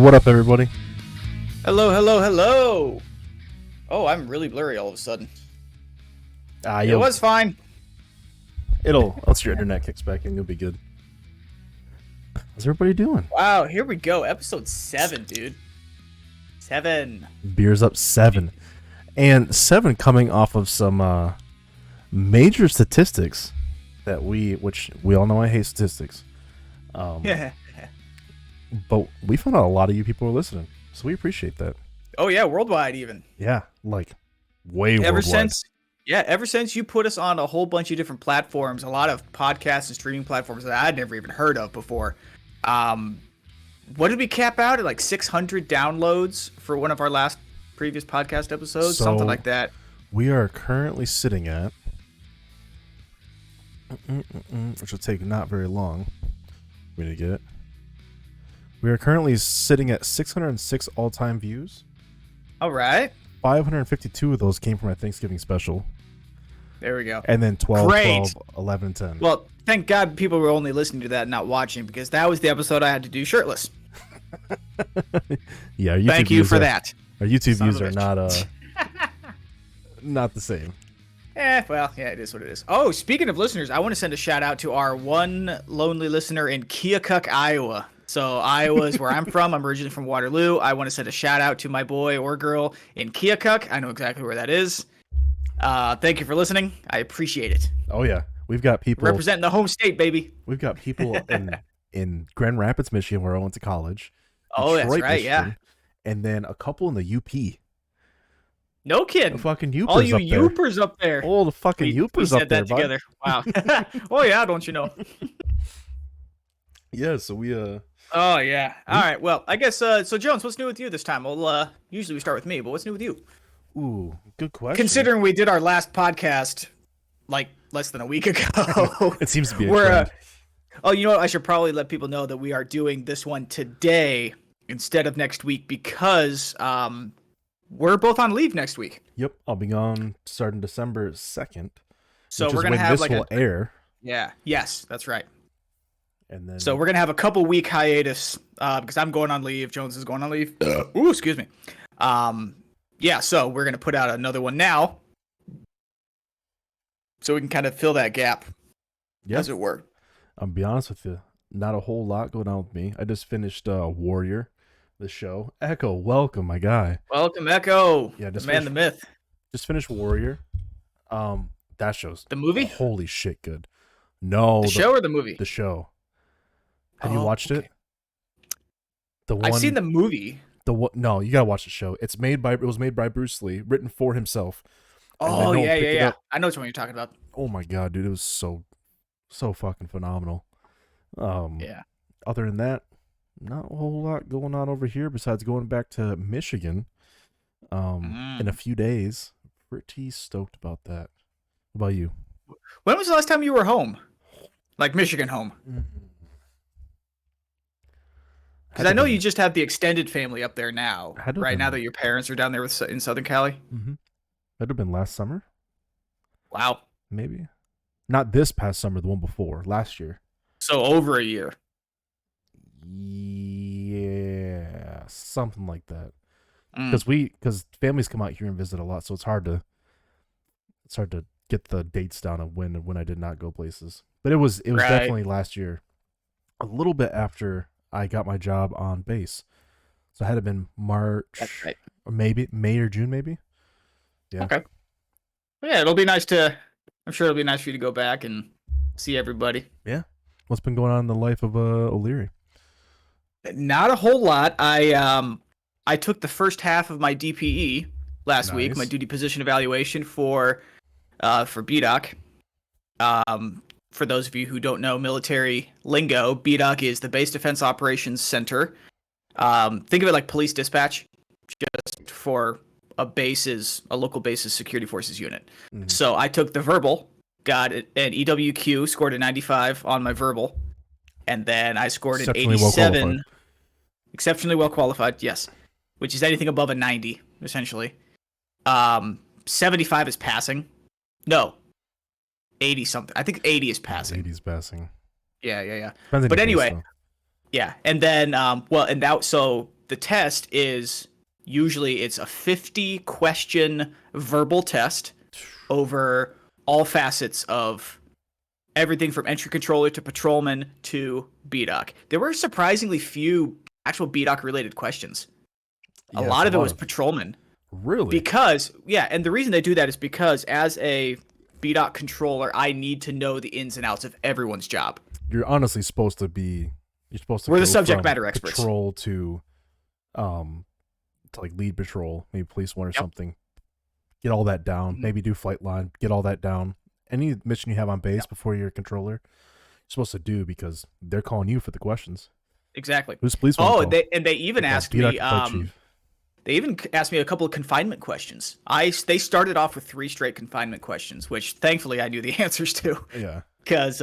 What up, everybody? Hello, hello, hello. Oh, I'm really blurry all of a sudden. It was fine. Once your internet kicks back in, you'll be good. How's everybody doing? Wow, here we go. Episode 7, dude. 7. Beers up 7. And 7 coming off of some major statistics which we all know I hate statistics. Yeah. But we found out a lot of you people are listening, so we appreciate that. Oh yeah, worldwide even. Yeah, like way worldwide. Ever since you put us on a whole bunch of different platforms, a lot of podcasts and streaming platforms that I'd never even heard of before. What did we cap out at, like 600 downloads for one of our last previous podcast episodes? Something like that. We are currently sitting at, which will take not very long for me to get it. We are currently sitting at 606 all-time views. All right. 552 of those came from our Thanksgiving special. There we go. And then 12, Great. 12, 11, 10. Well, thank God people were only listening to that and not watching, because that was the episode I had to do shirtless. Yeah, thank you for that. Our YouTube views are not the same. Well, yeah, it is what it is. Oh, speaking of listeners, I want to send a shout out to our one lonely listener in Keokuk, Iowa. So Iowa is where I'm from. I'm originally from Waterloo. I want to send a shout out to my boy or girl in Keokuk. I know exactly where that is. Thank you for listening. I appreciate it. Oh yeah, we've got people representing the home state, baby. We've got people in Grand Rapids, Michigan, where I went to college. Oh, Detroit, that's right, Michigan, yeah. And then a couple in the UP. No kidding. The fucking Yoopers all you up there. Yoopers up there. Oh, the fucking Yoopers we up there, said that together. Wow. Oh yeah, don't you know? Yeah, so we Oh yeah. All right. Well, I guess so. Jones, what's new with you this time? Well, usually we start with me, but what's new with you? Ooh, good question. Considering we did our last podcast like less than a week ago, it seems to be a trend. Oh, you know what? I should probably let people know that we are doing this one today instead of next week because we're both on leave next week. Yep, I'll be gone starting December 2nd. So we're gonna have this like will air. Yeah. Yes, that's right. And then so we're gonna have a couple week hiatus because I'm going on leave. Jones is going on leave. Ooh, excuse me. Yeah. So we're gonna put out another one now, so we can kind of fill that gap. Yep. As it were. I'll be honest with you, not a whole lot going on with me. I just finished Warrior, the show. Echo, welcome, my guy. Welcome, Echo. Yeah, the man, the myth. Just finished Warrior. That show's the movie. Holy shit, good. No, the show or the movie? The show. Have you watched it? I've seen the movie. No, you gotta watch the show. It was made by Bruce Lee, written for himself. Oh yeah. I know which one you're talking about. Oh my god, dude, it was so fucking phenomenal. Yeah. Other than that, not a whole lot going on over here besides going back to Michigan in a few days. Pretty stoked about that. What about you? When was the last time you were home? Like Michigan home? Because I know you just have the extended family up there now, right? Now that your parents are down there in Southern Cali? Mm-hmm. That'd have been last summer. Wow. Maybe. Not this past summer, the one before, last year. So over a year. Yeah, something like that. Because families come out here and visit a lot, so it's hard to get the dates down of when I did not go places. But it was right. Definitely last year, a little bit after I got my job on base. So it had to have been March, right. Or maybe May or June, maybe. Yeah. Okay. Well, yeah, I'm sure it'll be nice for you to go back and see everybody. Yeah. What's been going on in the life of O'Leary? Not a whole lot. I took the first half of my DPE last week, my duty position evaluation for BDOC. For those of you who don't know military lingo, BDOC is the Base Defense Operations Center. Think of it like police dispatch, just for a local base's security forces unit. Mm-hmm. So I took the verbal, got an EWQ, scored a 95 on my verbal, and then I scored an 87. Exceptionally well qualified, yes. Which is anything above a 90, essentially. 75 is passing. No. 80 something. I think 80 is passing. 80 is passing. Yeah. But anyway, yeah. And then, so the test is usually it's a 50 question verbal test over all facets of everything from entry controller to patrolman to BDOC. There were surprisingly few actual BDOC related questions. A lot of it was patrolman. Really? Because, yeah, and the reason they do that is because as a BDOC controller, I need to know the ins and outs of everyone's job. You're honestly supposed to be. You're supposed to. We're the subject matter experts. Patrol to like lead patrol, maybe police one or something. Get all that down. Maybe do flight line. Get all that down. Any mission you have on base before you're a controller, you're supposed to do because they're calling you for the questions. Exactly. Who's police? They even asked me. They even asked me a couple of confinement questions. They started off with 3 straight confinement questions, which thankfully I knew the answers to. Yeah. Because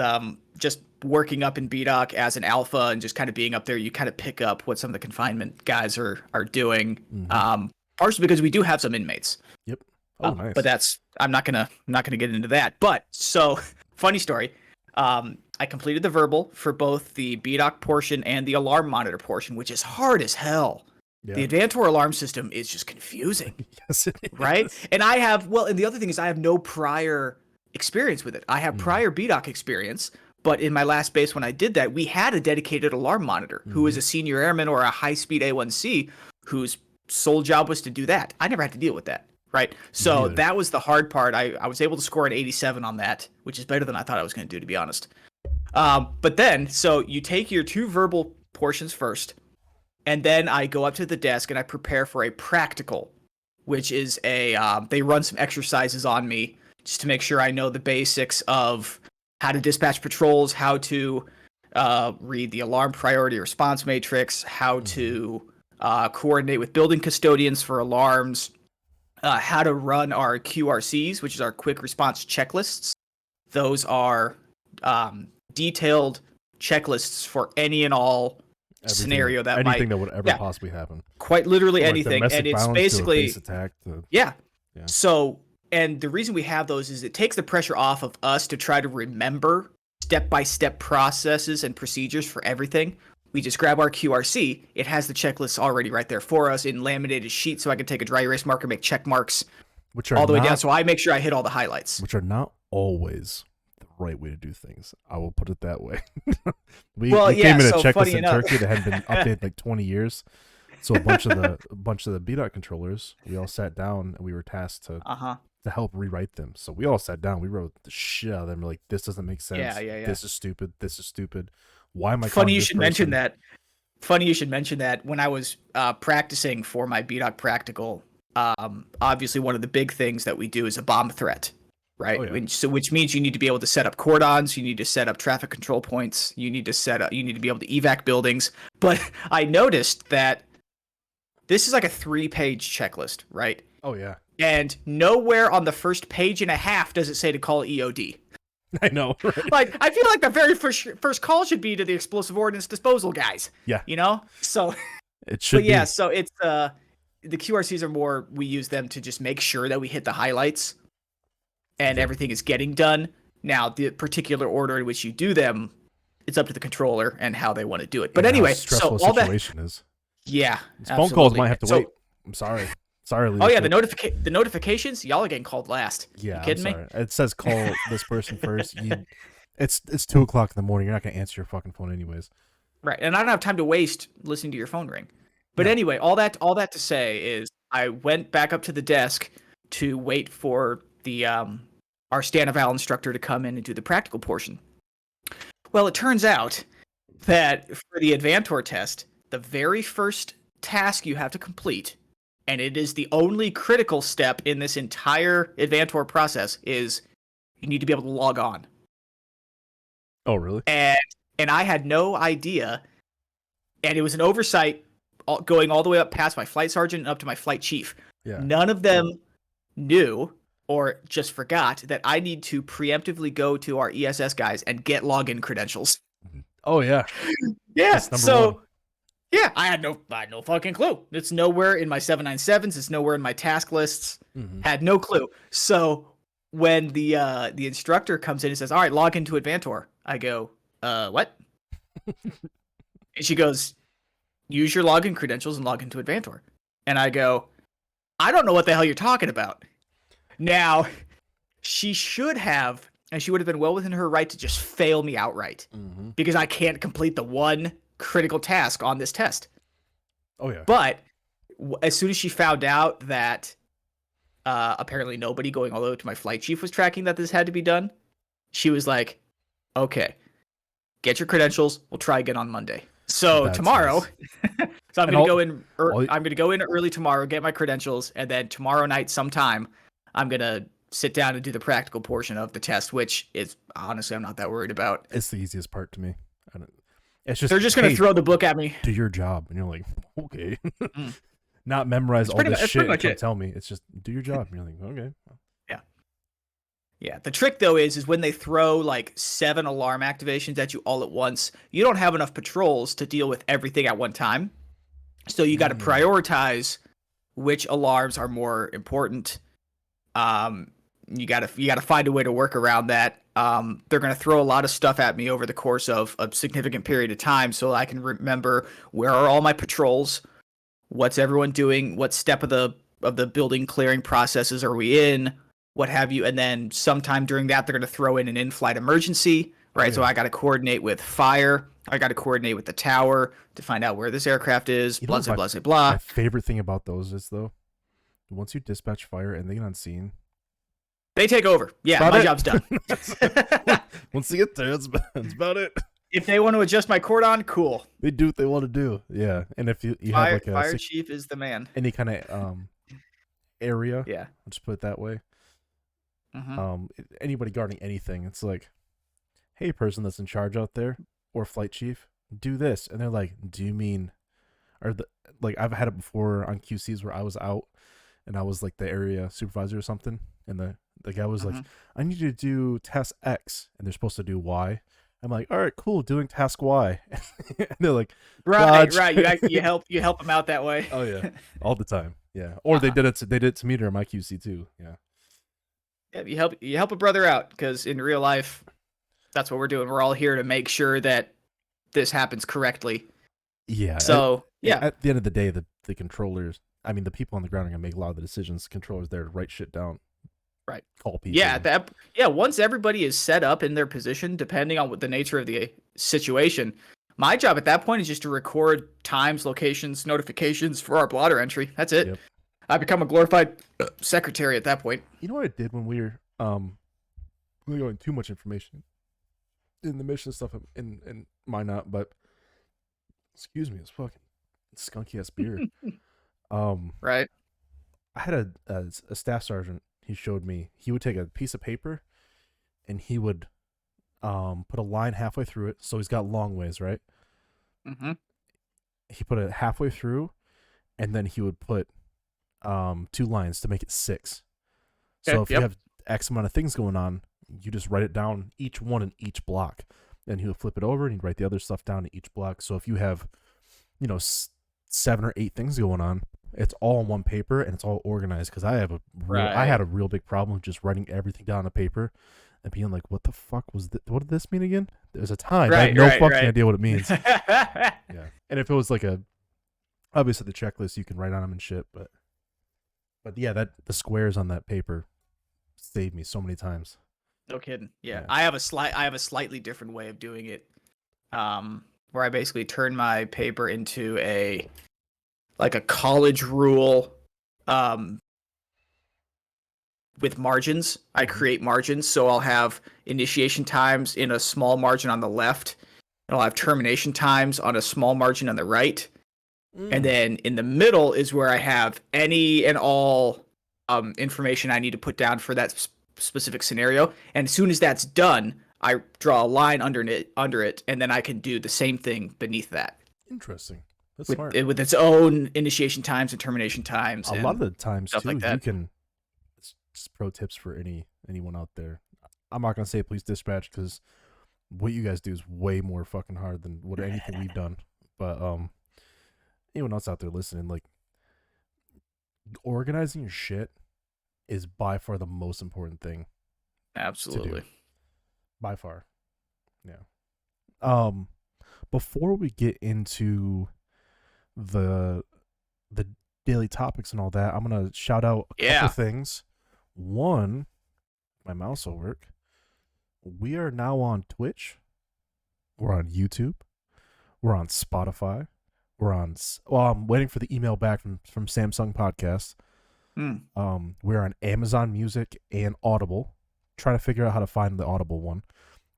just working up in BDOC as an alpha and just kind of being up there, you kind of pick up what some of the confinement guys are doing. Mm-hmm. Partially because we do have some inmates. Yep. Oh, nice. But I'm not gonna get into that. But so funny story. I completed the verbal for both the BDOC portion and the alarm monitor portion, which is hard as hell. Yeah. The Advantor alarm system is just confusing. Yes, it is. Right? And and the other thing is I have no prior experience with it. I have prior BDOC experience, but in my last base when I did that, we had a dedicated alarm monitor who is a senior airman or a high-speed A1C whose sole job was to do that. I never had to deal with that, right? So that was the hard part. I was able to score an 87 on that, which is better than I thought I was going to do, to be honest. But then, so you take your 2 verbal portions first, and then I go up to the desk and I prepare for a practical, which is they run some exercises on me just to make sure I know the basics of how to dispatch patrols, how to read the alarm priority response matrix, how to coordinate with building custodians for alarms, how to run our QRCs, which is our quick response checklists. Those are detailed checklists for any and all scenario that would ever possibly happen. Quite literally anything, and it's basically attack yeah. So, and the reason we have those is it takes the pressure off of us to try to remember step-by-step processes and procedures for everything. We just grab our QRC. It has the checklists already right there for us in laminated sheets, so I can take a dry erase marker, make check marks, which are all the way down. So I make sure I hit all the highlights, which are not always right way to do things. I will put it that way. we came in a checklist in Turkey that hadn't been updated like 20 years. So a bunch of the BDOC controllers, we all sat down and we were tasked to help rewrite them. So we all sat down, we wrote the shit out of them. We're like, this doesn't make sense. Yeah. This is stupid. This is stupid. Why am I? Funny you should mention that. Funny you should mention that. When I was practicing for my BDOC practical, obviously one of the big things that we do is a bomb threat. Right. Oh, yeah. Which means you need to be able to set up cordons. You need to set up traffic control points. You need to be able to evac buildings. But I noticed that this is like a 3-page checklist, right? Oh, yeah. And nowhere on the first page and a half does it say to call EOD. I know. Right? Like, I feel like the very first call should be to the explosive ordnance disposal guys. Yeah. You know? So it should be. Yeah, so it's the QRCs are more, we use them to just make sure that we hit the highlights and everything is getting done. Now, the particular order in which you do them, it's up to the controller and how they want to do it. But anyway, so all situation is. Yeah. Phone calls might have to wait. I'm sorry. Sorry, leadership. Oh yeah, the notifications, y'all are getting called last. Yeah, you kidding me? It says call this person first. It's 2:00 in the morning. You're not gonna answer your fucking phone anyways. Right, and I don't have time to waste listening to your phone ring. But anyway, all that to say is, I went back up to the desk to wait for the our Stand-Eval instructor to come in and do the practical portion. Well, it turns out that for the Advantor test, the very first task you have to complete, and it is the only critical step in this entire Advantor process, is you need to be able to log on. Oh, really? And I had no idea, and it was an oversight going all the way up past my flight sergeant and up to my flight chief. Yeah. None of them knew or just forgot that I need to preemptively go to our ESS guys and get login credentials. Oh, yeah. Yeah, so... 1. Yeah, I had no fucking clue. It's nowhere in my 797s. It's nowhere in my task lists. Mm-hmm. Had no clue. So when the instructor comes in and says, "All right, log into Advantor," I go, "What?" And she goes, use your login credentials and log into Advantor. And I go, I don't know what the hell you're talking about. Now, she should have, and she would have been well within her right to just fail me outright because I can't complete the one critical task on this test. Oh, yeah. But as soon as she found out that apparently nobody going all the way to my flight chief was tracking that this had to be done, she was like, okay, get your credentials. We'll try again on Monday. So That's tomorrow, nice. so I'm going to go in. I'm going to go in early tomorrow, get my credentials, and then tomorrow night sometime, I'm going to sit down and do the practical portion of the test, which is honestly I'm not that worried about. It's the easiest part to me. It's just they're just going to throw the book at me. Do your job, and you're like, okay. Not memorize all this shit and tell me. It's just do your job. And you're like, okay. Yeah. The trick though is when they throw like 7 alarm activations at you all at once, you don't have enough patrols to deal with everything at one time. So you got to prioritize which alarms are more important. You got to find a way to work around that. They're going to throw a lot of stuff at me over the course of a significant period of time, so I can remember where are all my patrols, what's everyone doing, what step of the building clearing processes are we in, what have you, and then sometime during that they're going to throw in an in-flight emergency, right? Yeah. So I got to coordinate with fire, I got to coordinate with the tower to find out where this aircraft is, blah, blah, blah, blah. My favorite thing about those is, though, once you dispatch fire and they get on scene, they take over. Yeah, my job's done. Once they get there, that's about it. If they want to adjust my cordon, cool. They do what they want to do. Yeah, and if you have like a fire chief is the man. Any kind of area, yeah, I'll just put it that way. Anybody guarding anything, it's like, hey, person that's in charge out there, or flight chief, do this, and they're like, do you mean, I've had it before on QCs where I was out, and I was like the area supervisor or something, and the guy was like, I need you to do task X, and they're supposed to do Y. I'm like, all right, cool, doing task Y. And they're like, right. You help them out that way. Oh yeah, all the time. Yeah, or they did it to me during my QC too. Yeah. Yeah, you help a brother out, because in real life, that's what we're doing. We're all here to make sure that this happens correctly. Yeah. So at the end of the day, the controllers, I mean, the people on the ground are gonna make a lot of the decisions. The controllers there to write shit down. Right. Call people. Yeah, once everybody is set up in their position, depending on what the nature of the situation, my job at that point is just to record times, locations, notifications for our blotter entry. That's it. Yep. I become a glorified secretary at that point. You know what I did when we were going too much information in the mission stuff and mine not, but excuse me, it's fucking skunky ass beer. Right. I had a staff sergeant. He showed me. He would take a piece of paper, and he would put a line halfway through it. So he's got long ways, right? He put it halfway through, and then he would put 2 lines to make it 6. Okay, so if you have X amount of things going on, you just write it down, each one in each block. Then he would flip it over and he'd write the other stuff down in each block. So if you have, 7 or 8 things going on, it's all on one paper and it's all organized. Because I had a real big problem with just writing everything down on paper and being like, what the fuck was this? What did this mean again? There's a time. I have no fucking idea what it means. Yeah. And if it was like obviously the checklist, you can write on them and shit, but yeah, the squares on that paper saved me so many times. No kidding. Yeah. I have a slightly different way of doing it, where I basically turn my paper into a college rule, with margins. I create margins, so I'll have initiation times in a small margin on the left, and I'll have termination times on a small margin on the right. And then in the middle is where I have any and all information I need to put down for that specific scenario. And as soon as that's done, I draw a line under it, and then I can do the same thing beneath that. Interesting. That's smart. With its own initiation times and termination times. A lot of the times, too, like you can... It's just pro tips for anyone out there. I'm not going to say police dispatch, because what you guys do is way more fucking hard than what anything we've done. But... anyone else out there listening, like, organizing your shit is by far the most important thing. Absolutely. By far. Yeah. Before we get into the daily topics and all that, I'm gonna shout out a couple things. One, my mouse will work. We are now on Twitch. We're on YouTube. We're on Spotify. We're on. Well, I'm waiting for the email back from Samsung Podcast. We're on Amazon Music and Audible. Trying to figure out how to find the Audible one.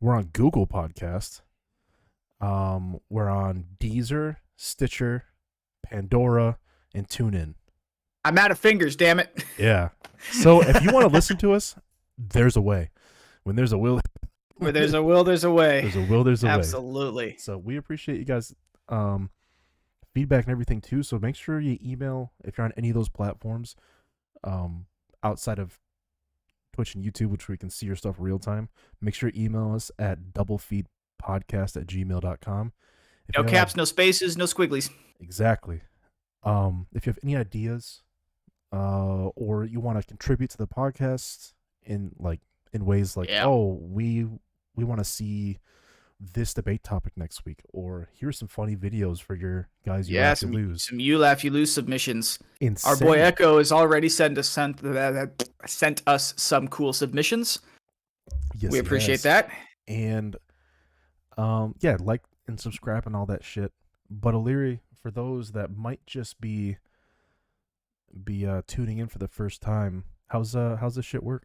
We're on Google Podcast. We're on Deezer, Stitcher, Pandora, and TuneIn. I'm out of fingers, damn it. Yeah. So if you want to listen to us, there's a way. When there's a will, where there's a will, there's a way. There's a will, there's a way. Absolutely. So we appreciate you guys' feedback and everything too. So make sure you email if you're on any of those platforms, outside of Twitch and YouTube, which we can see your stuff real time. Make sure you email us at doublefeedpodcast@gmail.com. No caps, no spaces, no squigglies. Exactly. If you have any ideas, or you want to contribute to the podcast in ways like, oh, we want to see this debate topic next week, or here's some funny videos for your guys you laugh you lose. Some you laugh you lose submissions. Insane. Our boy Echo has already sent us some cool submissions. Yes, we appreciate that. And like and subscribe and all that shit. But O'Leary, for those that might just be tuning in for the first time, how's this shit work?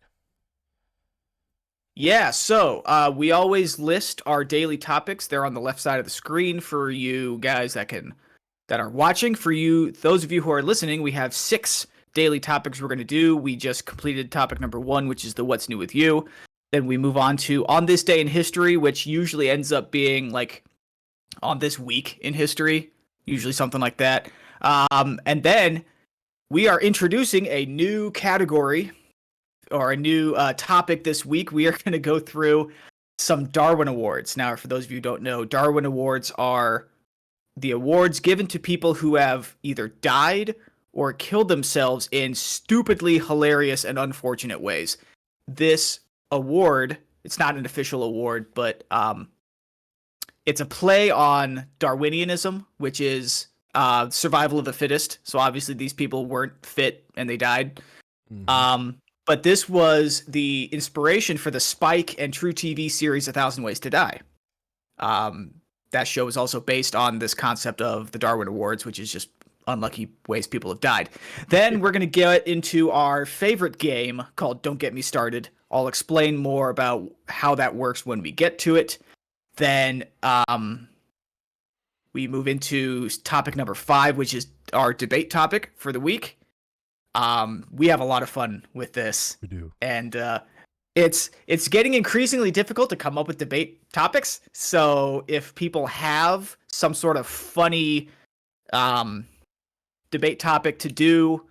Yeah, so we always list our daily topics. They're on the left side of the screen for you guys that are watching. For you, those of you who are listening, we have 6 daily topics we're going to do. We just completed topic number 1, which is the What's New With You. Then we move on to On This Day in History, which usually ends up being like on this week in history, usually something like that. And then we are introducing a new category or a new topic this week. We are going to go through some Darwin Awards. Now, for those of you who don't know, Darwin Awards are the awards given to people who have either died or killed themselves in stupidly hilarious and unfortunate ways. This award, it's not an official award, but it's a play on Darwinianism, which is survival of the fittest. So obviously these people weren't fit and they died. Mm-hmm. But this was the inspiration for the Spike and True TV series 1,000 Ways to Die. That show is also based on this concept of the Darwin Awards, which is just unlucky ways people have died. Then we're going to get into our favorite game called Don't Get Me Started. I'll explain more about how that works when we get to it. Then we move into topic number 5, which is our debate topic for the week. We have a lot of fun with this. We do. And it's getting increasingly difficult to come up with debate topics. So if people have some sort of funny debate topic to do,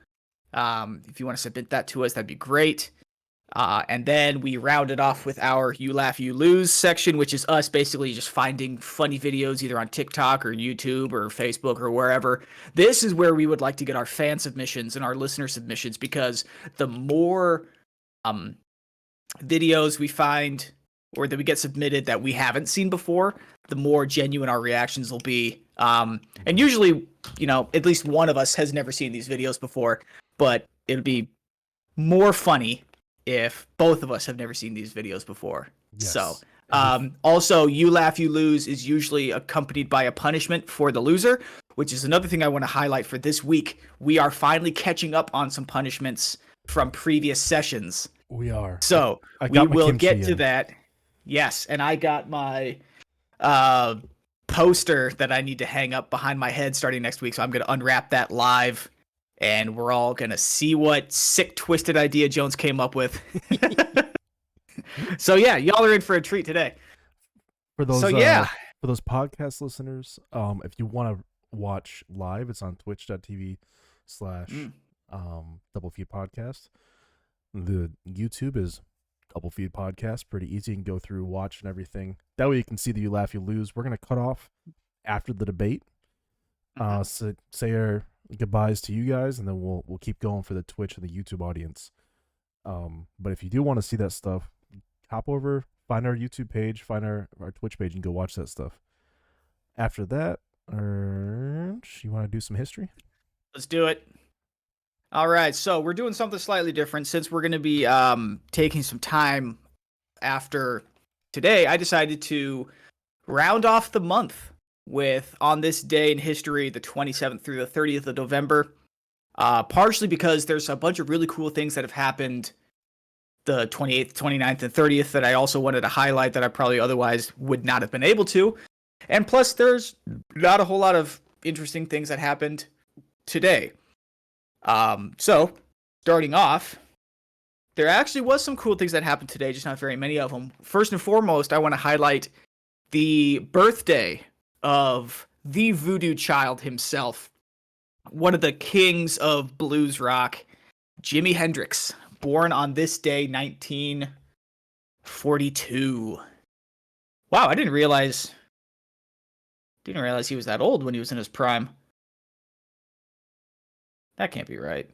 if you want to submit that to us, that'd be great. And then we round it off with our You Laugh, You Lose section, which is us basically just finding funny videos either on TikTok or YouTube or Facebook or wherever. This is where we would like to get our fan submissions and our listener submissions, because the more videos we find or that we get submitted that we haven't seen before, the more genuine our reactions will be. And usually, at least one of us has never seen these videos before, but it'll be more funny if both of us have never seen these videos before. Yes. So, also, You Laugh, You Lose is usually accompanied by a punishment for the loser, which is another thing I want to highlight for this week. We are finally catching up on some punishments from previous sessions. We are. So, we will get to that. Yes, and I got my poster that I need to hang up behind my head starting next week, so I'm going to unwrap that live. And we're all going to see what sick, twisted idea Jones came up with. So, yeah, y'all are in for a treat today. For those podcast listeners, if you want to watch live, it's on twitch.tv/Double Feed Podcast. The YouTube is Double Feed Podcast. Pretty easy. You can go through, watch, and everything. That way you can see the You Laugh, You Lose. We're going to cut off after the debate. So say our goodbyes to you guys, and then we'll keep going for the Twitch and the YouTube audience. But if you do want to see that stuff, hop over, find our YouTube page, find our Twitch page, and go watch that stuff. After that, You want to do some history? Let's do it. All right, so we're doing something slightly different since we're going to be taking some time after today. I decided to round off the month with on this day in history, the 27th through the 30th of November. Partially because there's a bunch of really cool things that have happened the 28th, 29th, and 30th that I also wanted to highlight that I probably otherwise would not have been able to. And plus, there's not a whole lot of interesting things that happened today. So, starting off, there actually was some cool things that happened today, just not very many of them. First and foremost, I want to highlight the birthday of the voodoo child himself, one of the kings of blues rock, Jimi Hendrix, born on this day, 1942. Wow, I didn't realize he was that old when he was in his prime. That can't be right.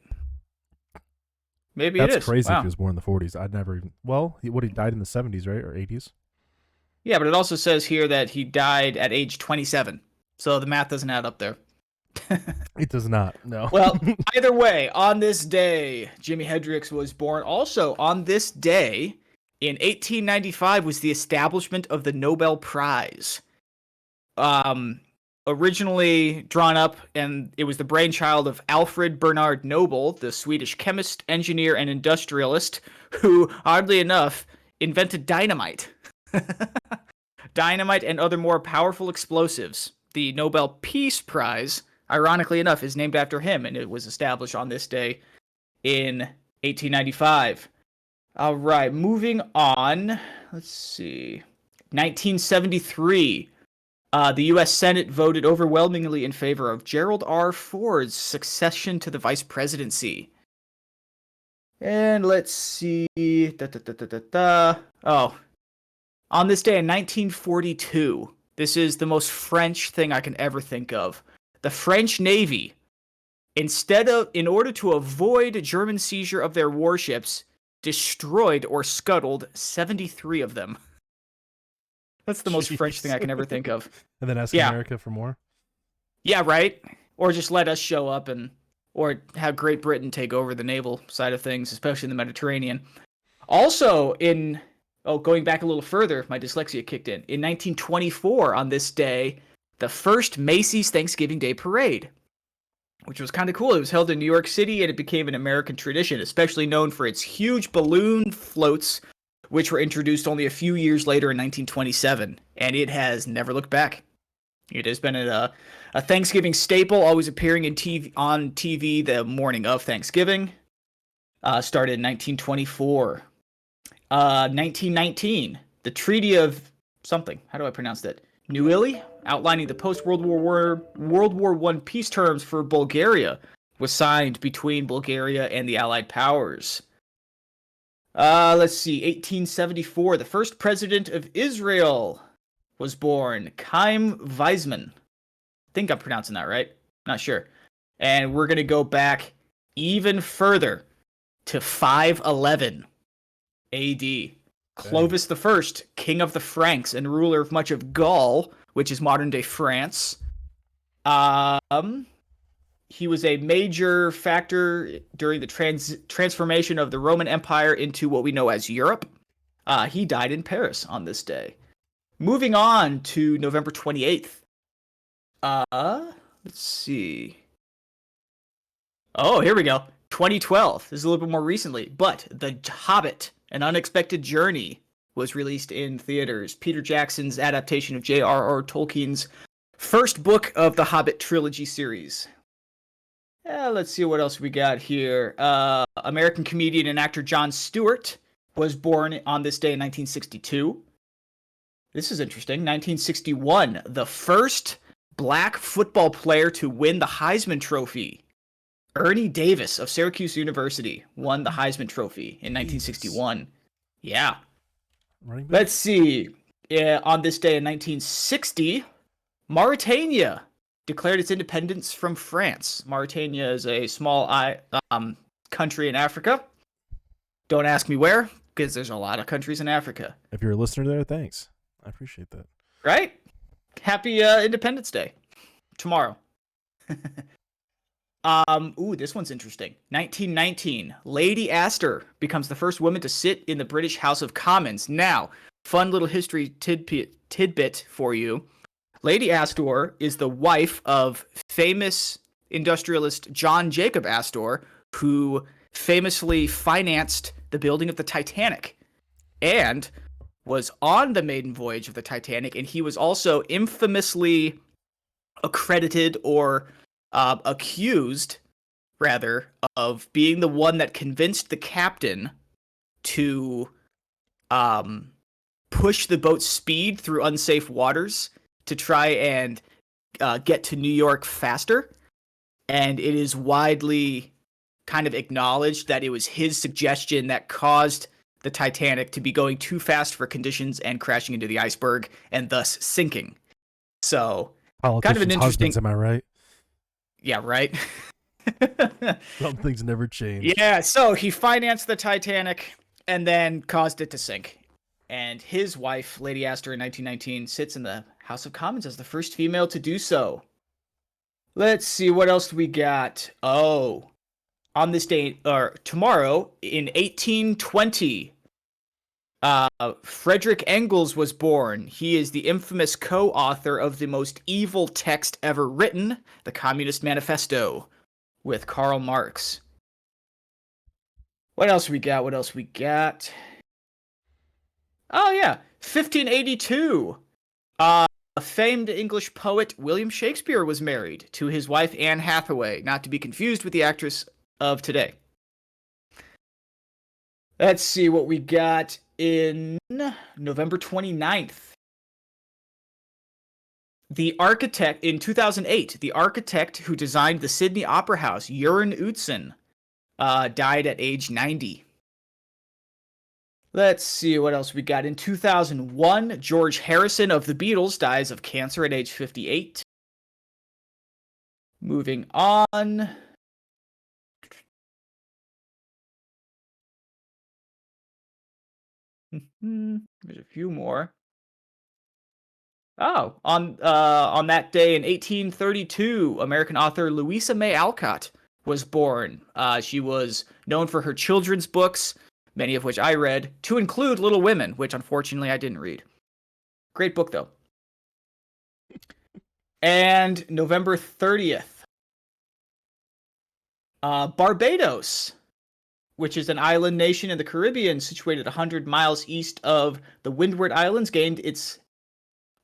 Maybe it is. That's crazy wow. if he was born in the 40s. I'd never even... Well, he died in the 70s, right? Or 80s? Yeah, but it also says here that he died at age 27. So the math doesn't add up there. It does not, no. Well, either way, on this day, Jimi Hendrix was born. Also, on this day, in 1895, was the establishment of the Nobel Prize. Originally drawn up, and it was the brainchild of Alfred Bernard Nobel, the Swedish chemist, engineer, and industrialist, who, oddly enough, invented dynamite. Dynamite and other more powerful explosives. The Nobel Peace Prize, ironically enough, is named after him, and it was established on this day in 1895. All right, moving on. Let's see. 1973. The U.S. Senate voted overwhelmingly in favor of Gerald R. Ford's succession to the vice presidency. And let's see. Oh. On this day in 1942, this is the most French thing I can ever think of. The French Navy, in order to avoid German seizure of their warships, destroyed or scuttled 73 of them. That's the most French thing I can ever think of. And then ask America for more? Yeah, right? Or just let us show up or have Great Britain take over the naval side of things, especially in the Mediterranean. Also, going back a little further, my dyslexia kicked in. In 1924, on this day, the first Macy's Thanksgiving Day Parade, which was kind of cool. It was held in New York City, and it became an American tradition, especially known for its huge balloon floats, which were introduced only a few years later in 1927, and it has never looked back. It has been a Thanksgiving staple, always appearing on TV the morning of Thanksgiving. Started in 1924. 1919, the Treaty of something. How do I pronounce that? Neuilly, outlining the post-World War I peace terms for Bulgaria, was signed between Bulgaria and the Allied powers. Let's see, 1874, the first president of Israel was born, Chaim Weizmann. I think I'm pronouncing that right. Not sure. And we're going to go back even further to 511 AD. Clovis I, king of the Franks and ruler of much of Gaul, which is modern-day France. He was a major factor during the transformation of the Roman Empire into what we know as Europe. He died in Paris on this day. Moving on to November 28th. Let's see. Oh, here we go. 2012. This is a little bit more recently. But The Hobbit, An Unexpected Journey, was released in theaters. Peter Jackson's adaptation of J.R.R. Tolkien's first book of the Hobbit trilogy series. Let's see what else we got here. American comedian and actor Jon Stewart was born on this day in 1962. This is interesting. 1961, the first black football player to win the Heisman Trophy. Ernie Davis of Syracuse University won the Heisman Trophy in 1961. Yeah. Let's see. On this day in 1960, Mauritania declared its independence from France. Mauritania is a small country in Africa. Don't ask me where, because there's a lot of countries in Africa. If you're a listener there, thanks. I appreciate that. Right? Happy Independence Day. tomorrow. This one's interesting. 1919, Lady Astor becomes the first woman to sit in the British House of Commons. Now, fun little history tidbit for you. Lady Astor is the wife of famous industrialist John Jacob Astor, who famously financed the building of the Titanic and was on the maiden voyage of the Titanic, and he was also infamously accredited or accused, rather, of being the one that convinced the captain to push the boat's speed through unsafe waters to try and get to New York faster. And it is widely kind of acknowledged that it was his suggestion that caused the Titanic to be going too fast for conditions and crashing into the iceberg and thus sinking. So, kind of an interesting. Husbands, am I right? Yeah, right. Some things never change. Yeah, so he financed the Titanic and then caused it to sink. And his wife, Lady Astor, in 1919, sits in the House of Commons as the first female to do so. Let's see, what else we got? Oh, on this day, or tomorrow, in 1820, Frederick Engels was born. He is the infamous co-author of the most evil text ever written, the Communist Manifesto, with Karl Marx. What else we got? Oh, yeah. 1582. A famed English poet, William Shakespeare, was married to his wife, Anne Hathaway, not to be confused with the actress of today. Let's see what we got in November 29th. In 2008, the architect who designed the Sydney Opera House, Göran Utzon, died at age 90. Let's see what else we got. In 2001, George Harrison of the Beatles dies of cancer at age 58. Moving on. There's a few more. Oh, on that day in 1832, American author Louisa May Alcott was born. She was known for her children's books, many of which I read, to include Little Women, which unfortunately I didn't read. Great book, though. And November 30th, Barbados, which is an island nation in the Caribbean situated 100 miles east of the Windward Islands, gained its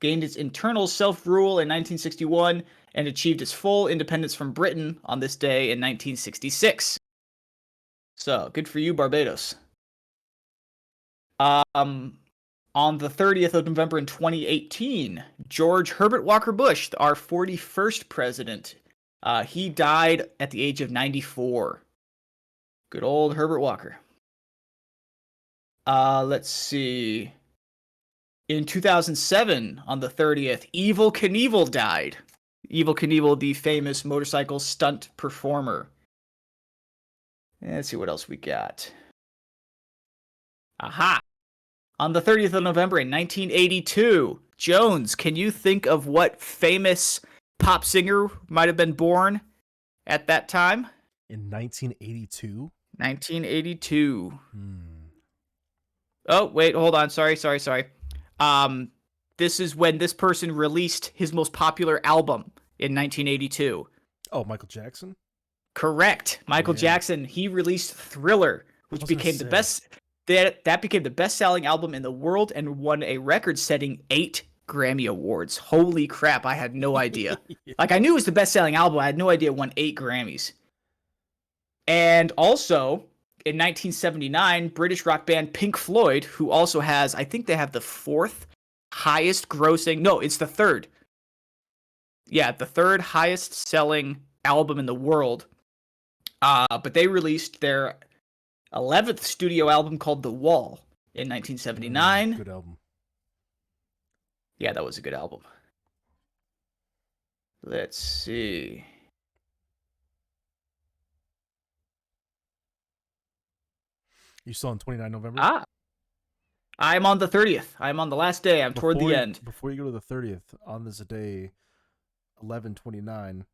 internal self-rule in 1961 and achieved its full independence from Britain on this day in 1966. So, good for you, Barbados. On the 30th of November in 2018, George Herbert Walker Bush, our 41st president, he died at the age of 94. Good old Herbert Walker. Let's see. In 2007, on the 30th, Evel Knievel died. Evel Knievel, the famous motorcycle stunt performer. Let's see what else we got. Aha! On the 30th of November in 1982, Jones, can you think of what famous pop singer might have been born at that time? In 1982? 1982. Oh, wait, hold on. Sorry. This is when this person released his most popular album in 1982. Oh, Michael Jackson? Correct. Michael Jackson. He released Thriller, which became the best. That became the best-selling album in the world and won a record-setting 8 Grammy Awards. Holy crap, I had no idea. Like, I knew it was the best-selling album. I had no idea it won 8 Grammys. And also, in 1979, British rock band Pink Floyd, who also has, I think they have the 4th highest grossing, no, it's the 3rd. Yeah, the 3rd highest selling album in the world. But they released their 11th studio album called The Wall in 1979. Good album. Yeah, that was a good album. Let's see. You still on 29 November? I'm on the 30th. I'm on the last day. I'm toward the end. Before you go to the 30th, on this day, 11/29,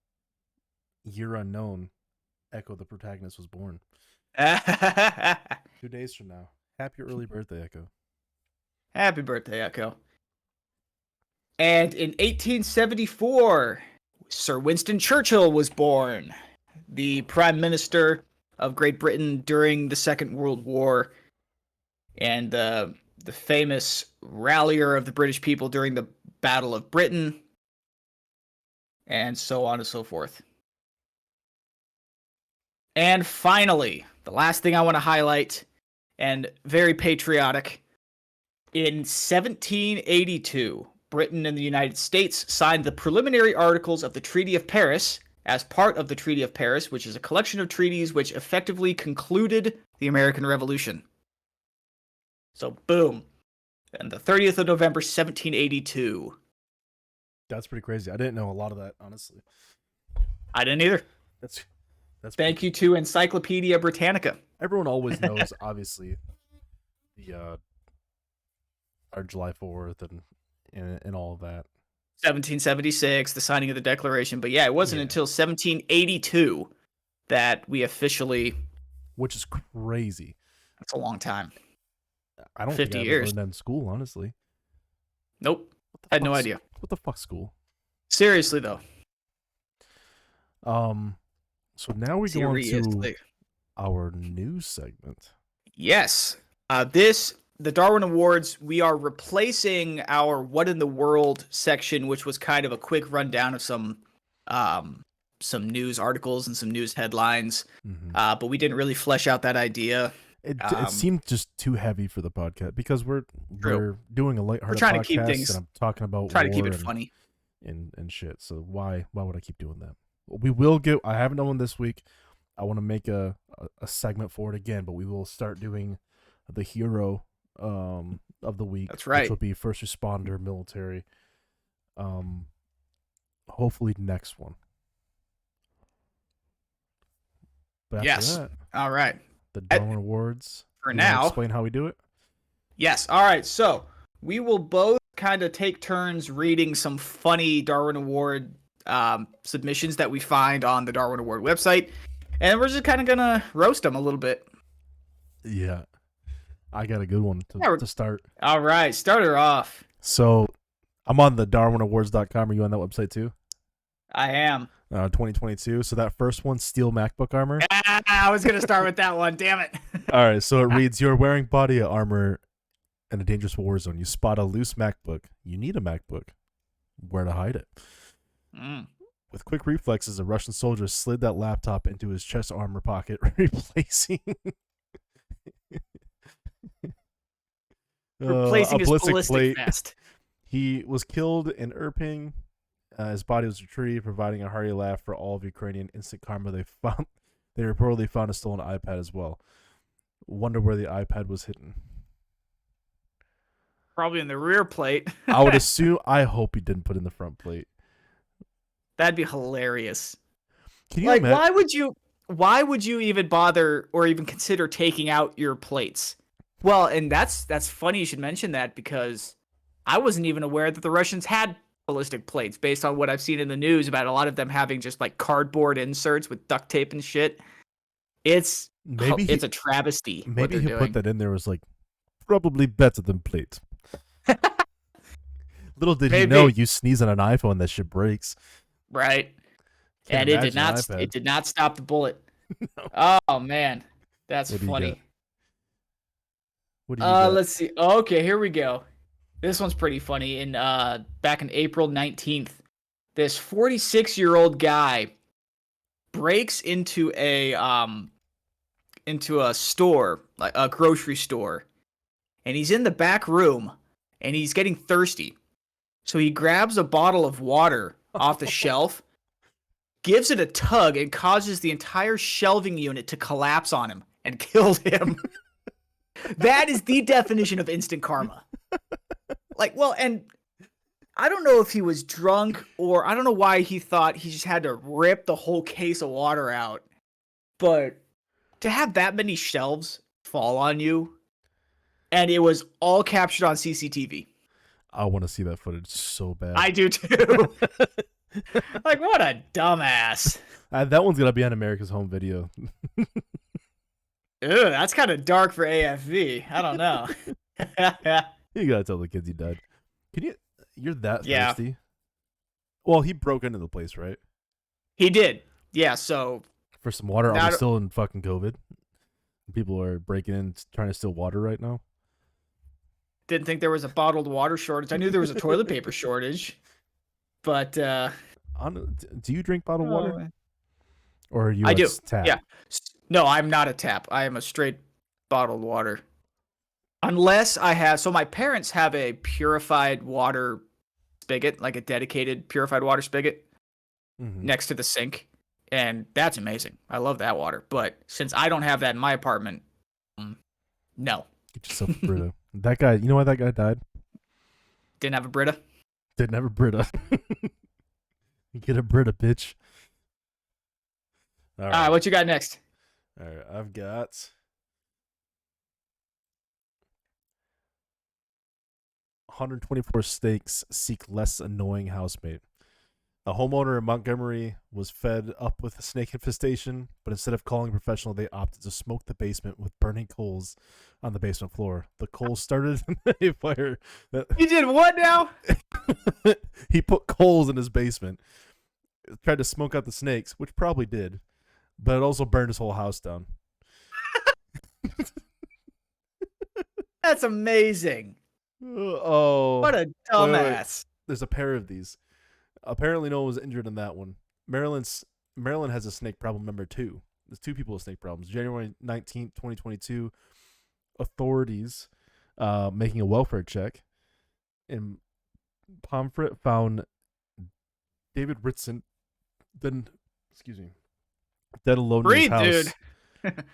year unknown, Echo the protagonist was born. 2 days from now. Happy early birthday, Echo. Happy birthday, Echo. And in 1874, Sir Winston Churchill was born, the Prime Minister of Great Britain during the Second World War, and the famous rallier of the British people during the Battle of Britain, and so on and so forth. And finally, the last thing I want to highlight, and very patriotic, in 1782, Britain and the United States signed the preliminary articles of the Treaty of Paris as part of the Treaty of Paris, which is a collection of treaties which effectively concluded the American Revolution. So, boom. And the 30th of November, 1782. That's pretty crazy. I didn't know a lot of that, honestly. I didn't either. That's Thank you to Encyclopedia Britannica. Everyone always knows, obviously, the our July 4th and all of that. 1776, the signing of the Declaration. But yeah, it wasn't until 1782 that we officially... Which is crazy. That's a long time. I don't 50 think I years. learned that in school, honestly. Nope. I had no idea. What the fuck, school? Seriously, though. So now we go on to our news segment. Yes. The Darwin Awards, we are replacing our What in the World section, which was kind of a quick rundown of some news articles and some news headlines. Mm-hmm. But we didn't really flesh out that idea. It seemed just too heavy for the podcast because we're doing a lighthearted we're trying podcast to keep things, and I'm talking about trying to keep it funny and shit. So why would I keep doing that? We will get. I haven't done one this week. I want to make a segment for it again, but we will start doing the hero of the week. That's right. Which will be first responder, military. Hopefully next one. But after that, all right. The Darwin Awards. For now, explain how we do it. Yes. All right. So we will both kind of take turns reading some funny Darwin Award submissions that we find on the Darwin Award website, and we're just kind of gonna roast them a little bit. Yeah, I got a good one to start. All right, start her off. So I'm on the DarwinAwards.com. Are you on that website too? I am. 2022. So that first one, Steel MacBook armor. I was gonna start with that one. Damn it. All right. So it reads: You're wearing body armor in a dangerous war zone. You spot a loose MacBook. You need a MacBook. Where to hide it? With quick reflexes, a Russian soldier slid that laptop into his chest armor pocket, replacing his ballistic vest. He was killed in Irpin. His body was retrieved, providing a hearty laugh for all of Ukrainian instant karma. They reportedly found a stolen iPad as well. Wonder where the iPad was hidden. Probably in the rear plate. I would assume. I hope he didn't put in the front plate. That'd be hilarious. Can you imagine? Why would you even bother or even consider taking out your plates? Well, and that's funny you should mention that, because I wasn't even aware that the Russians had ballistic plates based on what I've seen in the news about a lot of them having just like cardboard inserts with duct tape and shit. It's a travesty. Maybe he put that in there was like probably better than plate. Little did he know, you sneeze on an iPhone, that shit breaks. Right. And it did not stop the bullet. No. Oh man. That's funny. What do you got? Let's see. Okay, here we go. This one's pretty funny. Back in April 19th, this 46-year-old guy breaks into a store, like a grocery store, and he's in the back room and he's getting thirsty. So he grabs a bottle of water off the shelf, gives it a tug, and causes the entire shelving unit to collapse on him and killed him. That is the definition of instant karma. And I don't know if he was drunk, or I don't know why he thought he just had to rip the whole case of water out. But to have that many shelves fall on you, and it was all captured on CCTV. I want to see that footage so bad. I do too. Like, what a dumbass. That one's gonna be on America's Home Video. Ew, that's kind of dark for AFV. I don't know. You gotta tell the kids he died. Can you? You're that Yeah. thirsty? Well, he broke into the place, right? He did. Yeah, so For some water. Are Now- we still in fucking COVID? People are breaking in, trying to steal water right now. didn't think there was a bottled water shortage. I knew there was a toilet paper shortage. But Do you drink bottled water, or are you? I do. Tap? Yeah. No, I'm not a tap. I am a straight bottled water. Unless I have, so my parents have a purified water spigot, like a dedicated purified water spigot Mhm. next to the sink. And that's amazing. I love that water. But since I don't have that in my apartment, no. Get yourself a Brita. That guy. You know why that guy died? Didn't have a Brita. Didn't have a Brita. Get a Brita, bitch. All All right, what you got next? All right, I've got 124 snakes seek less annoying housemate. A homeowner in Montgomery was fed up with a snake infestation, but instead of calling a professional, they opted to smoke the basement with burning coals on the basement floor. The coals started a fire. You did what now? He put coals in his basement, tried to smoke out the snakes, which probably did, but it also burned his whole house down. That's amazing. Oh, What a dumbass. there's a pair of these. Apparently, no one was injured in that one. Maryland has a snake problem number 2. There's 2 people with snake problems. January 19th, 2022, authorities making a welfare check in Pomfret found David Ritson dead alone Breathe, in his dude.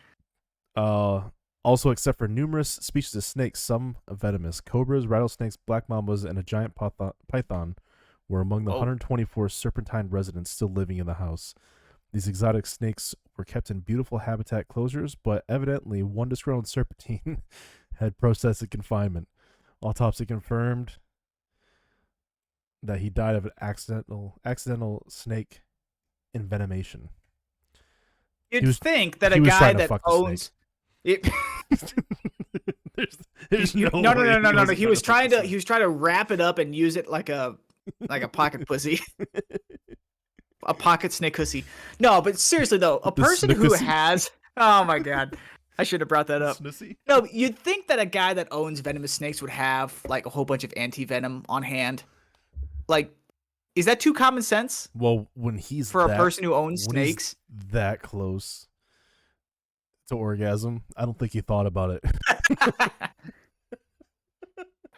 house. Also, except for numerous species of snakes, some venomous, cobras, rattlesnakes, black mambas, and a giant python were among the 124 serpentine residents still living in the house. These exotic snakes were kept in beautiful habitat closures, but evidently one disgruntled serpentine had processed confinement. Autopsy confirmed that he died of an accidental snake envenomation. You'd think that he a was guy trying to that fuck the owns it, there's no no. way He was trying to wrap it up and use it like a pocket pussy, a pocket snake pussy. No, but seriously though, a person who snookussy. has, oh my god, I should have brought that up. Snissy? No, you'd think that a guy that owns venomous snakes would have like a whole bunch of anti-venom on hand. Like, is that too common sense Well, when he's for a person who owns when he's snakes? that close to orgasm, I don't think he thought about it.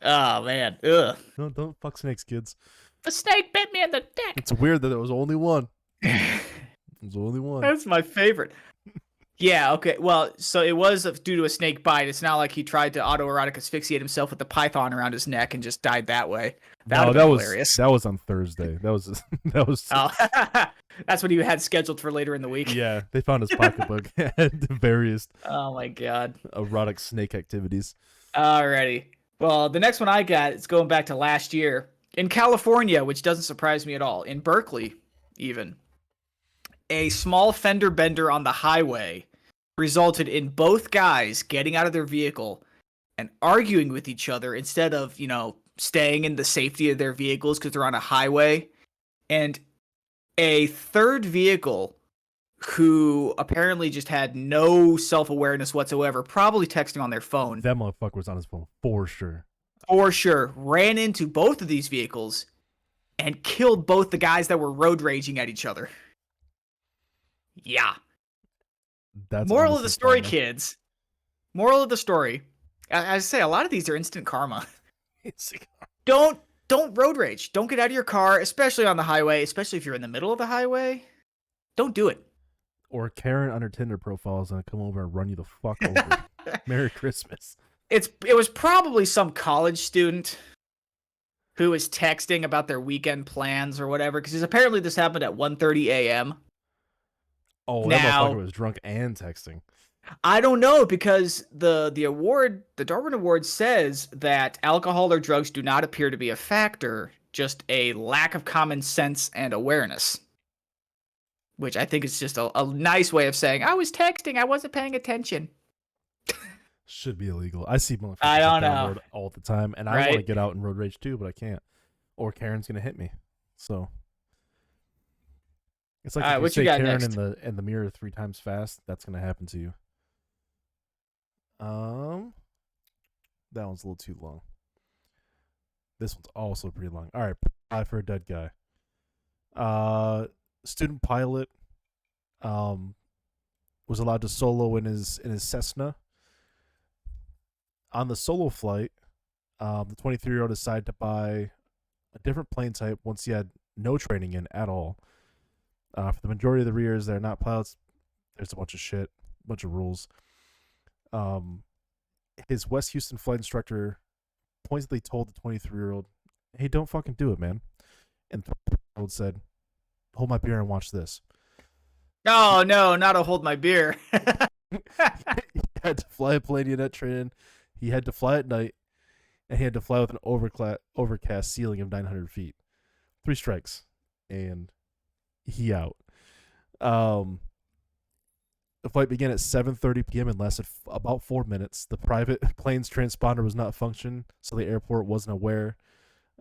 Oh man, ugh. No, don't fuck snakes, kids. The snake bit me in the dick. It's weird that there was only one. There was only one. That's my favorite. Yeah, okay. Well, so it was due to a snake bite. It's not like he tried to autoerotic asphyxiate himself with the python around his neck and just died that way. No, That was hilarious. that was on Thursday. That was Oh, that's what he had scheduled for later in the week. yeah. They found his pocketbook and various Oh my god. erotic snake activities. Alrighty. Well, the next one I got is going back to last year in California, which doesn't surprise me at all. In Berkeley, even. A small fender bender on the highway resulted in both guys getting out of their vehicle and arguing with each other instead of, staying in the safety of their vehicles because they're on a highway. And a third vehicle who apparently just had no self-awareness whatsoever, probably texting on their phone, That motherfucker was on his phone for sure. for sure, ran into both of these vehicles and killed both the guys that were road raging at each other. Yeah. That's Moral of honestly the story, karma. kids. Moral of the story. As I say, a lot of these are instant karma. Don't road rage. Don't get out of your car, especially on the highway, especially if you're in the middle of the highway. Don't do it. Or Karen on her Tinder profile is gonna come over and run you the fuck over. Merry Christmas. It was probably some college student who was texting about their weekend plans or whatever, because apparently this happened at 1:30 a.m. Oh, that Now- motherfucker was drunk and texting. I don't know, because the Darwin Award says that alcohol or drugs do not appear to be a factor just a lack of common sense and awareness. Which I think is just a nice way of saying, I was texting, I wasn't paying attention. Should be illegal. I see motherfuckers I don't down know. road all the time, and I want to get out and road rage too, but I can't. Or Karen's gonna hit me. So it's like if you say Karen in the mirror 3 times fast, that's gonna happen to you. That one's a little too long. This one's also pretty long. All right, apply for a dead guy. Student pilot was allowed to solo in his Cessna. On the solo flight, the 23-year-old decided to buy a different plane type once he had no training in at all. For the majority of the rears, they're not pilots. There's a bunch of shit, a bunch of rules. His West Houston flight instructor pointedly told the 23-year-old, "Hey, don't fucking do it, man." And the 23-year-old said, "Hold my beer and watch this." Oh, no, not a hold my beer. He had to fly a plane he had training. He had to fly at night, and he had to fly with an overcast ceiling of 900 feet. 3 strikes, and he out. The flight began at 7:30 p.m. and lasted about 4 minutes. The private plane's transponder was not functioning, so the airport wasn't aware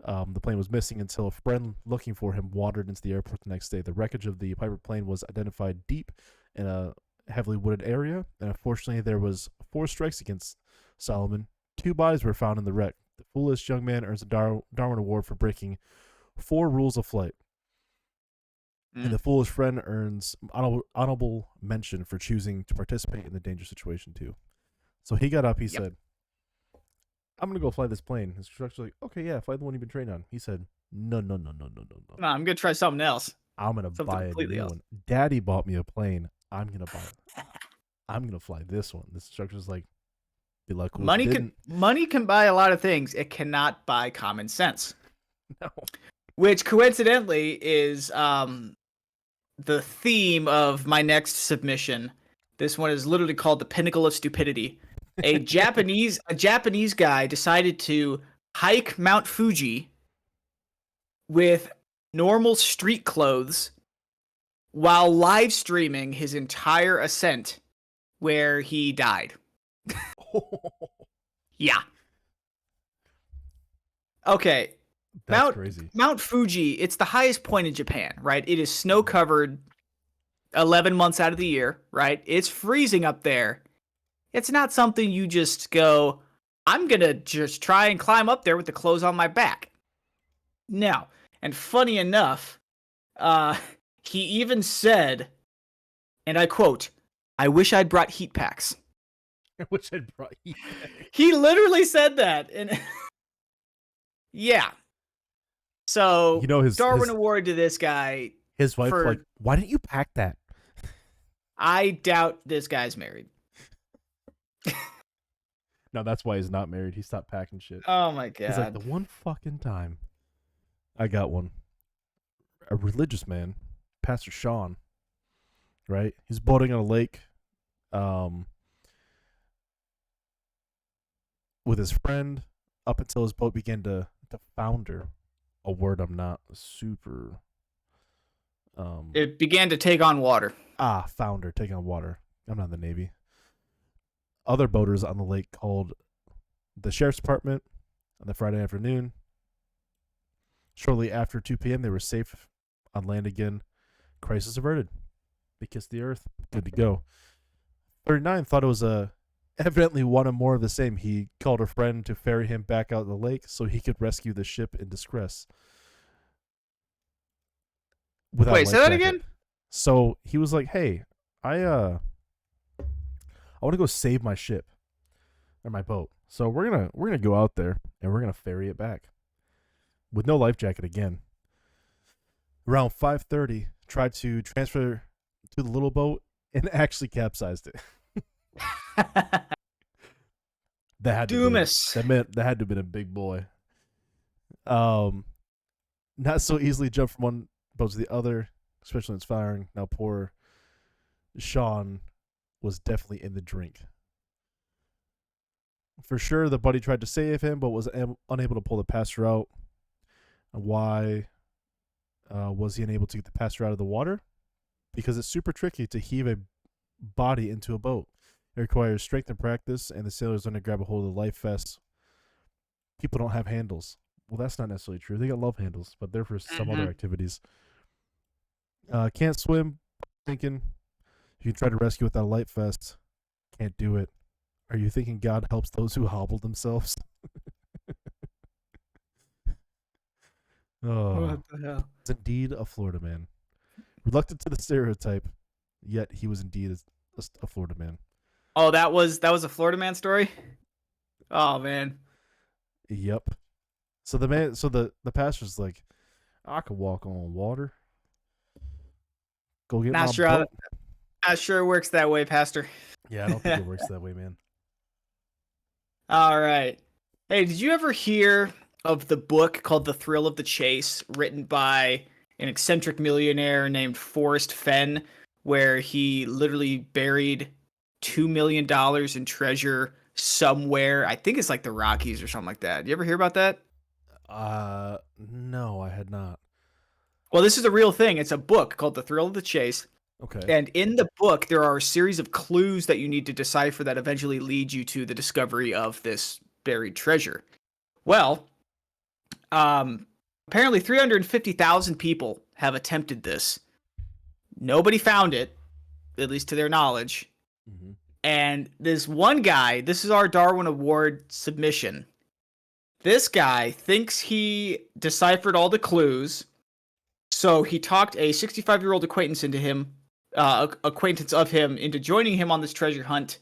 the plane was missing until a friend looking for him wandered into the airport the next day. The wreckage of the Piper plane was identified deep in a heavily wooded area, and unfortunately there was 4 strikes against Solomon. 2 bodies were found in the wreck. The foolish young man earns a Darwin Award for breaking 4 rules of flight. And the foolish friend earns honorable mention for choosing to participate in the dangerous situation too. So he got up. He said, "I'm gonna go fly this plane." His instructor's like, "Okay, yeah, fly the one you've been trained on." He said, "No. No, I'm gonna try something else. I'm gonna buy a new one. Daddy bought me a plane. I'm gonna buy it. I'm gonna fly this one." This instructor's like, "Be like, money can buy a lot of things. It cannot buy common sense." No. Which coincidentally is the theme of my next submission. This one is literally called The Pinnacle of Stupidity. A Japanese guy decided to hike Mount Fuji with normal street clothes while live streaming his entire ascent, where he died. Yeah. Okay. That's crazy. Mount Fuji, it's the highest point in Japan, right? It is snow-covered 11 months out of the year, right? It's freezing up there. It's not something you just go, I'm going to just try and climb up there with the clothes on my back. No. And funny enough, he even said, and I quote, "I wish I'd brought heat packs." I wish I'd brought heat packs. He literally said that. And yeah. So, Darwin Award to this guy. His wife like, "Why didn't you pack that?" I doubt this guy's married. No, that's why he's not married. He stopped packing shit. Oh my god. He's like, the one fucking time I got one. A religious man, Pastor Sean, right? He's boating on a lake with his friend up until his boat began to founder. A word I'm not super... it began to take on water. Founder, taking on water. I'm not in the Navy. Other boaters on the lake called the sheriff's department on the Friday afternoon. Shortly after 2 p.m., they were safe on land again. Crisis averted. They kissed the earth. Good to go. 39 thought it was evidently one or more of the same. He called a friend to ferry him back out of the lake so he could rescue the ship in distress. Wait, say that again? So he was like, "Hey, I want to go save my ship or my boat. So we're gonna go out there and we're gonna ferry it back with no life jacket again." Around 5:30, tried to transfer to the little boat and actually capsized it. That had to have been a big boy. Not so easily jump from one boat to the other, especially when it's firing. Now poor Sean was definitely in the drink. For sure, the buddy tried to save him, but was unable to pull the pastor out. Why was he unable to get the passenger out of the water? Because it's super tricky to heave a body into a boat. It requires strength and practice, and the sailors learn to grab a hold of the life vests. People don't have handles. Well, that's not necessarily true. They got love handles, but they're for some other activities. Can't swim. Thinking you can try to rescue without a life vest. Can't do it. Are you thinking God helps those who hobble themselves? Oh, What the hell? it's indeed a Florida man. Reluctant to the stereotype, yet he was indeed a Florida man. Oh, that was a Florida man story? Oh man. Yep. So the pastor's like, I could walk on water. Go get my boat. Not sure it works that way, Pastor. Yeah, I don't think it works that way, man. All right. Hey, did you ever hear of the book called The Thrill of the Chase, written by an eccentric millionaire named Forrest Fenn, where he literally buried $2 million in treasure somewhere? I think it's like the Rockies or something like that. You ever hear about that? No, I had not. Well, this is a real thing. It's a book called The Thrill of the Chase. Okay. And in the book, there are a series of clues that you need to decipher that eventually lead you to the discovery of this buried treasure. Well, apparently 350,000 people have attempted this. Nobody found it, at least to their knowledge. Mm-hmm. And this one guy, this is our Darwin Award submission. This guy thinks he deciphered all the clues. So he talked a 65-year-old acquaintance of him into joining him on this treasure hunt.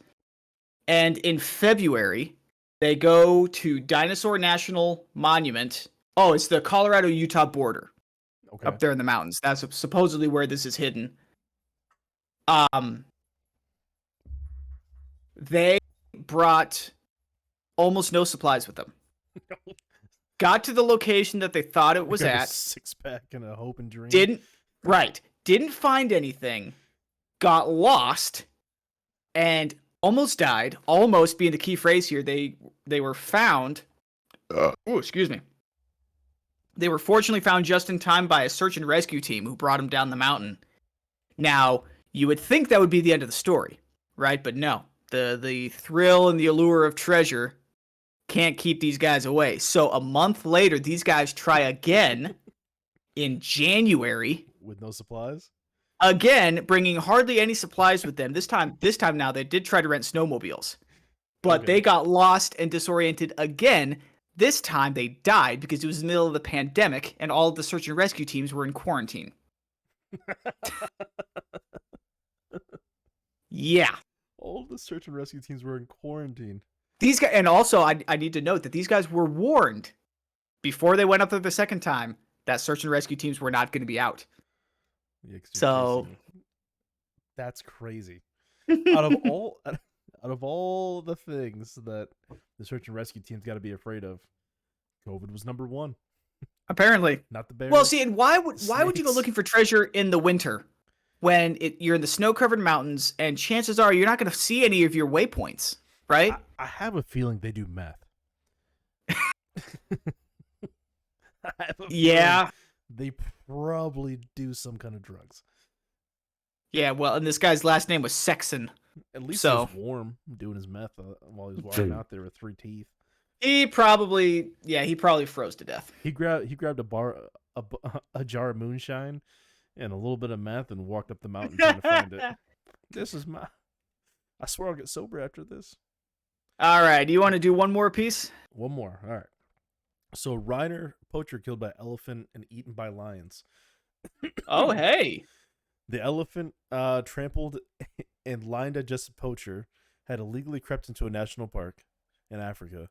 And in February, they go to Dinosaur National Monument. Oh, it's the Colorado-Utah border. Okay. Up there in the mountains. That's supposedly where this is hidden. They brought almost no supplies with them. Got to the location that they thought it was at. A 6-pack and a hope and dream. Didn't find anything. Got lost and almost died. Almost being the key phrase here. They were found. Oh, excuse me. They were fortunately found just in time by a search and rescue team who brought them down the mountain. Now, you would think that would be the end of the story, right? But no. The thrill and the allure of treasure can't keep these guys away. So a month later, these guys try again in January. With no supplies? Again, bringing hardly any supplies with them. This time now, they did try to rent snowmobiles. But They got lost and disoriented again. This time they died because it was in the middle of the pandemic and all of the search and rescue teams were in quarantine. Yeah. All the search and rescue teams were in quarantine. These guys, and also I need to note that these guys were warned before they went up there the second time that search and rescue teams were not going to be out. Yeah, so that's crazy. Out of all the things that the search and rescue team's got to be afraid of, COVID was number one. Apparently, not the bears. Well, see, and why would you go looking for treasure in the winter when you're in the snow-covered mountains and chances are you're not going to see any of your waypoints, right? I have a feeling they do meth. Yeah. They probably do some kind of drugs. Yeah, well, and this guy's last name was Sexton. At least he was warm doing his meth while he was walking out there with 3 teeth. He probably froze to death. He grabbed a jar of moonshine and a little bit of meth and walked up the mountain trying to find it. I swear I'll get sober after this. All right, do you want to do one more piece? One more. All right. So Reiner poacher killed by elephant and eaten by lions. Oh, hey. The elephant trampled and lion-digested poacher had illegally crept into a national park in Africa,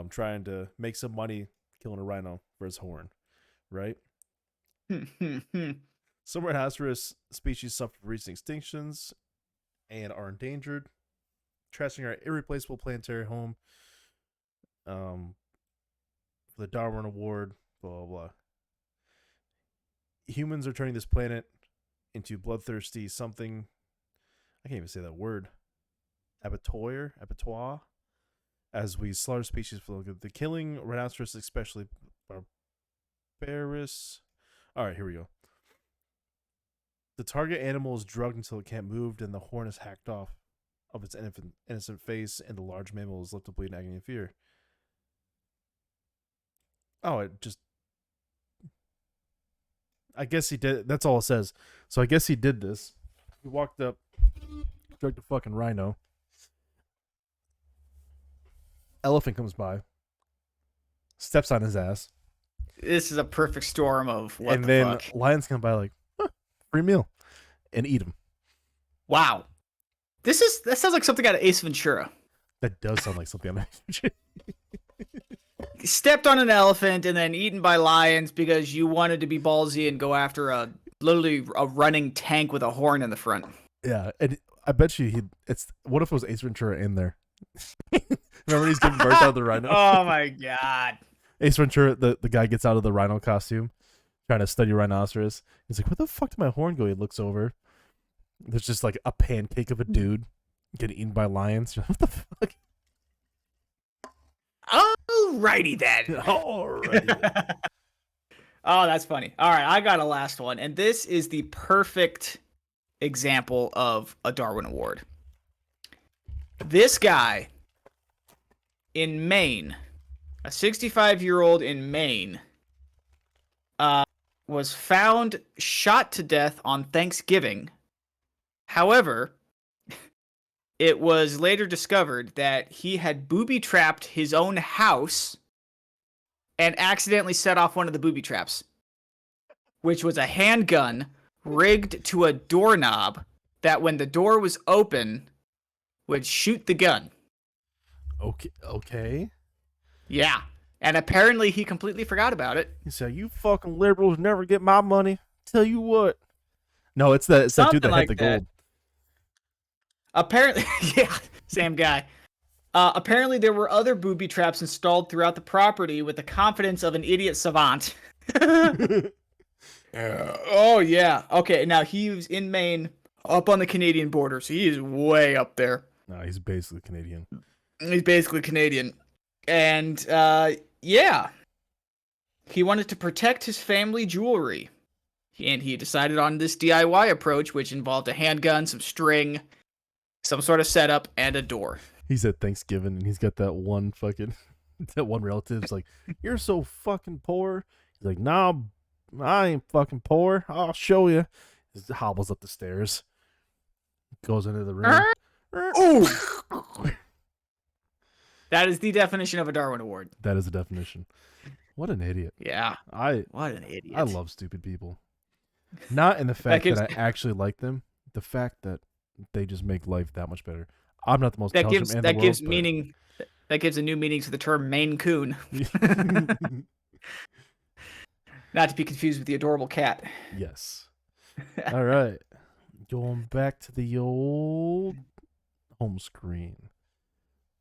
trying to make some money killing a rhino for his horn, right? Some rhinoceros species suffer from recent extinctions and are endangered. Trashing our irreplaceable planetary home. For the Darwin Award, blah, blah, blah. Humans are turning this planet into bloodthirsty something. I can't even say that word. Abattoir, as we slaughter species for the killing rhinoceros, especially Ferris. All right, here we go. The target animal is drugged until it can't move, and the horn is hacked off of its innocent face, and the large mammal is left to bleed in agony and fear. Oh, it just... I guess he did. That's all it says. So I guess he did this. He walked up, drugged a fucking rhino. Elephant comes by, steps on his ass. This is a perfect storm of what and the then fuck. lions come by like, free meal, and eat him. Wow. That sounds like something out of Ace Ventura. That does sound like something. Stepped on an elephant and then eaten by lions because you wanted to be ballsy and go after literally a running tank with a horn in the front. Yeah, and I bet you what if it was Ace Ventura in there? Remember he's getting burnt out of the rhino? Oh my god. Ace Ventura, the guy gets out of the rhino costume, trying to study rhinoceros. He's like, where the fuck did my horn go? He looks over. There's just like a pancake of a dude getting eaten by lions. What the fuck? Alrighty then. Alrighty. Oh, that's funny. All right, I got a last one, and this is the perfect example of a Darwin Award. This guy in Maine, a 65-year-old in Maine, was found shot to death on Thanksgiving. However, it was later discovered that he had booby-trapped his own house and accidentally set off one of the booby traps, which was a handgun rigged to a doorknob that when the door was open would shoot the gun. Okay. Yeah. And apparently he completely forgot about it. He said, you fucking liberals never get my money. Tell you what. No, it's that dude that had the gold. Apparently, yeah, same guy. Apparently there were other booby traps installed throughout the property with the confidence of an idiot savant. Oh, yeah. Okay, now he was in Maine, up on the Canadian border, so he is way up there. No, he's basically Canadian. He's basically Canadian. And, yeah. He wanted to protect his family jewelry. And he decided on this DIY approach, which involved a handgun, some string, some sort of setup, and a door. He's at Thanksgiving, and he's got that one relative's like, you're so fucking poor. He's like, nah, I ain't fucking poor. I'll show you. He hobbles up the stairs. Goes into the room. Ooh! That is the definition of a Darwin Award. That is the definition. What an idiot. Yeah. What an idiot. I love stupid people. Not in the fact that I actually like them. The fact that they just make life that much better. I'm not the most intelligent man in the world. Gives meaning. That gives a new meaning to the term Maine Coon. Not to be confused with the adorable cat. Yes. All right. Going back to the old home screen.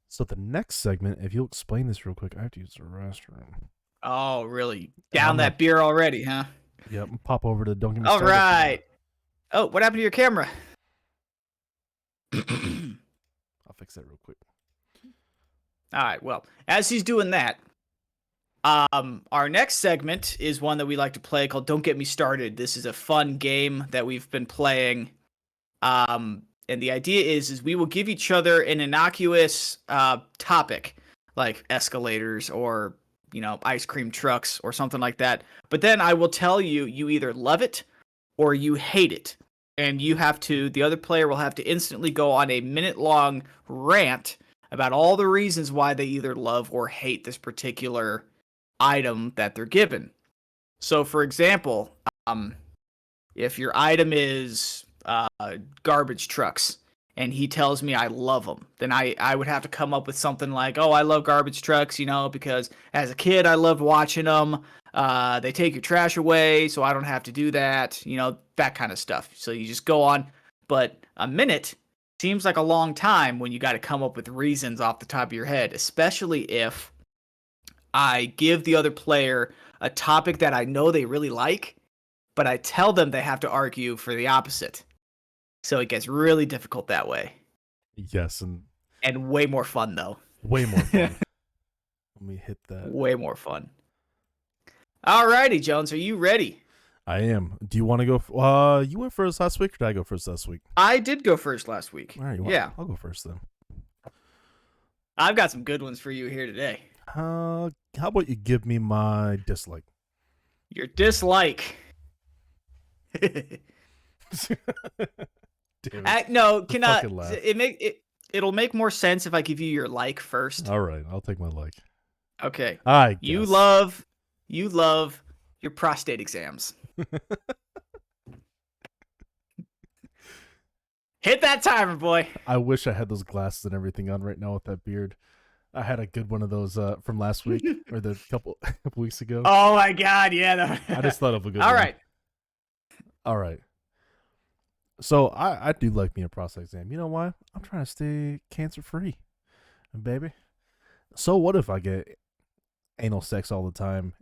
So the next segment, if you'll explain this real quick, I have to use the restroom. Oh, really? Down that beer already, huh? Yep. Pop over to Don't Get Me All Started. right. Oh, what happened to your camera? I'll fix that real quick. All right. Well, as he's doing that, our next segment is one that we like to play called Don't Get Me Started. This is a fun game that we've been playing. And the idea is we will give each other an innocuous topic, like escalators or, ice cream trucks or something like that. But then I will tell you either love it or you hate it. And the other player will have to instantly go on a minute-long rant about all the reasons why they either love or hate this particular item that they're given. So, for example, if your item is garbage trucks and he tells me I love them, then I would have to come up with something like, oh, I love garbage trucks, because as a kid I loved watching them. They take your trash away, so I don't have to do that, that kind of stuff. So you just go on. But a minute seems like a long time when you got to come up with reasons off the top of your head, especially if I give the other player a topic that I know they really like, but I tell them they have to argue for the opposite. So it gets really difficult that way. Yes, and way more fun, though. Way more fun. Let me hit that. Way more fun. Alrighty, Jones, are you ready? I am. Do you want to go? You went first last week, or did I go first last week? I did go first last week. All right. Yeah. I'll go first then. I've got some good ones for you here today. How about you give me my dislike? Your dislike. Damn it. No, The cannot. fucking laugh. It'll make more sense if I give you your like first. All right, I'll take my like. Okay. I guess. You love your prostate exams. Hit that timer, boy. I wish I had those glasses and everything on right now with that beard. I had a good one of those from last week or the couple weeks ago. Oh my god, yeah. I just thought of a good All one. right. All right. So I do like me a prostate exam. You know why? I'm trying to stay cancer free, baby. So what if I get anal sex all the time?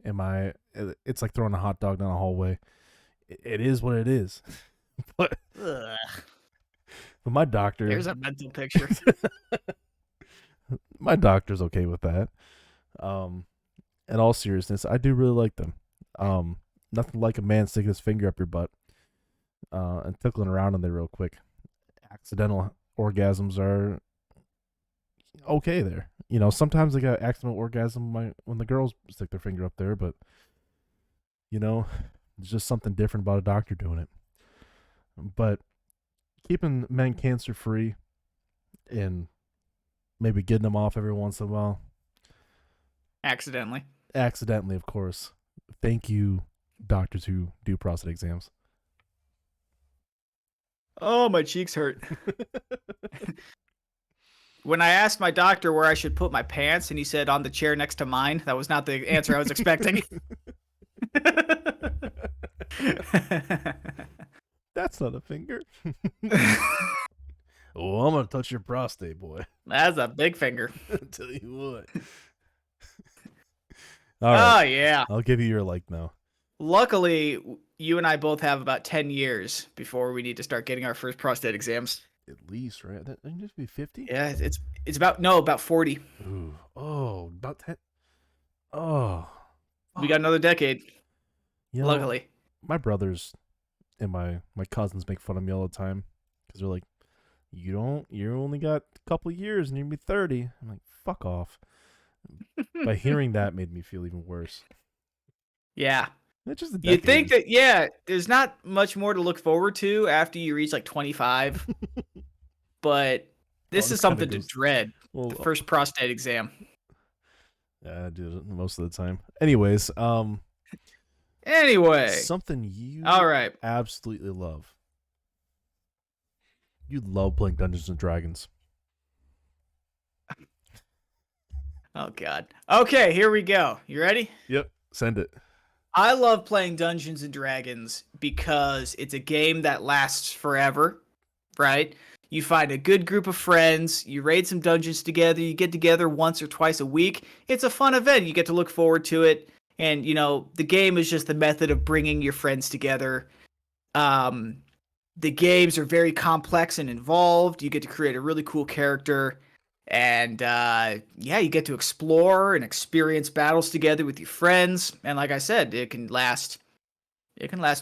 It's like throwing a hot dog down a hallway. It is what it is. but Ugh, my doctor, there's a mental picture. my doctor's okay with that. In all seriousness, I do really like them. Nothing like a man sticking his finger up your butt and tickling around in there real quick. Accidental orgasms are okay there. You know, sometimes I got accidental orgasm when the girls stick their finger up there, but you know, there's just something different about a doctor doing it. But keeping men cancer free and maybe getting them off every once in a while. Accidentally, of course. Thank you, doctors who do prostate exams. oh, my cheeks hurt. When I asked my doctor where I should put my pants, and he said on the chair next to mine, that was not the answer I was expecting. That's not a finger. Oh, I'm gonna touch your prostate, boy. That's a big finger. I'll tell you what. All right. Oh, yeah. I'll give you your like now. Luckily, you and I both have about 10 years before we need to start getting our first prostate exams. At least, right? That needs to be 50? Yeah, it's about 40. Ooh. Oh, about 10. Oh. We got another decade. You know, Luckily. my brothers and my cousins make fun of me all the time because they're like, you only got a couple years and you'll be 30. I'm like, fuck off. But hearing that made me feel even worse. Yeah. It's just a You think decade. that, yeah, there's not much more to look forward to after you reach like 25, but this it is something kinda to goes- dread. Well, The first prostate exam. yeah, I do it most of the time. Anyways, Anyway. something you All right. absolutely love. You love playing Dungeons and Dragons. Oh, God. Okay, here we go. You ready? Yep. Send it. I love playing Dungeons and Dragons because it's a game that lasts forever, right? You find a good group of friends, you raid some dungeons together, you get together once or twice a week. It's a fun event. You get to look forward to it. And, you know, the game is just the method of bringing your friends together. The games are very complex and involved. You get to create a really cool character. And yeah, you get to explore and experience battles together with your friends. And like I said, it can last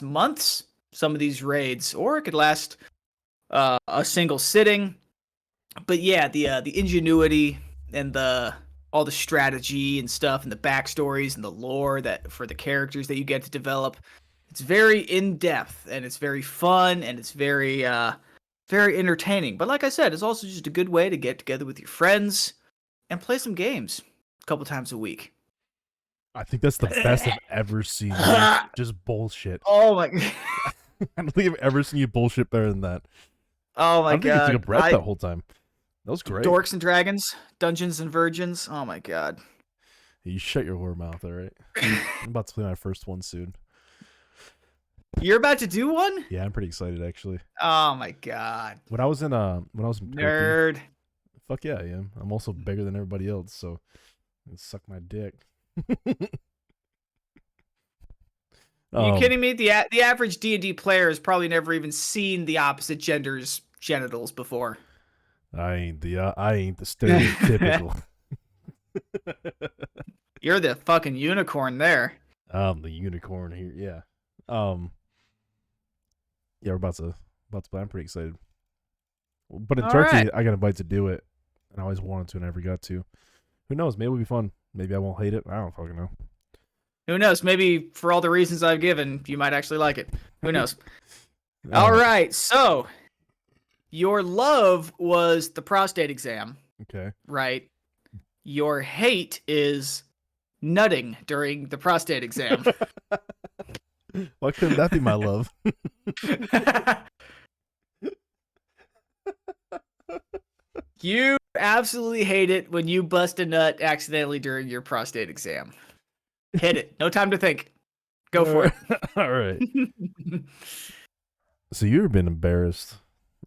months, some of these raids, or it could last a single sitting. But yeah, the ingenuity and all the strategy and stuff and the backstories and the lore that for the characters that you get to develop, it's very in depth and it's very fun and it's very entertaining. But like I said, it's also just a good way to get together with your friends and play some games a couple times a week. I think that's the best I've ever seen. Just bullshit. Oh my I don't think I've ever seen you bullshit better than that. Oh my I don't think you god. took a breath that whole time. That was great. Dorks and Dragons, Dungeons and Virgins. Oh my god. You shut your whore mouth, all right? I'm about to play my first one soon. You're about to do one? Yeah, I'm pretty excited actually. Oh my god. When I was in Turkey, Nerd. fuck yeah, I am. I'm also bigger than everybody else, so suck my dick. Are you kidding me? The average D&D player has probably never even seen the opposite gender's genitals before. I ain't the stereotypical. You're the fucking unicorn there. The unicorn here, yeah. Yeah, we're about to play. I'm pretty excited. But in All Turkey, right. I got invited to do it, and I always wanted to, and never got to. Who knows? Maybe it'll be fun. Maybe I won't hate it. I don't fucking know. Who knows? Maybe for all the reasons I've given, you might actually like it. Who knows? All right. So your love was the prostate exam, Okay. right? Your hate is nutting during the prostate exam. Why couldn't that be my love? You absolutely hate it when you bust a nut accidentally during your prostate exam. Hit it. No time to think. Go for it. All right. So you've been embarrassed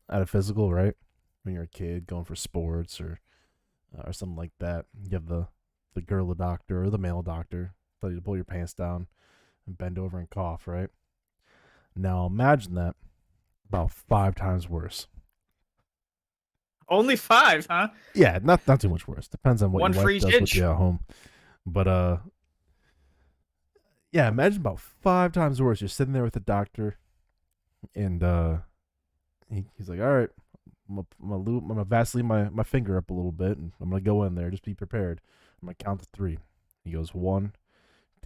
at a physical, right? When you're a kid going for sports or something like that. You have the girl doctor or the male doctor tell you to pull your pants down and bend over and cough, right? Now imagine that about 5 times worse. Only 5, huh? Yeah, not too much worse. Depends on what One your for wife each does inch. with you at home. But yeah, imagine about 5 times worse. You're sitting there with the doctor, and he's like, "All right, I'm gonna Vaseline my finger up a little bit, and I'm gonna go in there. Just be prepared. I'm gonna count to 3." He goes 1,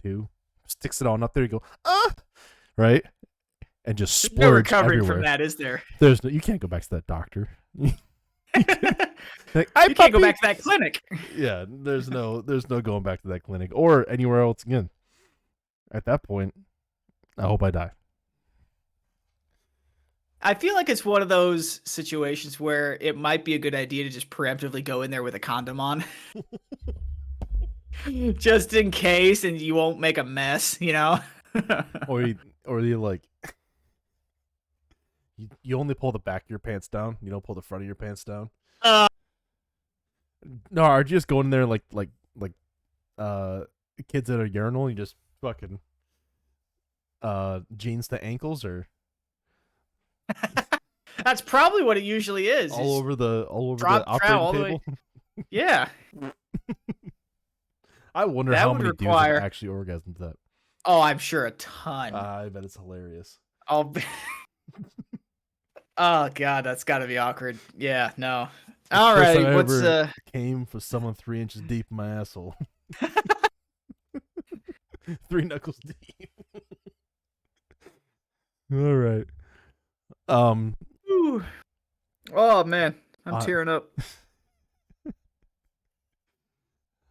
2, sticks it on up there. You go, right, and just splurge No recovering everywhere. from that, is there? You can't go back to that doctor. You can't go back to that clinic. Yeah, there's no going back to that clinic or anywhere else again. At that point, I hope I die. I feel like it's one of those situations where it might be a good idea to just preemptively go in there with a condom on. Just in case, and you won't make a mess, you know? Or you like you only pull the back of your pants down. You don't pull the front of your pants down. No, are you just going in there like kids at a urinal? You just fucking jeans to ankles or That's probably what it usually is. all over the drop operating all the table. Yeah. I wonder That how would many require- dudes have actually orgasmed that. Oh, I'm sure a ton. I bet it's hilarious. Oh God, that's got to be awkward. Yeah, no. All First right, time I what's ever came for someone 3 inches deep in my asshole. 3 knuckles deep. All right. Ooh. Oh man, I'm tearing up.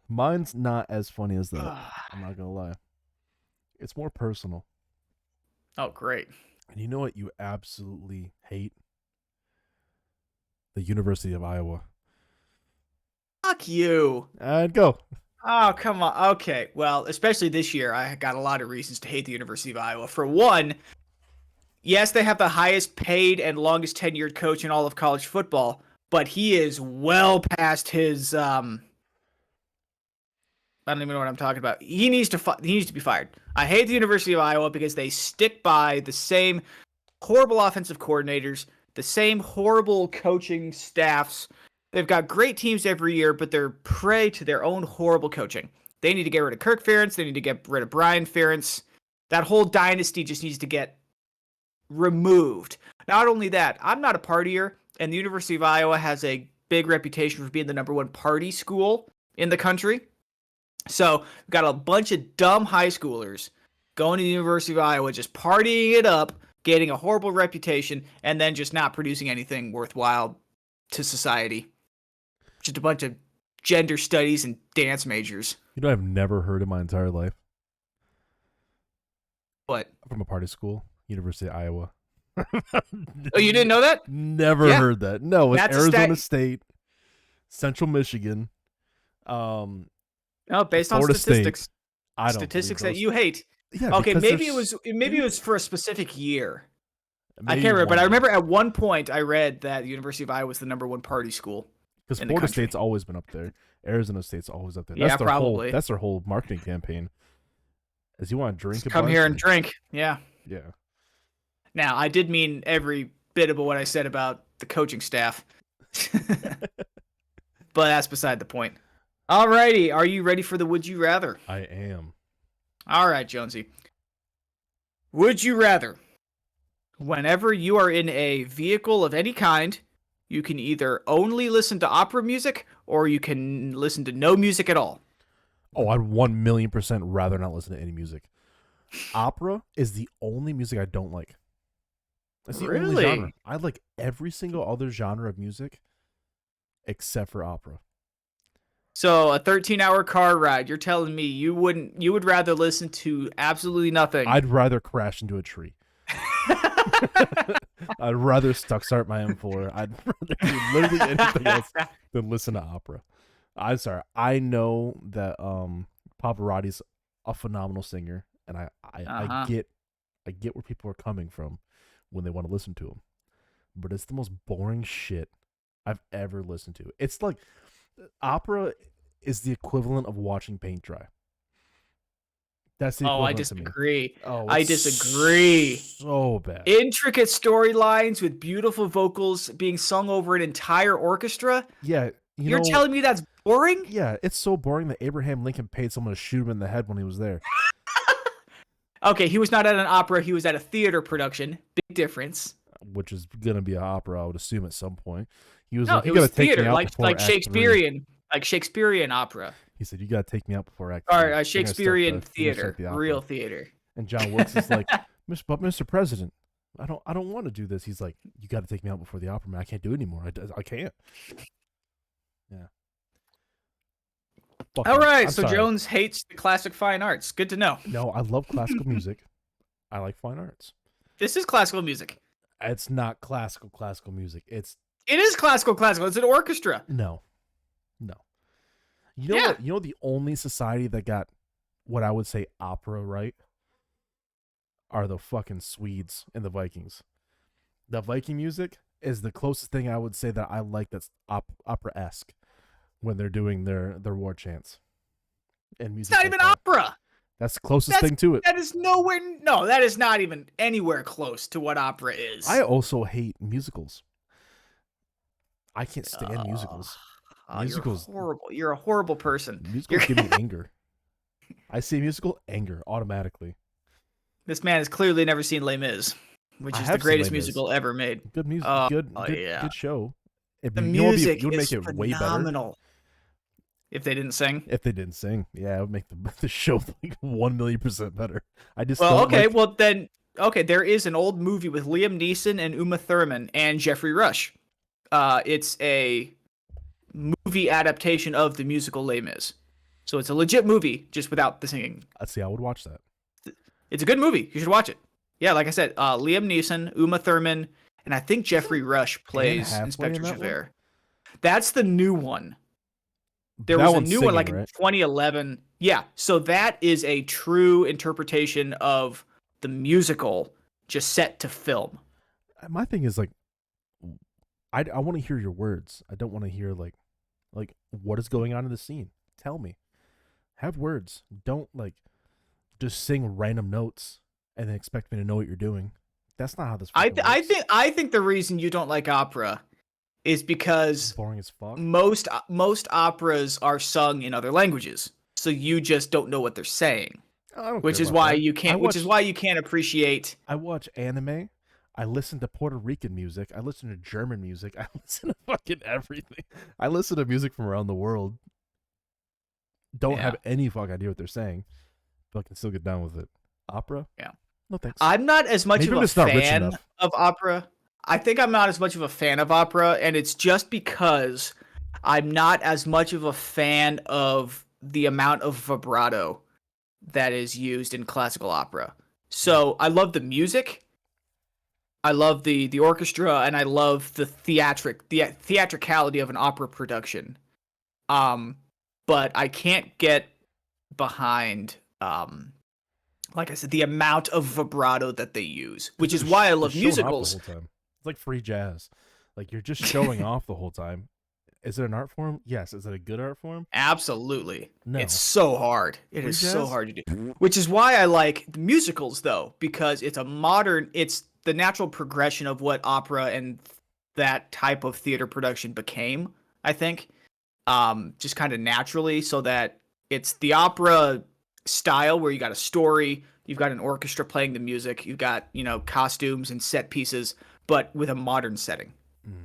Mine's not as funny as that. I'm not gonna lie. It's more personal. Oh, great. And you know what you absolutely hate? The University of Iowa. Fuck you. And go. Oh, come on. Okay. Well, especially this year, I got a lot of reasons to hate the University of Iowa. For one, yes, they have the highest paid and longest tenured coach in all of college football, but he is well past his I don't even know what I'm talking about. He needs to be fired. I hate the University of Iowa because they stick by the same horrible offensive coordinators, the same horrible coaching staffs. They've got great teams every year, but they're prey to their own horrible coaching. They need to get rid of Kirk Ferentz. They need to get rid of Brian Ferentz. That whole dynasty just needs to get removed. Not only that, I'm not a partier, and the University of Iowa has a big reputation for being the #1 party school in the country. So we've got a bunch of dumb high schoolers going to the University of Iowa, just partying it up, getting a horrible reputation, and then just not producing anything worthwhile to society. Just a bunch of gender studies and dance majors. You know, I've never heard in my entire life. What? From a party school, University of Iowa. Oh, you didn't know that? Never heard that. No, it's That's a Arizona State, Central Michigan. No, based on Florida statistics. State. I don't Statistics believe that you hate. Yeah, Okay, because maybe there's- it was for a specific year. I maybe can't remember, but I one. remember at one point I read that the University of Iowa was the #1 party school. Because in the Florida country. State's always been up there. Arizona State's always up there. Yeah, That's their probably. That's their whole marketing campaign. Is you want to drink Just a come bunch here and drink. Yeah. Yeah. Now, I did mean every bit of what I said about the coaching staff. But that's beside the point. Alrighty, are you ready for the Would You Rather? I am. All right, Jonesy. Would you rather, whenever you are in a vehicle of any kind, you can either only listen to opera music or you can listen to no music at all? Oh, I'd 1,000,000% rather not listen to any music. Opera is the only music I don't like. It's the only genre. I like every single other genre of music except for opera. So a 13-hour car ride, you're telling me you would rather listen to absolutely nothing? I'd rather crash into a tree. I'd rather stuck start my M4. I'd rather do literally anything else than listen to opera. I'm sorry. I know that Pavarotti's a phenomenal singer, and I get where people are coming from when they want to listen to him. But it's the most boring shit I've ever listened to. It's like opera is the equivalent of watching paint dry. That's the equivalent I disagree. I disagree. So bad. Intricate storylines with beautiful vocals being sung over an entire orchestra. Yeah. You're telling me that's boring? Yeah, it's so boring that Abraham Lincoln paid someone to shoot him in the head when he was there. Okay, he was not at an opera. He was at a theater production. Big difference. Which is going to be an opera, I would assume, at some point. He was no, like, it was theater, like Shakespearean opera. He said, you got to take me out before Act 3. Or Shakespearean theater, real theater. And John Wilkes is like, but Mr. President, I don't want to do this. He's like, you got to take me out before the opera, man. I can't do it anymore. I can't. Yeah. All right, so sorry. Jones hates the classic fine arts. Good to know. No, I love classical music. I like fine arts. This is classical music. It's not classical music. It is classical. It's an orchestra. No. You know what? You know the only society that got what I would say opera right are the fucking Swedes and the Vikings. The Viking music is the closest thing I would say that I like that's opera-esque when they're doing their war chants and music. It's not even opera. That's the closest thing to it. That is nowhere. No, that is not even anywhere close to what opera is. I also hate musicals. I can't stand musicals. Musicals. You're horrible. You're a horrible person. Musicals give me anger. I see musical anger automatically. This man has clearly never seen Les Mis, which is the greatest musical ever made. Good music. Good show. The music would make it phenomenal. Way better. If they didn't sing? If they didn't sing, yeah, it would make the show like 1,000,000% better. There is an old movie with Liam Neeson and Uma Thurman and Jeffrey Rush. It's a movie adaptation of the musical Les Mis. So it's a legit movie, just without the singing. I'd say I would watch that. It's a good movie. You should watch it. Yeah, like I said, Liam Neeson, Uma Thurman, and I think Jeffrey Rush plays Inspector Javert. That's the new one. There was a new one like in 2011. Yeah, so that is a true interpretation of the musical just set to film. My thing is like, I want to hear your words. I don't want to hear like what is going on in the scene. Tell me. Have words. Don't like just sing random notes and then expect me to know what you're doing. That's not how this works. I think the reason you don't like opera is because boring as fuck. Most operas are sung in other languages, so you just don't know what they're saying. Which is why you can't appreciate. I watch anime. I listen to Puerto Rican music. I listen to German music. I listen to fucking everything. I listen to music from around the world. Don't have any fucking idea what they're saying, but I can still get down with it. Opera? Yeah. No thanks. I'm not as much of a fan of opera. I think I'm not as much of a fan of opera, and it's just because I'm not as much of a fan of the amount of vibrato that is used in classical opera. So I love the music, I love the orchestra, and I love the theatricality of an opera production. But I can't get behind, like I said, the amount of vibrato that they use, which is why I love musicals. It's like free jazz. Like you're just showing off the whole time. Is it an art form? Yes. Is it a good art form? Absolutely. No. It's so hard. It is so hard to do. Which is why I like the musicals, though, because it's the natural progression of what opera and that type of theater production became, I think. Just kind of naturally, so that it's the opera style where you got a story, you've got an orchestra playing the music, you've got, costumes and set pieces, but with a modern setting,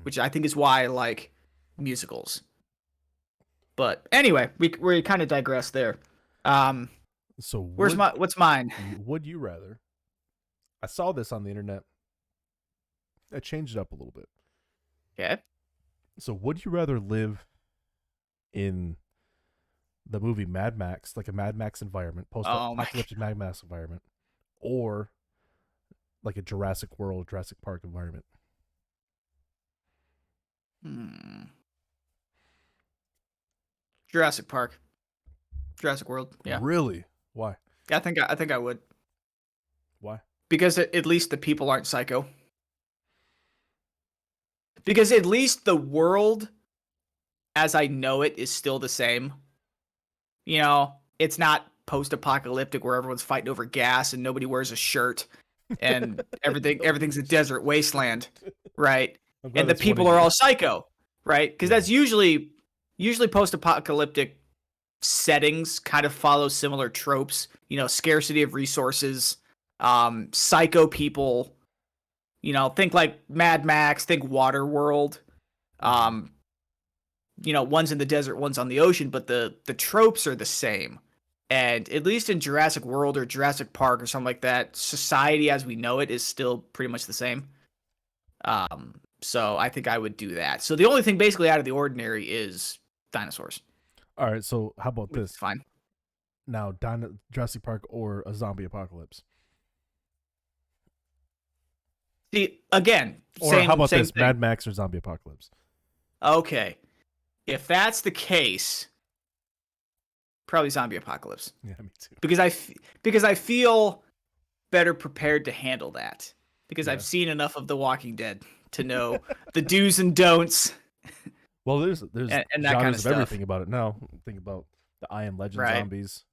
which I think is why I like musicals. But anyway, we kind of digress there. So what's mine? Would you rather? I saw this on the internet. I changed it up a little bit. Okay. So would you rather live in the movie Mad Max, like a Mad Max environment, post-apocalyptic Mad Max environment, or like a Jurassic World, Jurassic Park environment? Jurassic Park. Jurassic World. Yeah. Really? Why? I think I would. Why? Because at least the people aren't psycho. Because at least the world as I know it is still the same. It's not post-apocalyptic where everyone's fighting over gas and nobody wears a shirt and everything's a desert wasteland, right? And the people are all psycho, right? Because that's usually post-apocalyptic settings kind of follow similar tropes. Scarcity of resources, psycho people. Think like Mad Max, think Waterworld. One's in the desert, one's on the ocean, but the tropes are the same. And at least in Jurassic World or Jurassic Park or something like that, society as we know it is still pretty much the same. So I think I would do that. So the only thing basically out of the ordinary is dinosaurs. All right, so how about this? Fine. Now, Jurassic Park or a zombie apocalypse? See, again, or how about this? Thing. Mad Max or zombie apocalypse? Okay. If that's the case, probably zombie apocalypse. Yeah, me too. Because I feel better prepared to handle that. Because I've seen enough of The Walking Dead to know the do's and don'ts. Well, there's and that genres kind of everything about it now. Think about the I Am Legend zombies.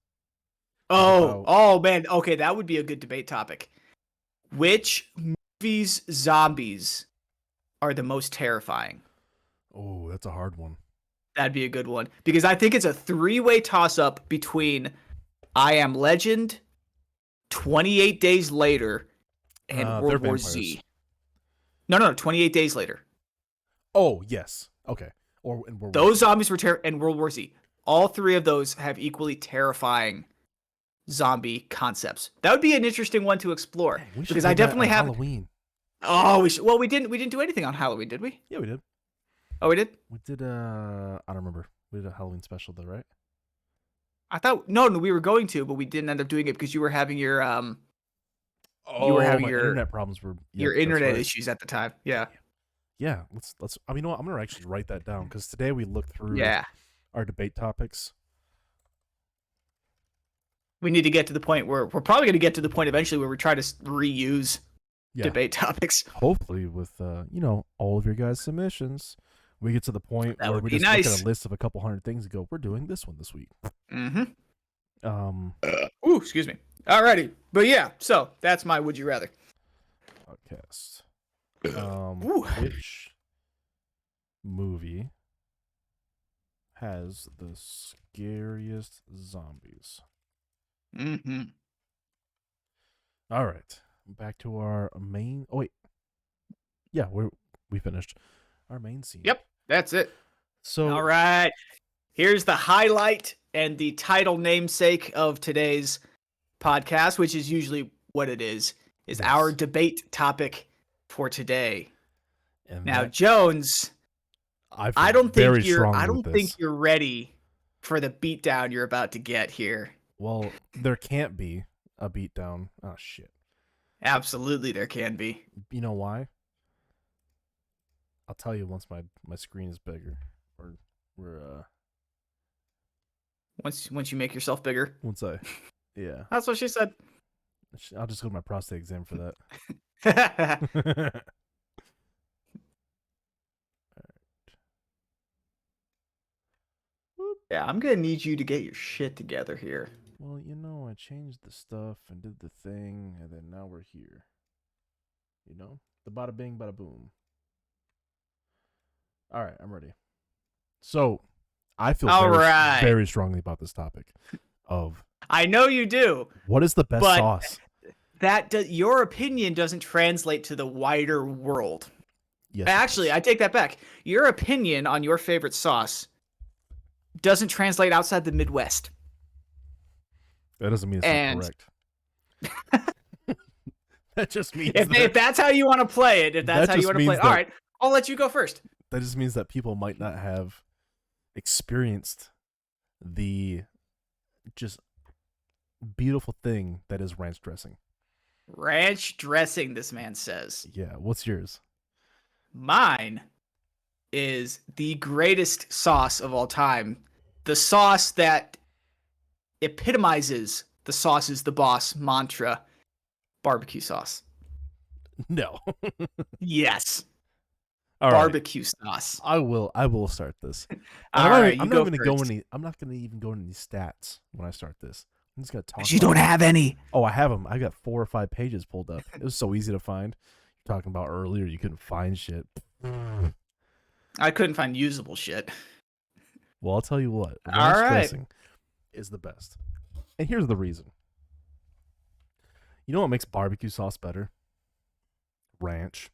Oh man. Okay, that would be a good debate topic. Which movies' zombies are the most terrifying? Oh, that's a hard one. That'd be a good one. Because I think it's a 3-way toss-up between I Am Legend, 28 Days Later, and World War Z. No, 28 Days Later. Oh, yes. Okay. Or in World War Z. Zombies were and World War Z. All three of those have equally terrifying zombie concepts. That would be an interesting one to explore. Because I definitely have Halloween. Oh, we didn't do anything on Halloween, did we? Yeah, we did. Oh, we did? We did I don't remember. We did a Halloween special though, right? I thought no, we were going to, but we didn't end up doing it because you were having your internet problems were your internet issues at the time. Yeah. Yeah, let's I mean, you know what? I'm going to actually write that down cuz today we looked through our debate topics. We need to get to the point where we're probably going to get to the point eventually where we try to reuse debate topics. Hopefully with all of your guys' submissions. We get to the point where we just look at a list of a couple hundred things and go, we're doing this one this week. Ooh, excuse me. Alrighty. But yeah, so that's my Would You Rather podcast. Which movie has the scariest zombies? All right. Back to our main... Oh, wait. Yeah, we finished our main scene. Yep. That's it. So, all right. Here's the highlight and the title namesake of today's podcast, which is usually what it is our debate topic for today. And now, Jones, I don't think you're ready for the beatdown you're about to get here. Well, there can't be a beatdown. Oh shit. Absolutely, there can be. You know why? I'll tell you once my screen is bigger, or we're once you make yourself bigger. Yeah. That's what she said. I'll just go to my prostate exam for that. Yeah, I'm gonna need you to get your shit together here. Well, I changed the stuff and did the thing, and then now we're here. The bada bing, bada boom. All right, I'm ready. So, I feel very strongly about this topic of I know you do. What is the best But sauce? your opinion doesn't translate to the wider world. Yes. Actually, I take that back. Your opinion on your favorite sauce doesn't translate outside the Midwest. That doesn't mean it's not correct. That just means if that's how you want to play it, all right, I'll let you go first. That just means that people might not have experienced the just beautiful thing that is ranch dressing. Ranch dressing, this man says. Yeah, what's yours? Mine is the greatest sauce of all time. The sauce that epitomizes the sauce is the boss mantra. Barbecue sauce. No. Yes. All barbecue sauce. I will start this. I'm not going to even go into any stats when I start this. I'm just going to talk. You don't have any. Oh, I have them. I got 4 or 5 pages pulled up. It was so easy to find. You're talking about earlier, you couldn't find shit. I couldn't find usable shit. Well, I'll tell you what. Ranch dressing is the best. And here's the reason. You know what makes barbecue sauce better? Ranch.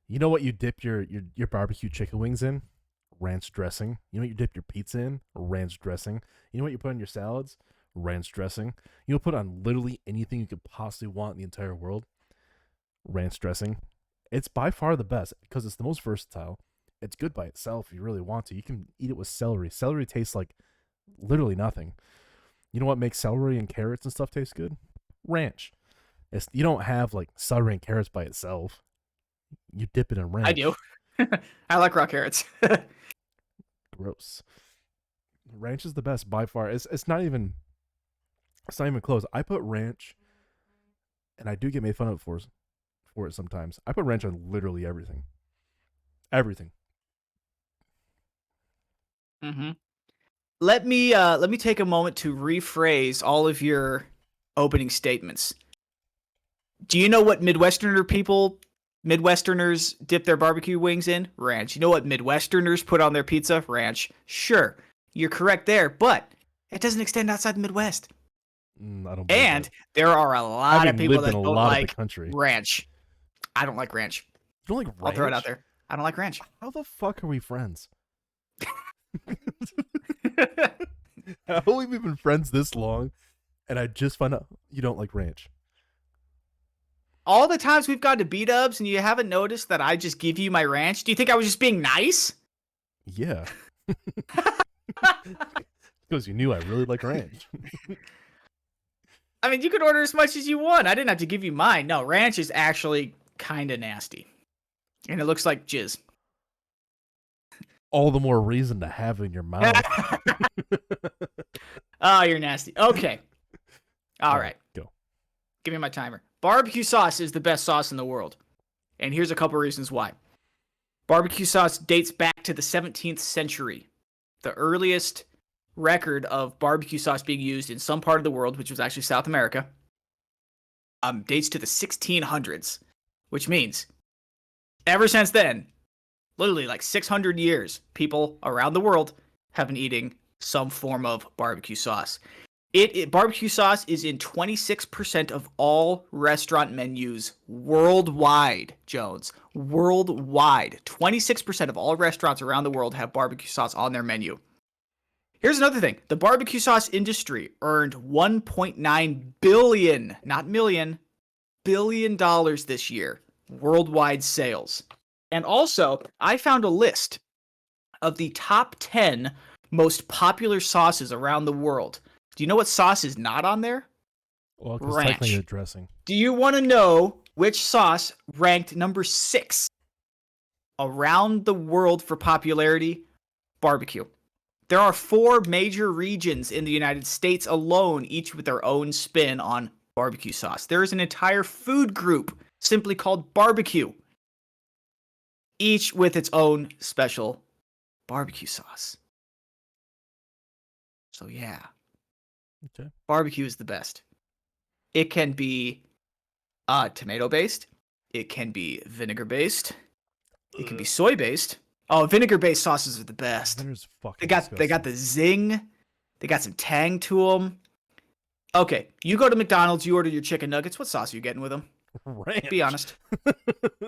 You know what you dip your barbecue chicken wings in? Ranch dressing. You know what you dip your pizza in? Ranch dressing. You know what you put on your salads? Ranch dressing. You'll put on literally anything you could possibly want in the entire world. Ranch dressing. It's by far the best because it's the most versatile. It's good by itself if you really want to. You can eat it with celery. Celery tastes like literally nothing. You know what makes celery and carrots and stuff taste good? Ranch. You don't have like celery and carrots by itself. You dip it in ranch. I do. I like raw carrots. Gross. Ranch is the best by far. It's not even close. I put ranch, and I do get made fun of for it sometimes. I put ranch on literally everything. Everything. Mm-hmm. Let me take a moment to rephrase all of your opening statements. Do you know what Midwesterners dip their barbecue wings in? Ranch. You know what Midwesterners put on their pizza? Ranch. Sure, you're correct there, but it doesn't extend outside the Midwest. I don't. And there are a lot of people that don't like ranch. I don't like ranch. You don't like ranch? I'll throw it out there. I don't like ranch. How the fuck are we friends? How have we been friends this long, and I just found out you don't like ranch? All the times we've gone to B-dubs and you haven't noticed that I just give you my ranch. Do you think I was just being nice? Yeah. Because you knew I really like ranch. I mean, you could order as much as you want. I didn't have to give you mine. No, ranch is actually kind of nasty. And it looks like jizz. All the more reason to have in your mouth. Oh, you're nasty. Okay. All right. Go. Give me my timer. Barbecue sauce is the best sauce in the world. And here's a couple reasons why. Barbecue sauce dates back to the 17th century. The earliest record of barbecue sauce being used in some part of the world, which was actually South America, dates to the 1600s, which means ever since then, literally like 600 years, people around the world have been eating some form of barbecue sauce. Barbecue sauce is in 26% of all restaurant menus worldwide, Jones. Worldwide. 26% of all restaurants around the world have barbecue sauce on their menu. Here's another thing. The barbecue sauce industry earned $1.9 billion, not million, $billion this year. Worldwide sales. And also, I found a list of the top 10 most popular sauces around the world. Do you know what sauce is not on there? Well, because technically it's dressing. Do you want to know which sauce ranked number 6 around the world for popularity? Barbecue. There are 4 major regions in the United States alone, each with their own spin on barbecue sauce. There is an entire food group simply called barbecue, each with its own special barbecue sauce. So yeah. Okay. Barbecue is the best. It can be tomato-based. It can be vinegar-based. It can be soy-based. Oh, vinegar-based sauces are the best. Vinegar's fucking They got the zing. They got some tang to them. Okay, you go to McDonald's, you order your chicken nuggets. What sauce are you getting with them? Ranch. Be honest.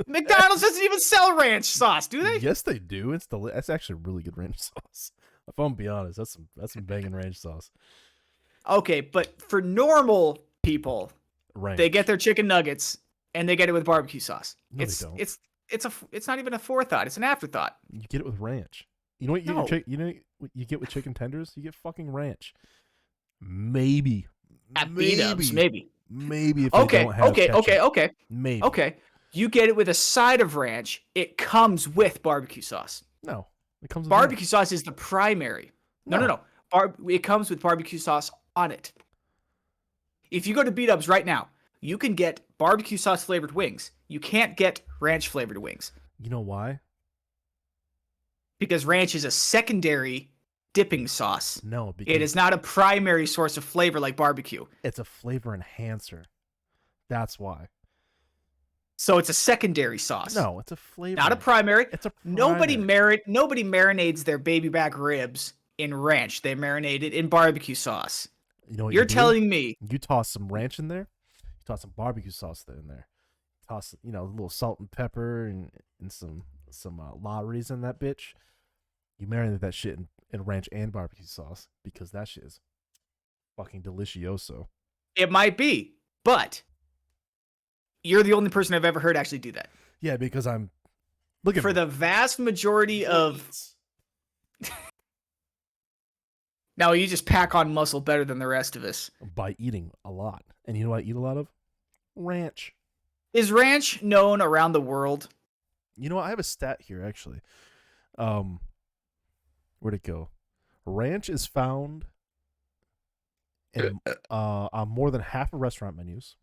McDonald's doesn't even sell ranch sauce, do they? Yes, they do. That's actually really good ranch sauce. If I'm be honest, that's some banging ranch sauce. Okay, but for normal people, Ranch. they get their chicken nuggets and they get it with barbecue sauce. No, they don't. It's not even a forethought. It's an afterthought. You get it with ranch. You know what you No. you know what you get with chicken tenders? You get fucking ranch. Maybe. At B-dubs, maybe. Maybe if Okay, you don't have ketchup. okay. Maybe. Okay. You get it with a side of ranch. It comes with barbecue sauce. No. It comes with Barbecue sauce is the primary. No. No. It comes with barbecue sauce on it. If you go to B-dubs right now, you can get barbecue sauce flavored wings. You can't get ranch flavored wings You know why? because ranch is a secondary dipping sauce. No, because It is not a primary source of flavor like barbecue. it's a flavor enhancer. That's why. So it's a secondary sauce. No, it's a flavor. Not a primary. It's a Nobody primary. marinades their baby back ribs in ranch. They marinate it in barbecue sauce. You know what You're you do? telling me You toss some ranch in there. You toss some barbecue sauce in there. Toss a little salt and pepper and some Lawry's in that bitch. You marinate that shit in ranch and barbecue sauce because that shit is fucking delicioso. it might be, but you're the only person I've ever heard actually do that. Yeah, because I'm looking For the vast majority of now, you just pack on muscle better than the rest of us. by eating a lot. And you know what I eat a lot of? Ranch. Is ranch known around the world? You know what? I have a stat here actually. Where'd it go? Ranch is found in on more than half of restaurant menus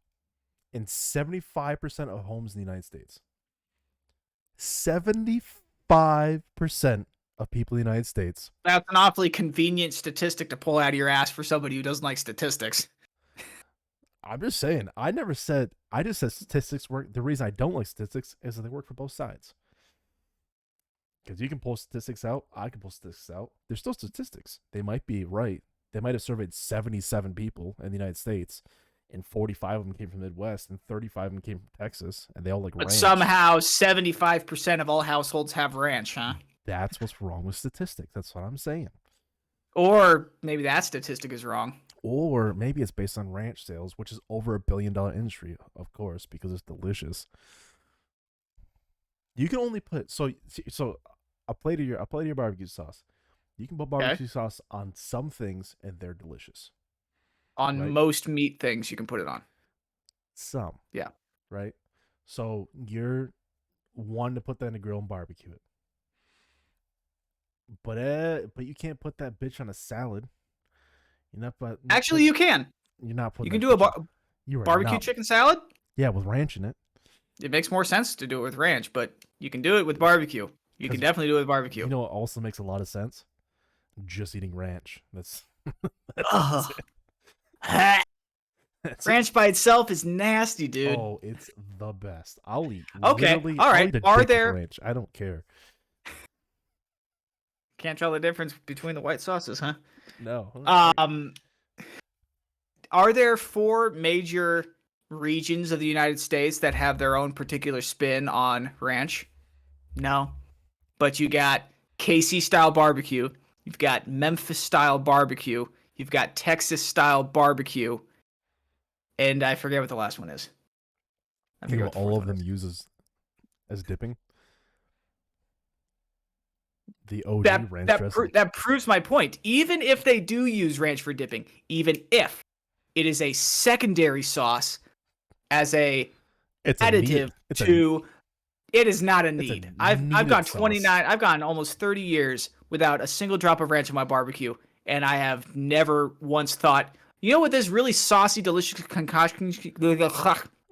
in 75% of homes in the United States. 75% of people in the United States. That's an awfully convenient statistic to pull out of your ass for somebody who doesn't like statistics. I'm just saying, I just said statistics work. The reason I don't like statistics is that they work for both sides. Because you can pull statistics out, I can pull statistics out. They're still statistics. They might be right. They might have surveyed 77 people in the United States, and 45 of them came from the Midwest, and 35 of them came from Texas, and they all like But ranch. somehow 75% of all households have ranch, huh? That's what's wrong with statistics. That's what I'm saying. Or maybe that statistic is wrong. Or maybe it's based on ranch sales, which is over $1 billion industry, of course, because it's delicious. You can only put so a plate of your barbecue sauce. You can put barbecue sauce on some things, and they're delicious. On Right. most meat things, you can put it on. Some, Yeah. right. So you're one to put that in a grill and barbecue it. But you can't put that bitch on a salad. You're not. But Actually, you can. You're not putting. You can that do a bitch on- you are barbecue not- chicken salad. Yeah, with ranch in it. It makes more sense to do it with ranch, but you can do it with barbecue. You can 'Cause definitely do it with barbecue. You know what also makes a lot of sense? Just eating ranch. That's Ugh. that's Ranch by itself is nasty, dude. Oh, it's the best. I'll eat. Okay, literally- all I'll right. eat a Are dick with there- ranch? I don't care. Can't tell the difference between the white sauces, huh? No. Are there 4 major regions of the United States that have their own particular spin on ranch? No. But you got KC style barbecue, you've got Memphis style barbecue, you've got Texas style barbecue, and I forget what the last one is. I You forget know what the all fourth of one them is. use as dipping. The OG ranch dressing. That proves my point. Even if they do use ranch for dipping, even if it is a secondary sauce as a It's additive to, it is not a a need. I've needed gone sauce. 29. I've gone almost 30 years without a single drop of ranch in my barbecue, and I have never once thought, you know what, this really saucy, delicious concoction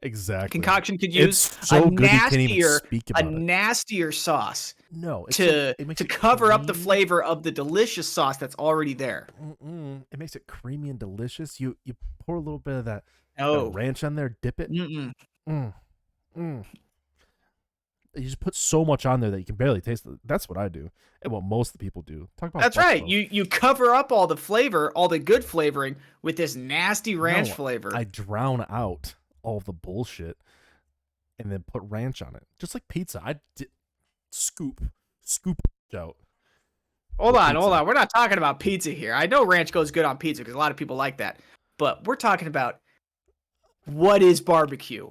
exactly. could use? It's so good you can't even nastier, speak a about it. nastier sauce No, it's to it makes to it cover up the creamy. flavor of the delicious sauce that's already there. It makes it creamy and delicious. You pour a little bit of that No. ranch on there, dip it. Mm-mm. Mm. Mm. You just put so much on there that you can barely taste it. That's what I do, and what most of the people do. Talk about That's right. You cover up all the flavor, all the good flavoring, with this nasty ranch flavor. I drown out all the bullshit, and then put ranch on it, just like pizza. Scoop out. Hold on. We're not talking about pizza here. I know ranch goes good on pizza because a lot of people like that, but we're talking about what is barbecue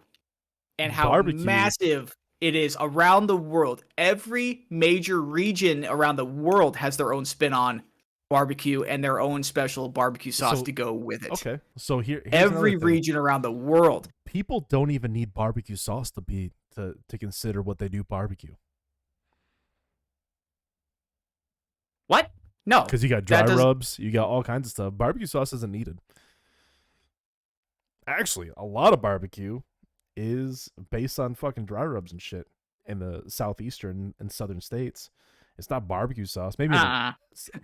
and how massive it is around the world. Every major region around the world has their own spin on barbecue and their own special barbecue sauce to go with it. Okay, so here's every region around the world. People don't even need barbecue sauce to consider what they do barbecue. What? No, because you got dry rubs, you got all kinds of stuff. Barbecue sauce isn't needed. Actually, a lot of barbecue is based on fucking dry rubs and shit in the southeastern and southern states. It's not barbecue sauce. Maybe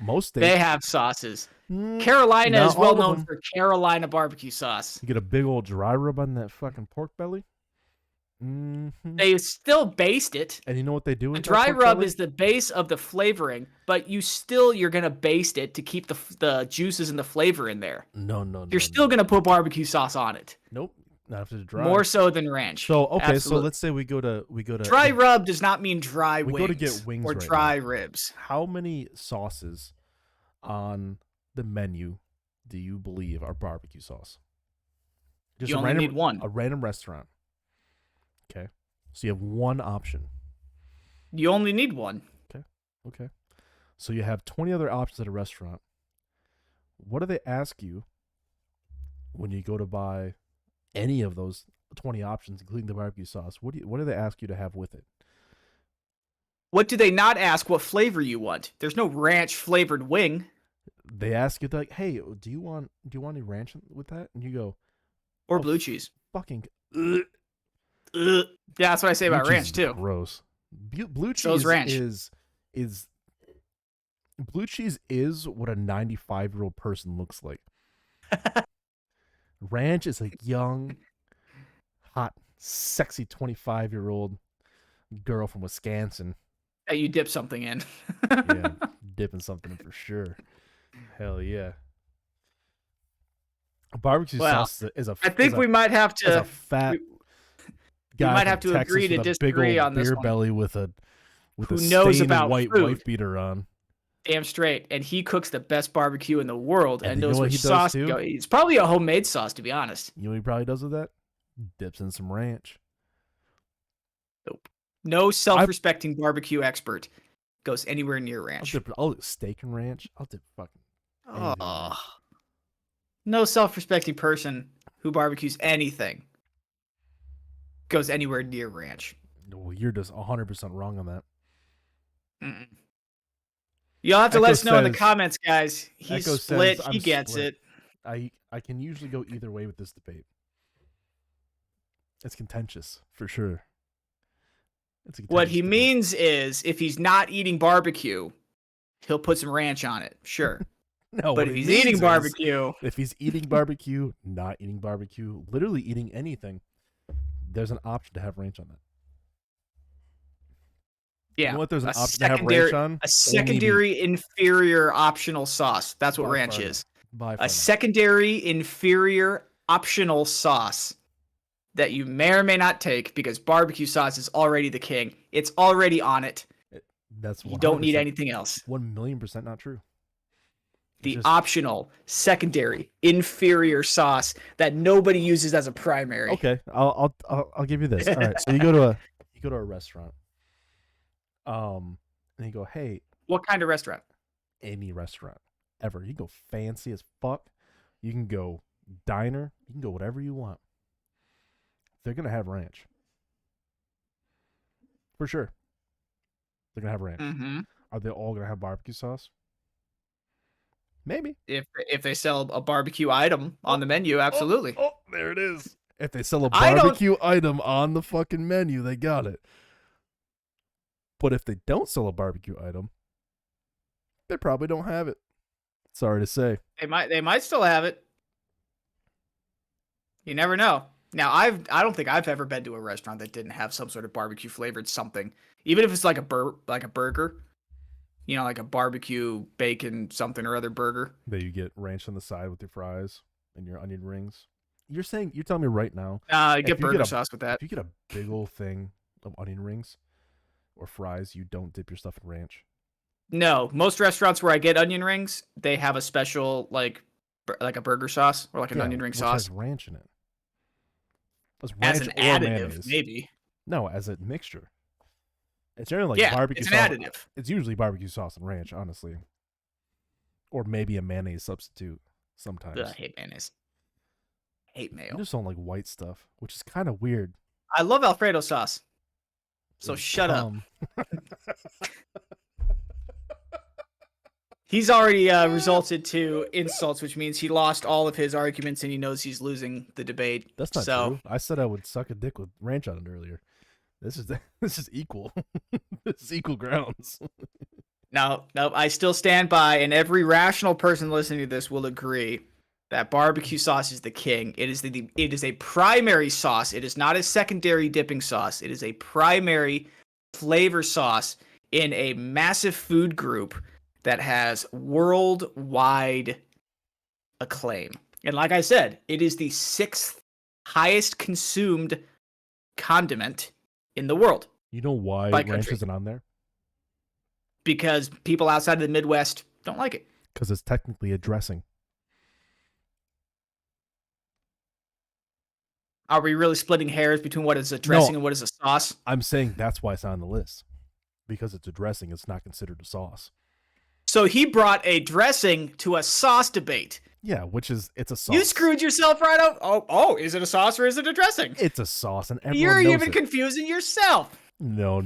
most states they have sauces. Carolina is well known for Carolina barbecue sauce. You get a big old dry rub on that fucking pork belly. They still baste it, and you know what they do? The dry rub is the base of the flavoring, but you're gonna baste it to keep the juices and the flavor in there. No. You're still gonna put barbecue sauce on it. Nope, not after the dry. More so than ranch. So okay, so let's say we go to dry rub does not mean dry wings. We go to get wings or dry ribs. How many sauces on the menu do you believe are barbecue sauce? You only need one. A random restaurant. Okay, so you have one option. You only need one. Okay. So you have 20 other options at a restaurant. What do they ask you when you go to buy any of those 20 options, including the barbecue sauce? What do they ask you to have with it? What do they not ask? What flavor you want? There's no ranch flavored wing. They ask you like, "Hey, do you want any ranch with that?" And you go, or blue cheese. Fucking. Yeah, that's what I say about ranch too. Gross. Blue cheese is blue cheese is what a 95-year-old person looks like. Ranch is a young, hot, sexy 25-year-old girl from Wisconsin. That you dip something in. Yeah, dipping something in for sure. Hell yeah. Barbecue sauce is a. I think we might have to. A fat. We might have to agree to disagree on this beer one. Belly with a who knows about white food. wife beater on. Damn straight, and he cooks the best barbecue in the world, and knows which sauce sauce to go. It's probably a homemade sauce, to be honest. You know what he probably does with that? Dips in some ranch. Nope. No self-respecting barbecue expert goes anywhere near ranch. I'll dip steak and ranch. I'll dip fucking. No self-respecting person who barbecues anything goes anywhere near ranch. Well, you're just 100% wrong on that. Mm-mm. You'll have to let us know in the comments, guys. He's split. He gets it. I can usually go either way with this debate. It's contentious, for sure. What he means is, if he's not eating barbecue, he'll put some ranch on it. Sure. No, but if he's eating barbecue... If he's eating barbecue, not eating barbecue, literally eating anything, there's an option to have ranch on that. Yeah. You know what there's an option to have ranch on? A secondary inferior optional sauce. That's what ranch is. A secondary inferior optional sauce that you may or may not take because barbecue sauce is already the king. It's already on it. That's you don't need anything else. 1,000,000% not true. The optional secondary inferior sauce that nobody uses as a primary. Okay, I'll give you this. All right, so you go to a restaurant. And you go, hey. What kind of restaurant? Any restaurant ever. You can go fancy as fuck. You can go diner. You can go whatever you want. They're gonna have ranch. For sure. They're gonna have ranch. Mm-hmm. Are they all gonna have barbecue sauce? Maybe. If they sell a barbecue item on the menu, absolutely. Oh, there it is. If they sell a barbecue item on the fucking menu, they got it. But if they don't sell a barbecue item, they probably don't have it. Sorry to say. They might still have it. You never know. Now, I don't think I've ever been to a restaurant that didn't have some sort of barbecue flavored something, even if it's like a burger, like a barbecue bacon something or other burger. That you get ranch on the side with your fries and your onion rings. You're telling me right now, Get burger sauce with that. If you get a big old thing of onion rings or fries, you don't dip your stuff in ranch. No, most restaurants where I get onion rings, they have a special like a burger sauce or like an onion ring sauce. Has ranch in it. As an additive, maybe. No, as a mixture. It's generally like barbecue sauce. It's an additive. It's usually barbecue sauce and ranch, honestly. Or maybe a mayonnaise substitute sometimes. I hate mayonnaise. I hate mayo. I just don't like white stuff, which is kind of weird. I love Alfredo sauce. So shut up. He's already resulted to insults, which means he lost all of his arguments and he knows he's losing the debate. That's not true. I said I would suck a dick with ranch on it earlier. This is equal. This is equal grounds. No, I still stand by, and every rational person listening to this will agree that barbecue sauce is the king. It is a primary sauce. It is not a secondary dipping sauce. It is a primary flavor sauce in a massive food group that has worldwide acclaim. And like I said, it is the 6th highest consumed condiment in the world. You know why ranch isn't on there? Because people outside of the Midwest don't like it. Because it's technically a dressing. Are we really splitting hairs between what is a dressing and what is a sauce? I'm saying that's why it's on the list. Because it's a dressing, it's not considered a sauce. So he brought a dressing to a sauce debate. Yeah, it's a sauce. You screwed yourself right up. Oh, is it a sauce or is it a dressing? It's a sauce, and everyone You're knows even confusing yourself. No.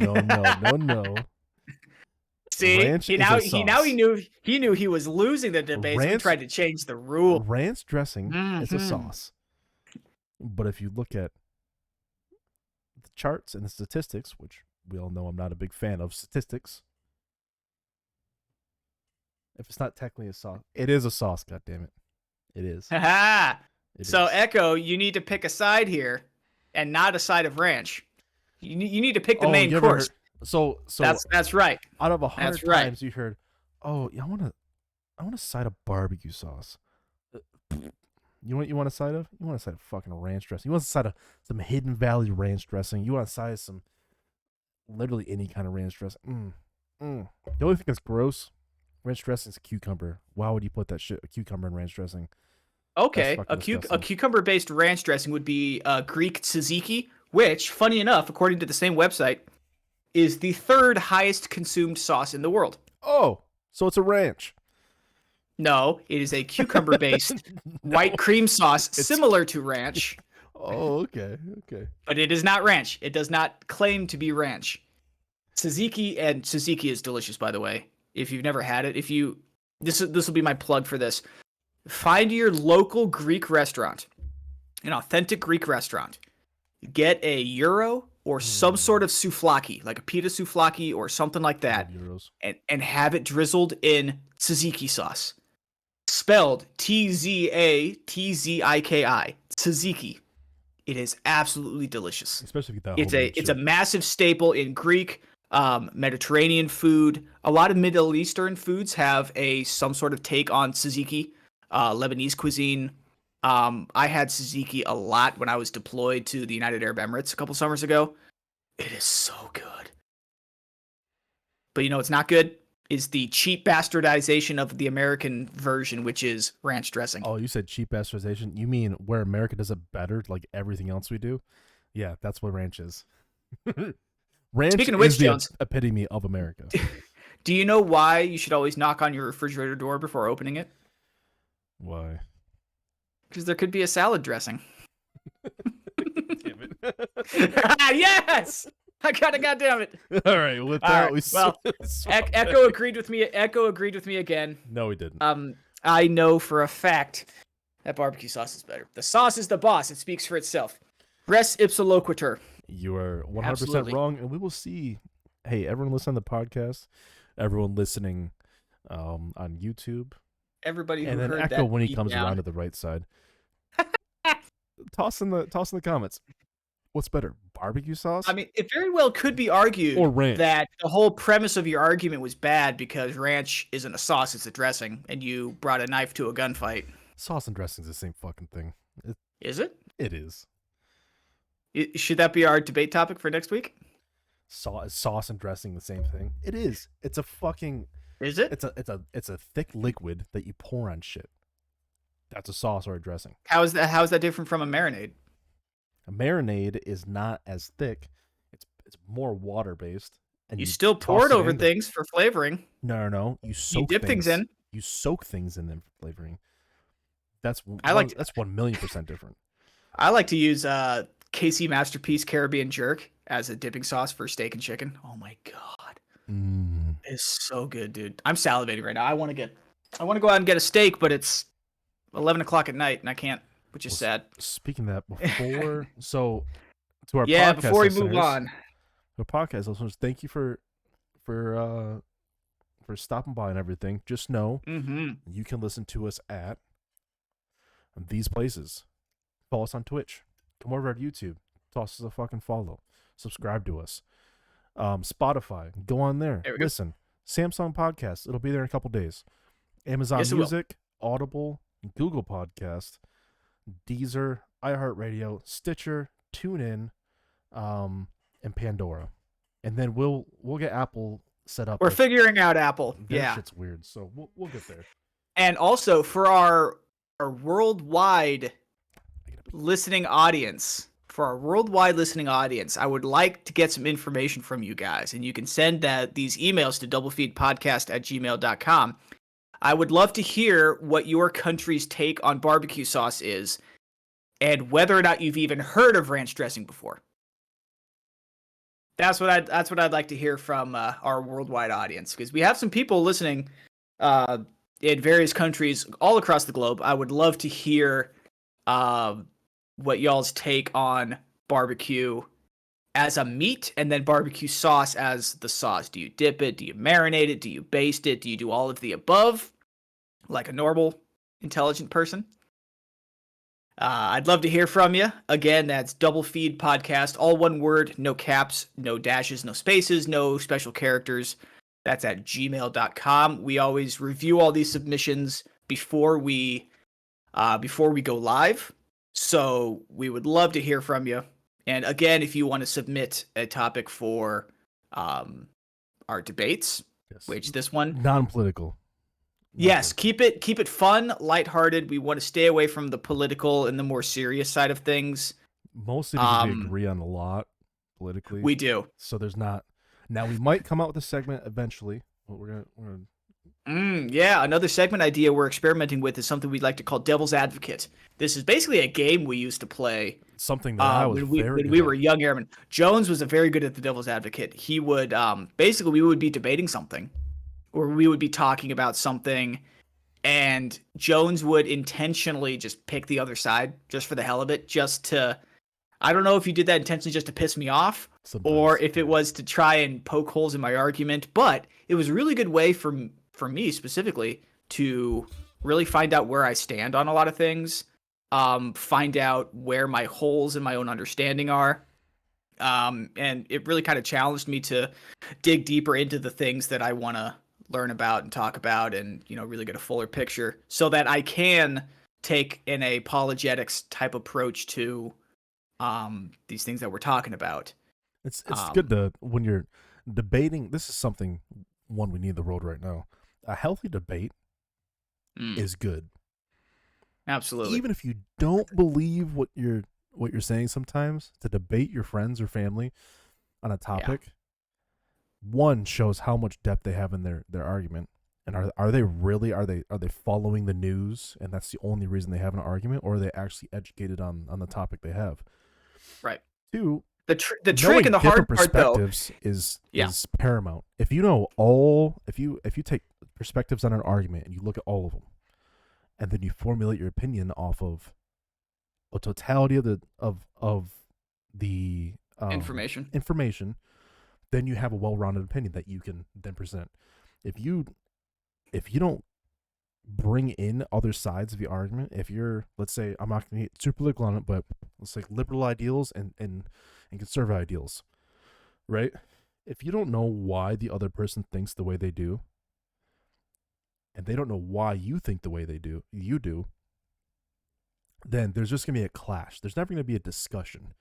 See, he knew he was losing the debate, so he tried to change the rule. Ranch dressing is a sauce. But if you look at the charts and the statistics, which we all know I'm not a big fan of statistics, if it's not technically a sauce, it is a sauce, goddammit. It is. So, Echo, you need to pick a side here and not a side of ranch. You need to pick the main course. So that's right. Out of 100 times you heard, "Oh, yeah, I want a side of barbecue sauce." You want a side of? You want a side of fucking ranch dressing. You want a side of some Hidden Valley ranch dressing. You want a side of some literally any kind of ranch dressing. The only thing that's gross, ranch dressing is cucumber. Why would you put a cucumber in ranch dressing? Okay, a cucumber-based ranch dressing would be Greek tzatziki, which, funny enough, according to the same website, is the 3rd highest consumed sauce in the world. Oh, so it's a ranch. No, it is a cucumber-based white cream sauce similar to ranch. Oh, okay. But it is not ranch. It does not claim to be ranch. Tzatziki is delicious, by the way. If you've never had it, this will be my plug for this. Find your local Greek restaurant, an authentic Greek restaurant. Get a gyro or some sort of souvlaki, like a pita souvlaki or something like that, and have it drizzled in tzatziki sauce. Spelled Tzattziki. Tzatziki. It is absolutely delicious. Especially if it's a massive staple in Greek, Mediterranean food. A lot of Middle Eastern foods have some sort of take on tzatziki. Lebanese cuisine. I had tzatziki a lot when I was deployed to the United Arab Emirates a couple summers ago. It is so good. But you know what's not good? Is the cheap bastardization of the American version, which is ranch dressing. Oh, you said cheap bastardization? You mean where America does it better, like everything else we do? Yeah, that's what ranch is. Ranch Speaking of which, is the Jones, epitome of America. Do you know why you should always knock on your refrigerator door before opening it? Why? Because there could be a salad dressing. Damn it. Yes! I got it, goddammit. All right, with that, Echo agreed with me. Echo agreed with me again. No, he didn't. I know for a fact that barbecue sauce is better. The sauce is the boss. It speaks for itself. Res ipsa loquitur. You are 100% wrong, and we will see. Hey, everyone listening to the podcast, everyone listening on YouTube, everybody who and then heard Echo that when he comes around to the right side. toss in the comments. What's better, barbecue sauce? I mean, it very well could be argued or ranch? That the whole premise of your argument was bad because ranch isn't a sauce, it's a dressing, and you brought a knife to a gunfight. Sauce and dressing's the same fucking thing. Is it? It is. Should that be our debate topic for next week? Sauce and dressing the same thing? It is. It's a fucking. Is it? It's a thick liquid that you pour on shit. That's a sauce or a dressing. How is that different from a marinade? A marinade is not as thick. It's more water based. And you still pour it over things for flavoring. No. You dip things in. You soak things in them for flavoring. That's 1,000,000% different. I like to use KC Masterpiece Caribbean Jerk as a dipping sauce for steak and chicken. Oh my god, it's so good, dude. I'm salivating right now. I want to go out and get a steak, but it's 11 o'clock at night and I can't, which is sad. Speaking of that, before to our podcast before we move on, our podcast listeners, thank you for stopping by and everything. Just know you can listen to us at these places. Follow us on Twitch. Come over to YouTube. Toss us a fucking follow. Subscribe to us. Spotify. Go on there. Listen. Samsung Podcast. It'll be there in a couple days. Amazon Music, Audible, Google Podcast, Deezer, iHeartRadio, Stitcher, TuneIn, and Pandora. And then we'll get Apple set up. We're figuring out Apple. Their shit's weird, so we'll get there. And also for our worldwide listening audience, I would like to get some information from you guys, and you can send these emails to doublefeedpodcast@gmail.com. I would love to hear what your country's take on barbecue sauce is, and whether or not you've even heard of ranch dressing before. That's what I'd like to hear from our worldwide audience, because we have some people listening in various countries all across the globe. I would love to hear what y'all's take on barbecue as a meat, and then barbecue sauce as the sauce. Do you dip it? Do you marinate it? Do you baste it? Do you do all of the above, like a normal, intelligent person? I'd love to hear from you. Again, that's Double Feed Podcast, all one word, no caps, no dashes, no spaces, no special characters. That's at gmail.com. We always review all these submissions before we go live. So we would love to hear from you. And again, if you want to submit a topic for our debates, which this one non-political. Yes, keep it fun, lighthearted. We want to stay away from the political and the more serious side of things. Mostly because we agree on a lot politically. We do. So there's not. Now we might come out with a segment eventually. But we're gonna. Yeah, another segment idea we're experimenting with is something we'd like to call Devil's Advocate. This is basically a game we used to play. Something that I was when we were young airmen. Jones was very good at the Devil's Advocate. He would basically we would be debating something, or we would be talking about something, and Jones would intentionally just pick the other side just for the hell of it, just to. I don't know if you did that intentionally just to piss me off, or if it was to try and poke holes in my argument, but it was a really good way for me specifically to really find out where I stand on a lot of things, find out where my holes in my own understanding are, and it really kind of challenged me to dig deeper into the things that I want to learn about and talk about, and really get a fuller picture so that I can take an apologetics type approach to these things that we're talking about. It's good to, when you're debating, this is something we need in the road right now. A healthy debate is good. Absolutely. Even if you don't believe what you're saying, sometimes to debate your friends or family on a topic, one shows how much depth they have in their argument. And are they following the news, and that's the only reason they have an argument, or are they actually educated on the topic they have? Right. Two, the trick and the hard part though is paramount. If you if you take perspectives on an argument and you look at all of them, and then you formulate your opinion off of a totality of the information, then you have a well-rounded opinion that you can then present. If you don't bring in other sides of the argument. If you're, let's say, I'm not going to get super political on it, but let's say liberal ideals and conservative ideals, right? If you don't know why the other person thinks the way they do, and they don't know why you think the way you do, then there's just going to be a clash. There's never going to be a discussion.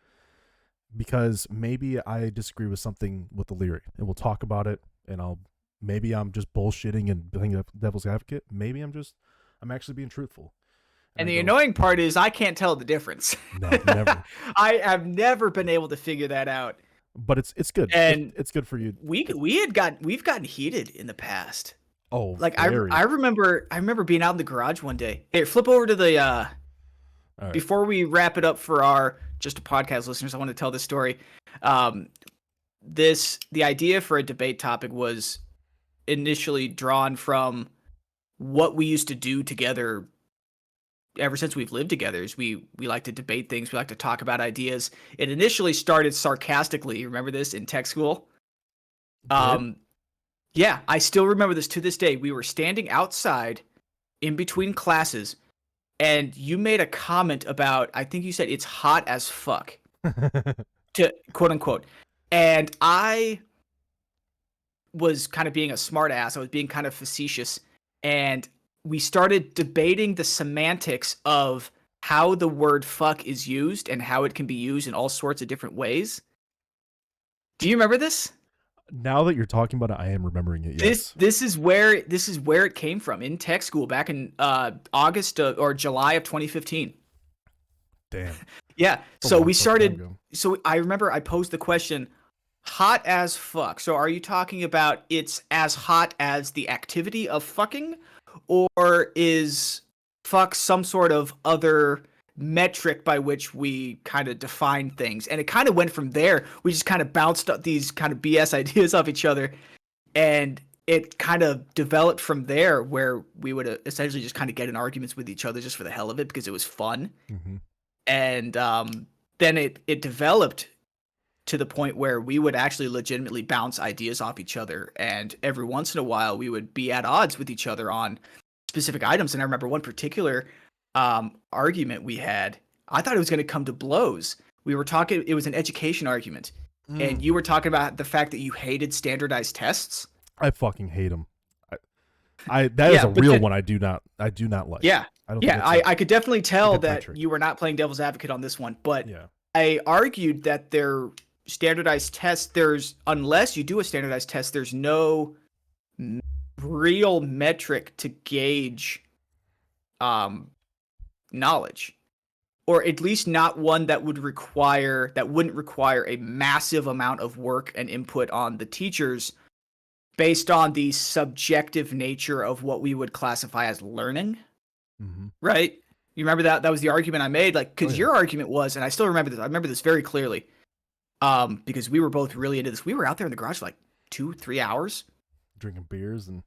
Because maybe I disagree with something with the lyric, and we'll talk about it, and maybe I'm just bullshitting and playing a devil's advocate. Maybe I'm actually being truthful. And the annoying part is I can't tell the difference. No, never. I have never been able to figure that out. But it's good. And it's good for you. We've gotten heated in the past. Oh, like I remember being out in the garage one day. Here, flip over to the before we wrap it up for our just a podcast listeners, I want to tell this story. The idea for a debate topic was initially drawn from what we used to do together ever since we've lived together. Is we like to debate things, we like to talk about ideas. It initially started sarcastically. Remember this in tech school? Yeah, I still remember this to this day. We were standing outside in between classes, and you made a comment about, I think you said it's hot as fuck, to quote unquote. And I was kind of being a smart ass. I was being kind of facetious. And we started debating the semantics of how the word fuck is used and how it can be used in all sorts of different ways. Do you remember this? Now that you're talking about it, I am remembering it. Yes. This is where it came from in tech school back in August or July of 2015. Damn. Yeah. So we started. So I remember I posed the question, hot as fuck. So are you talking about it's as hot as the activity of fucking, or is fuck some sort of other metric by which we kind of define things? And it kind of went from there. We just kind of bounced up these kind of BS ideas off each other, and it kind of developed from there, where we would essentially just kind of get in arguments with each other just for the hell of it because it was fun. Mm-hmm. And then it developed to the point where we would actually legitimately bounce ideas off each other, and every once in a while we would be at odds with each other on specific items. And I remember one particular argument we had, I thought it was going to come to blows. We were talking, it was an education argument, and you were talking about the fact that you hated standardized tests. I fucking hate them. That is a real one I do not like. Yeah. I could definitely tell that you were not playing devil's advocate on this one, but yeah. I argued that they're standardized tests. Unless you do a standardized test, there's no real metric to gauge knowledge, or at least not one that wouldn't require a massive amount of work and input on the teachers based on the subjective nature of what we would classify as learning. Mm-hmm. Right? You remember that was the argument I made, like, because your argument was, and I still remember this. I remember this very clearly, because we were both really into this. We were out there in the garage for like 2-3 hours, drinking beers and.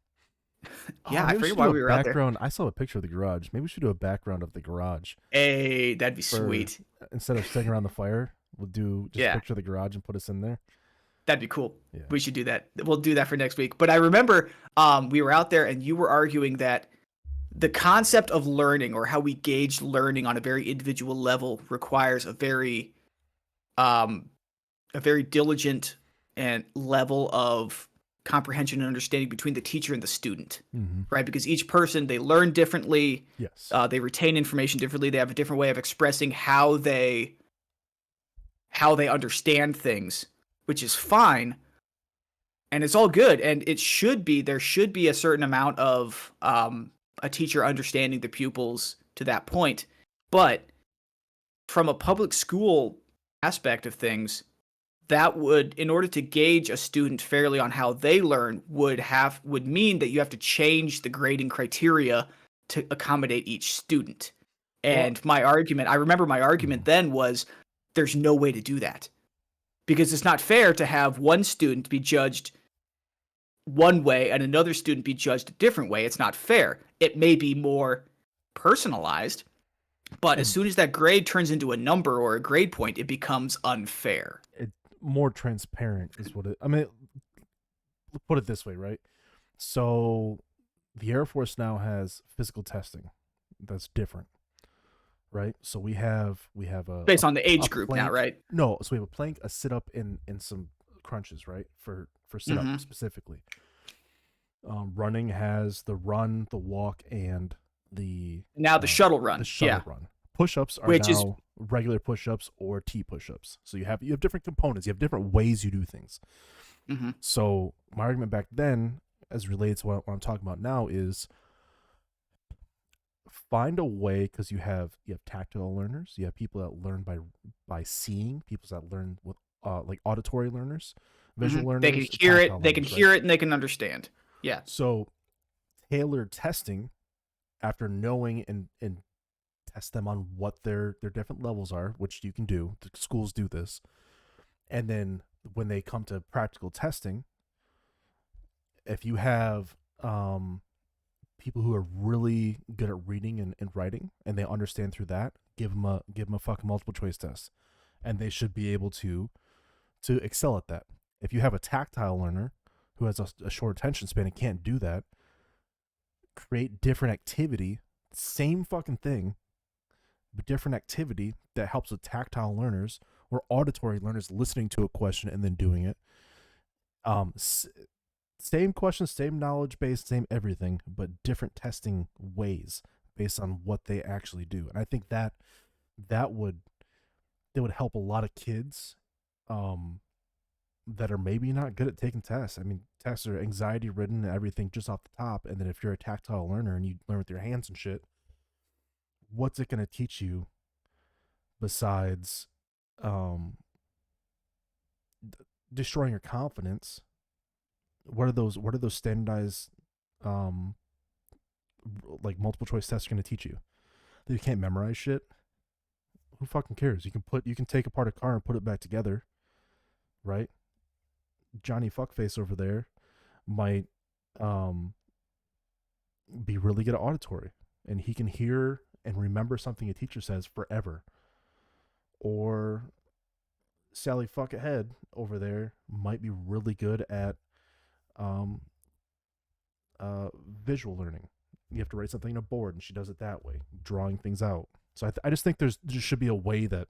Yeah, I forget why we were out there. I saw a picture of the garage. Maybe we should do a background of the garage. Hey, that'd be sweet. Instead of sitting around the fire, we'll do just a picture of the garage and put us in there. That'd be cool. Yeah. We should do that. We'll do that for next week. But I remember we were out there and you were arguing that the concept of learning, or how we gauge learning on a very individual level, requires a very diligent and level of comprehension and understanding between the teacher and the student, right? Because each person, they learn differently. Yes. They retain information differently. They have a different way of expressing how they understand things, which is fine. And it's all good. And there should be a certain amount of a teacher understanding the pupils to that point. But from a public school aspect of things, that would, in order to gauge a student fairly on how they learn, would mean that you have to change the grading criteria to accommodate each student. And I remember my argument then was, there's no way to do that, because it's not fair to have one student be judged one way and another student be judged a different way. It's not fair. It may be more personalized, but as soon as that grade turns into a number or a grade point, it becomes unfair. More transparent is what it. I mean, put it this way, right? So the Air Force now has physical testing that's different, right? So we have Based on the age a group plank. now, right? No, so we have a plank, a sit up, and some crunches, right? For sit up specifically. Running has the run, the walk, and the shuttle run. The shuttle run. Push-ups are now regular push-ups or T push-ups. So you have different components. You have different ways you do things. So my argument back then, as related to what I'm talking about now, is find a way, because you have tactile learners, you have people that learn by seeing, people that learn with like auditory learners, visual learners. They can hear it, they can hear it, and they can understand. Yeah. So tailored testing, after knowing and test them on what their different levels are, which you can do. The schools do this. And then when they come to practical testing, if you have people who are really good at reading and writing, and they understand through that, give them a fucking multiple choice test, and they should be able to excel at that. If you have a tactile learner who has a short attention span and can't do that, create different activity, same fucking thing, but different activity that helps with tactile learners or auditory learners listening to a question and then doing it. Same question, same knowledge base, same everything, but different testing ways based on what they actually do. And I think that would help a lot of kids that are maybe not good at taking tests. I mean, tests are anxiety ridden and everything just off the top. And then if you're a tactile learner and you learn with your hands and shit, what's it going to teach you besides destroying your confidence? What are those standardized like multiple choice tests going to teach you? That you can't memorize shit? Who fucking cares? You can take apart a car and put it back together, right? Johnny Fuckface over there might be really good at auditory, and he can hear and remember something a teacher says forever. Or Sally Fuckhead over there might be really good at visual learning. You have to write something on a board, and she does it that way, drawing things out. So I just think there should be a way that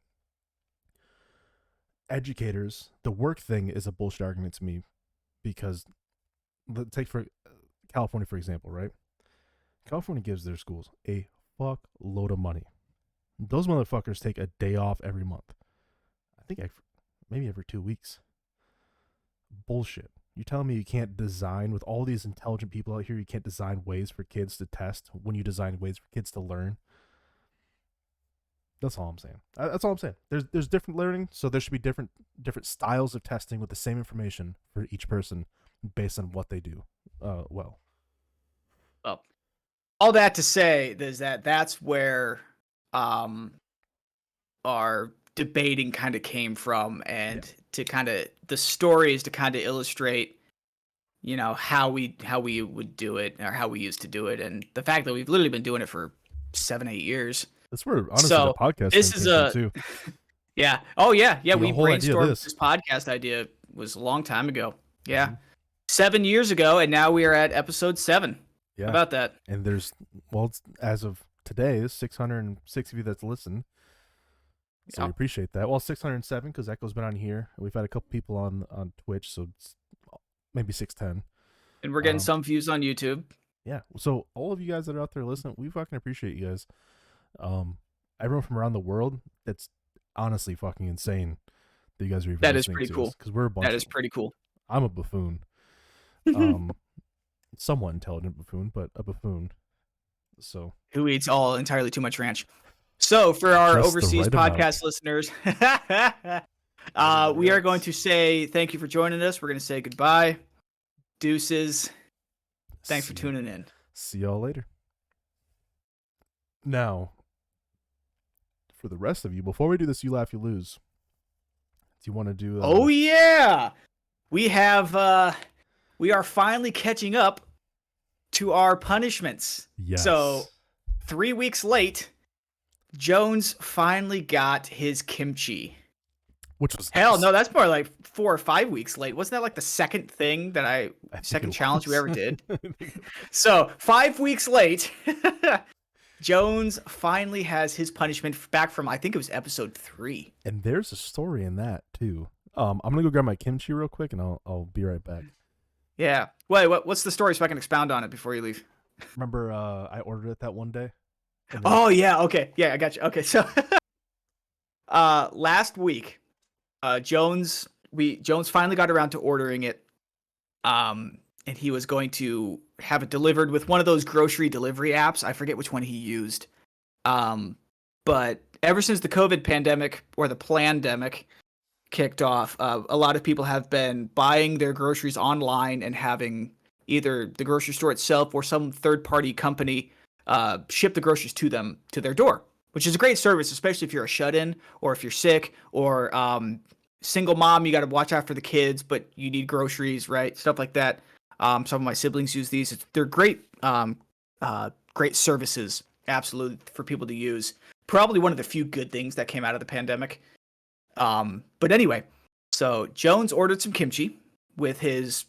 educators, the work thing is a bullshit argument to me, because take for California, for example, right? California gives their schools a fuck load of money. Those motherfuckers take a day off every month. I think maybe every 2 weeks. Bullshit. You're telling me you can't design, with all these intelligent people out here, you can't design ways for kids to test when you design ways for kids to learn? That's all I'm saying. That's all I'm saying. There's different learning, so there should be different styles of testing with the same information for each person based on what they do well. Well, all that to say is that's where our debating kind of came from, and to kind of the stories to kind of illustrate, how we would do it, or how we used to do it, and the fact that we've literally been doing it for 7-8 years. That's where honestly the podcast this is too. Yeah. Oh yeah. We brainstormed this podcast idea was a long time ago. Yeah. 7 years ago, and now we are at episode 7. Yeah. How about that? And there's as of today, there's 606 of you that's listened. So we appreciate that. Well, 607 because Echo's been on here. We've had a couple people on Twitch, so it's maybe 610. And we're getting some views on YouTube. Yeah. So all of you guys that are out there listening, we fucking appreciate you guys. Everyone from around the world, that's honestly fucking insane that you guys are even listening. That is pretty cool. Because we're a bunch. That is pretty cool. I'm a buffoon. Somewhat intelligent buffoon, but a buffoon. So who eats all entirely too much ranch. So for our overseas podcast listeners, we are going to say thank you for joining us. We're going to say goodbye. Deuces. Thanks for tuning in. See y'all later. Now, for the rest of you, before we do this, you laugh, you lose. Do you want to do? Oh yeah, we have. We are finally catching up to our punishments. Yes. So 3 weeks late, Jones finally got his kimchi. Which was no, that's more like 4 or 5 weeks late. Wasn't that like the second thing that second challenge we ever did? So 5 weeks late, Jones finally has his punishment back from, I think it was episode 3. And there's a story in that too. I'm gonna go grab my kimchi real quick, and I'll be right back. Yeah. Wait, what's the story so I can expound on it before you leave? Remember, I ordered it that one day. Oh yeah. Okay. Yeah, I got you. Okay, so last week, Jones finally got around to ordering it. And he was going to have it delivered with one of those grocery delivery apps. I forget which one he used. But ever since the COVID pandemic or the plandemic kicked off, a lot of people have been buying their groceries online and having either the grocery store itself or some third-party company ship the groceries to them to their door, which is a great service, especially if you're a shut-in or if you're sick or single mom. You got to watch out for the kids, but you need groceries, right? Stuff like that. Some of my siblings use these. They're great, great services, absolutely, for people to use. Probably one of the few good things that came out of the pandemic. But anyway, so Jones ordered some kimchi with his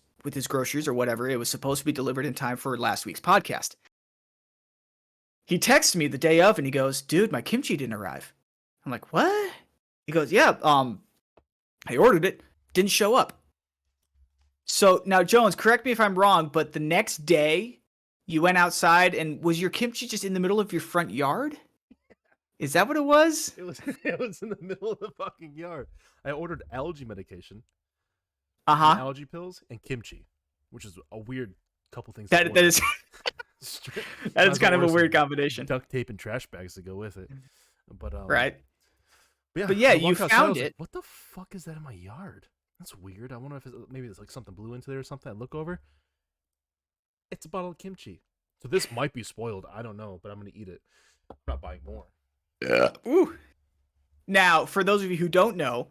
groceries or whatever. It was supposed to be delivered in time for last week's podcast. He texts me the day of and he goes, "Dude, my kimchi didn't arrive." I'm like, "What?" He goes, "Yeah, I ordered it, didn't show up." So now, Jones, correct me if I'm wrong, but the next day you went outside and was your kimchi just in the middle of your front yard? Is that what it was? It was in the middle of the fucking yard. I ordered allergy medication, allergy pills, and kimchi, which is a weird couple things. That is that is kind of a weird combination. Duct tape and trash bags to go with it, but right. But yeah, you found it. Like, what the fuck is that in my yard? That's weird. I wonder if maybe it's like something blew into there or something. I look over. It's a bottle of kimchi. So this might be spoiled. I don't know, but I'm going to eat it. I'm not buying more. Yeah. Ooh. Now, for those of you who don't know,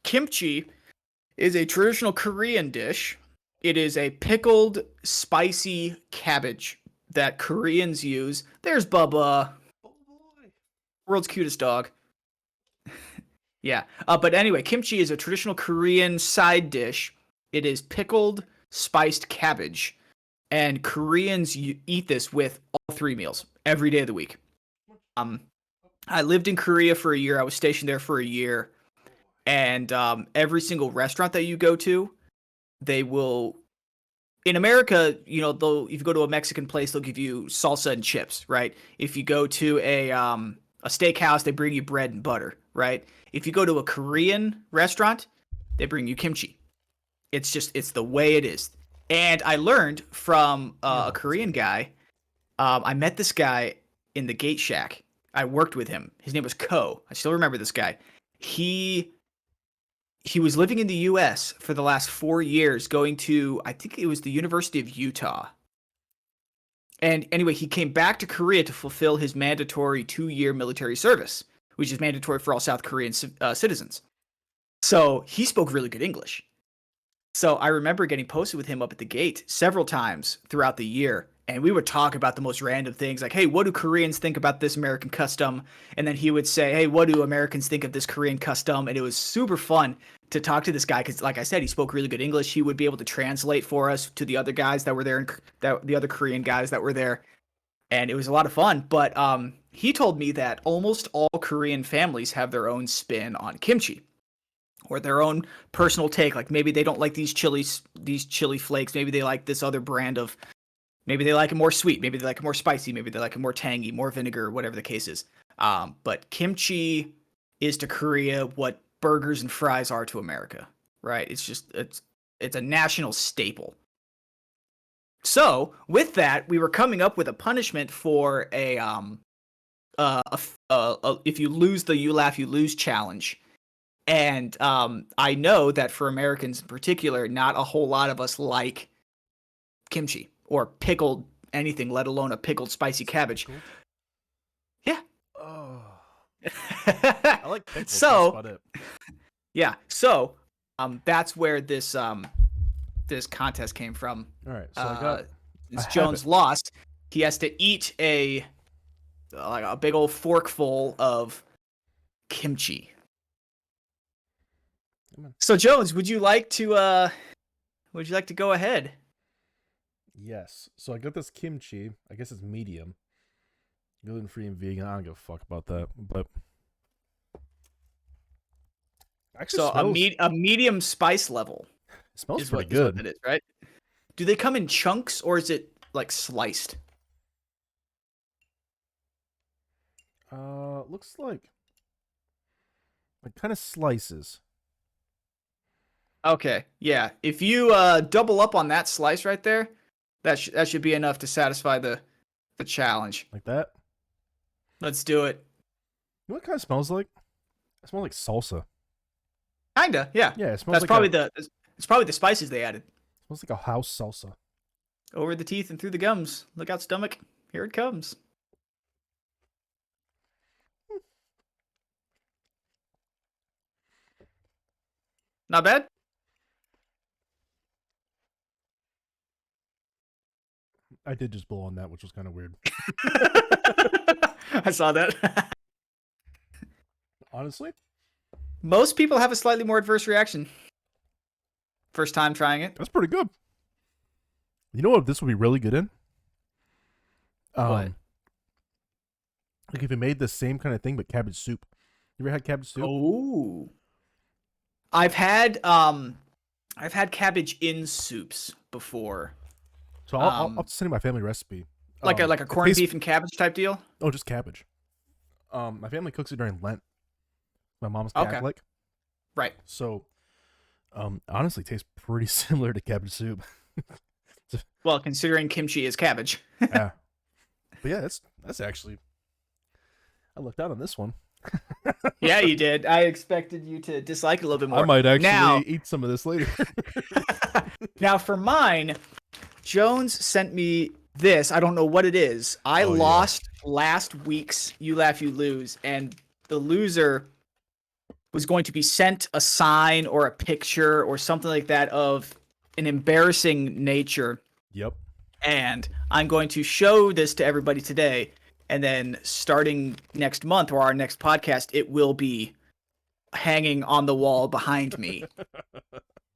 kimchi is a traditional Korean dish. It is a pickled, spicy cabbage that Koreans use. There's Bubba. Oh boy. World's cutest dog. Yeah. But anyway, kimchi is a traditional Korean side dish. It is pickled, spiced cabbage. And Koreans eat this with all 3 meals every day of the week. I lived in Korea for a year. I was stationed there for a year. And every single restaurant that you go to, they will... In America, you know, if you go to a Mexican place, they'll give you salsa and chips, right? If you go to a steakhouse, they bring you bread and butter, right? If you go to a Korean restaurant, they bring you kimchi. It's the way it is. And I learned from a Korean guy. I met this guy in the Gate Shack. I worked with him. His name was Ko. I still remember this guy. He was living in the U.S. for the last 4 years, going to, I think it was the University of Utah. And anyway, he came back to Korea to fulfill his mandatory 2-year military service, which is mandatory for all South Korean citizens. So he spoke really good English. So I remember getting posted with him up at the gate several times throughout the year. And we would talk about the most random things like, hey, what do Koreans think about this American custom? And then he would say, hey, what do Americans think of this Korean custom? And it was super fun to talk to this guy because, like I said, he spoke really good English. He would be able to translate for us to the other guys that were there, the other Korean guys that were there. And it was a lot of fun. But he told me that almost all Korean families have their own spin on kimchi or their own personal take. Like maybe they don't like these chili flakes. Maybe they like this other brand of... Maybe they like it more sweet. Maybe they like it more spicy. Maybe they like it more tangy, more vinegar, whatever the case is. But kimchi is to Korea what burgers and fries are to America, right? It's a national staple. So with that, we were coming up with a punishment for if you lose the You Laugh, You Lose challenge. And I know that for Americans in particular, not a whole lot of us like kimchi. Or pickled anything, let alone a pickled spicy cabbage. Yeah. Oh. I like pickles. So, that's about it. Yeah. So, that's where this contest came from. All right. So since Jones lost, he has to eat a big old forkful of kimchi. come in. So Jones, would you like to go ahead? Yes. So I got this kimchi. I guess it's medium. Gluten-free and vegan. I don't give a fuck about that. But actually So smells, a medium spice level it smells is pretty what good. it is, right? Do they come in chunks or is it like sliced? Looks like kind of slices. Okay, yeah. If you double up on that slice right there, that should be enough to satisfy the challenge. Like that. Let's do it. You know what it kind of smells like? It smells like salsa. Kinda, yeah. Yeah, it smells That's like it's probably the spices they added. it smells like a house salsa. Over the teeth and through the gums. Look out, stomach. Here it comes. Not bad? I did just blow on that, which was kind of weird. I saw that. Honestly? Most people have a slightly more adverse reaction. First time trying it. That's pretty good. You know what this would be really good in? What? Like if you made the same kind of thing but cabbage soup. You ever had cabbage soup? Oh. I've had cabbage in soups before. So I'll send you my family recipe. Like a corned beef and cabbage type deal? Oh, just cabbage. My family cooks it during Lent. My mom's Okay. Catholic. Right. So honestly tastes pretty similar to cabbage soup. Well, considering kimchi is cabbage. Yeah. But yeah, that's actually I looked out on this one. Yeah, you did. I expected you to dislike it a little bit more. I might actually eat some of this later. Now, for mine, Jones sent me this. I don't know what it is. I lost last week's You Laugh, You Lose, and the loser was going to be sent a sign or a picture or something like that of an embarrassing nature. Yep. And I'm going to show this to everybody today. And then starting next month or our next podcast, it will be hanging on the wall behind me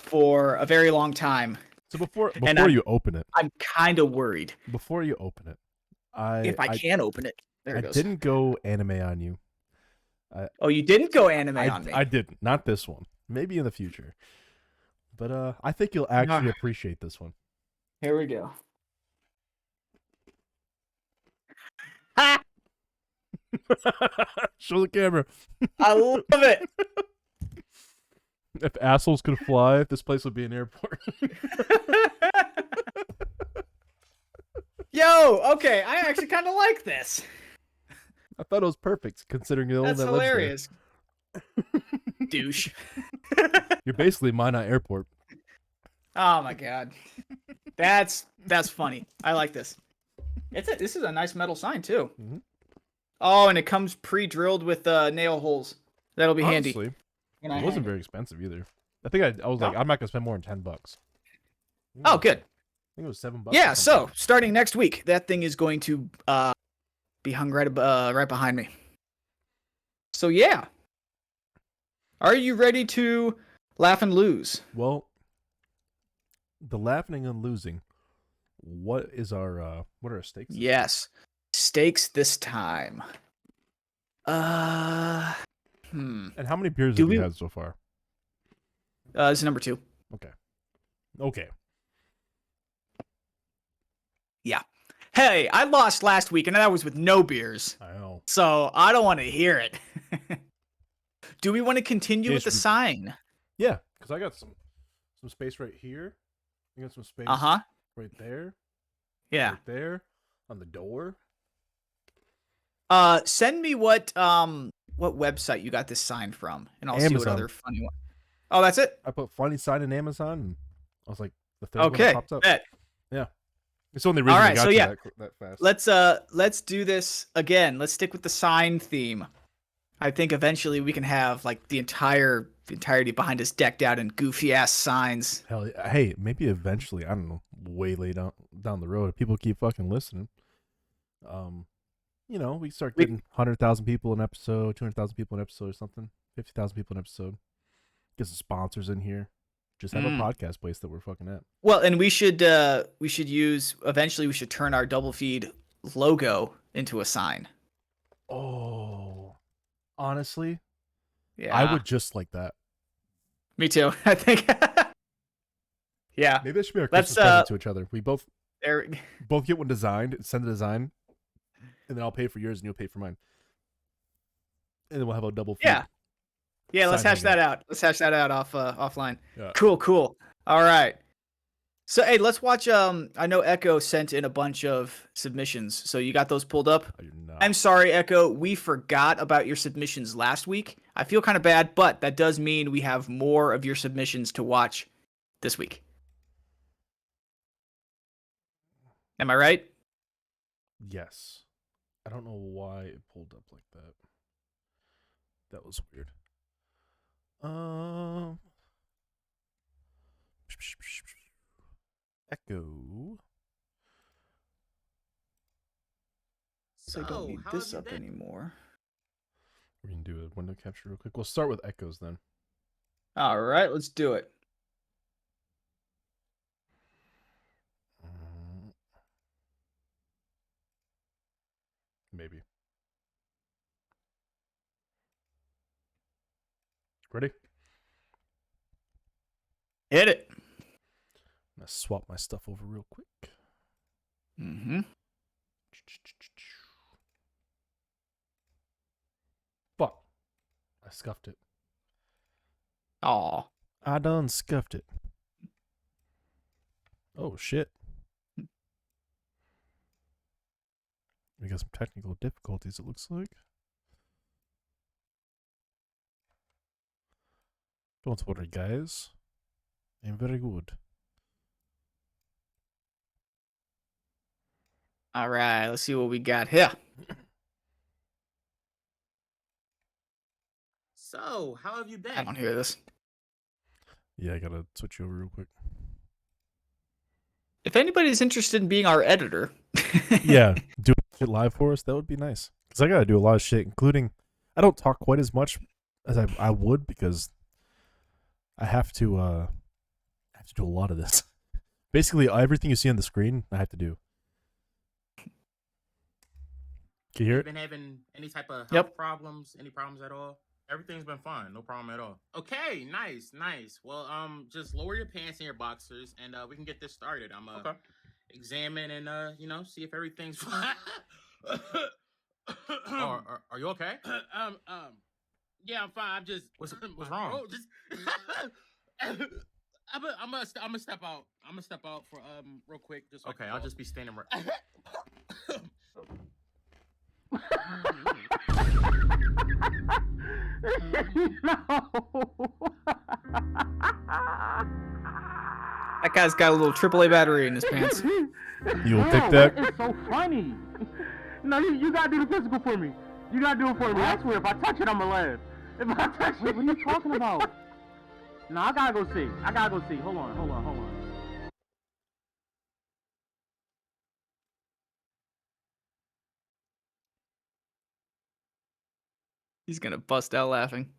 for a very long time. So before you open it, I'm kind of worried. Before you open it, if I can open it, there it goes. I didn't go anime on you. Oh, you didn't go anime on me. I didn't. Not this one. Maybe in the future. But I think you'll actually appreciate this one. Here we go. Show the camera. I love it. If assholes could fly, this place would be an airport. Yo, okay, I actually kind of like this. I thought it was perfect, considering the That's that hilarious. Douche. You're basically Minot Airport. Oh my god, that's funny. I like this. This is a nice metal sign too. Mm-hmm. Oh, and it comes pre-drilled with nail holes. That'll be handy. Honestly, it wasn't very expensive either. I think I was like, I'm not gonna spend more than $10. Oh, good. I think it was $7. Yeah. So starting next week, that thing is going to be hung right behind me. So yeah. Are you ready to laugh and lose? Well, the laughing and losing. What are our stakes? Yes. Stakes this time. And how many beers have you had so far? This is number 2. Okay. Yeah. Hey, I lost last week and that was with no beers. I know. So I don't want to hear it. Do we want to continue with the sign? Yeah, because I got some space right here. I got some space right there. Yeah. Right there. On the door. Send me what website you got this sign from, and I'll see what other funny one. Oh, that's it? I put funny sign in Amazon, and I was like, the third one that pops up. Bet. Yeah. It's only reason I got that fast. Let's do this again. Let's stick with the sign theme. I think eventually we can have like the entirety behind us decked out in goofy ass signs. Hell, hey, maybe eventually, I don't know, way late down the road, if people keep fucking listening. We start getting 100,000 people an episode, 200,000 people an episode, or something, 50,000 people an episode. Get some sponsors in here. Just have a podcast place that we're fucking at. Well, and we should use eventually. We should turn our double feed logo into a sign. Oh, honestly, yeah, I would just like that. Me too. I think. yeah. Maybe that should be our Christmas present to each other. We both get one designed, send the design, and then I'll pay for yours and you'll pay for mine. And then we'll have a double feed. Yeah. Yeah, let's hash that out. Let's hash that out offline. Yeah. Cool. All right. So hey, let's watch. I know Echo sent in a bunch of submissions. So you got those pulled up? I do not. I'm sorry, Echo. We forgot about your submissions last week. I feel kind of bad, but that does mean we have more of your submissions to watch this week. Am I right? Yes. I don't know why it pulled up like that. That was weird. Echo. So I don't need this up anymore. We can do a window capture real quick. We'll start with echoes then. All right, let's do it. Maybe. Ready? Hit it. I'm gonna swap my stuff over real quick. Mm-hmm. Fuck. I scuffed it. Aw. I done scuffed it. Oh, shit. We got some technical difficulties, it looks like. Don't worry, guys. I'm very good. All right, let's see what we got here. So, how have you been? I don't hear this. Yeah, I gotta switch you over real quick. If anybody's interested in being our editor. Yeah, do shit live for us, that would be nice. Because I gotta do a lot of shit, including, I don't talk quite as much as I would because I have to do a lot of this. Basically, everything you see on the screen, I have to do. Can you hear it? Been having any type of health problems? Any problems at all? Everything's been fine. No problem at all. Okay, nice. Well, just lower your pants and your boxers, and we can get this started. I'm examine and see if everything's fine. Are you okay? Yeah, I'm fine. I'm just what's wrong? I'm gonna step out. I'm gonna step out for real quick. Just okay. I'll just be standing right. That guy's got a little AAA battery in his pants. You'll take that? It's so funny. No, you gotta do the physical for me. You gotta do it for me. I swear, if I touch it, I'ma laugh. If I touch it, what are you talking about? No, I gotta go see. Hold on. He's gonna bust out laughing.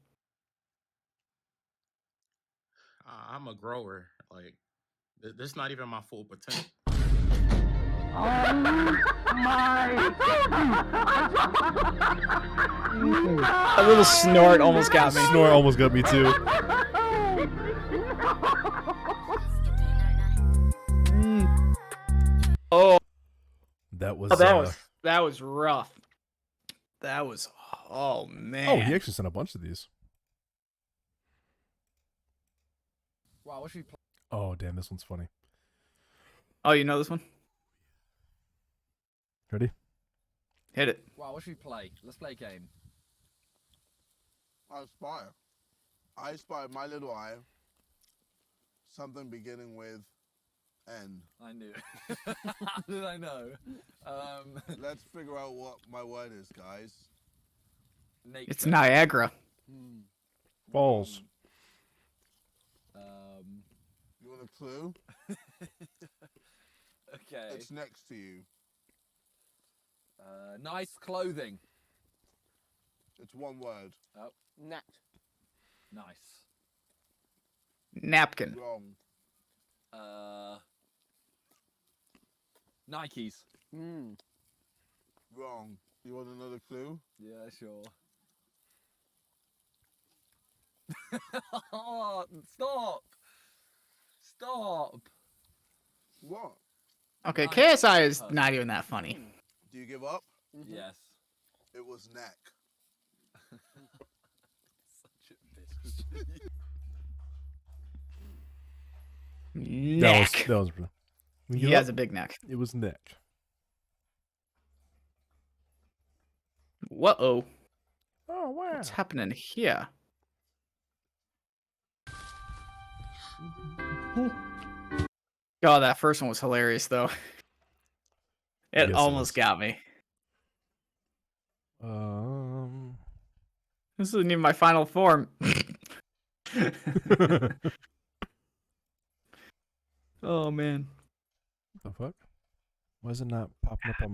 I'm a grower. Like, this is not even my full potential. Oh my! A little snort almost got me. Snort almost got me too. Oh, that was rough. That was oh man. Oh, he actually sent a bunch of these. Wow, what should we play? Oh, damn, this one's funny. Oh, you know this one? Ready? Hit it. Wow, what should we play? Let's play a game. I spy my little eye. Something beginning with N. I knew. How did I know? Let's figure out what my word is, guys. Nature. It's Niagara. Balls. You want a clue? Okay. It's next to you. Nice clothing. It's one word. Oh. Net. Nice. Napkin. Wrong. Nikes. Wrong. You want another clue? Yeah, sure. Oh, stop! Stop! What? Okay, Nice. KSI is not even that funny. Do you give up? Yes. It was neck. Such a bitch. Neck. That was He has a big neck. It was neck. Whoa. Oh wow. What's happening here? Oh, that first one was hilarious, though. Yes, It it almost is. got me. Um. This isn't even my final form. Oh, man. The fuck? Why is it not popping up on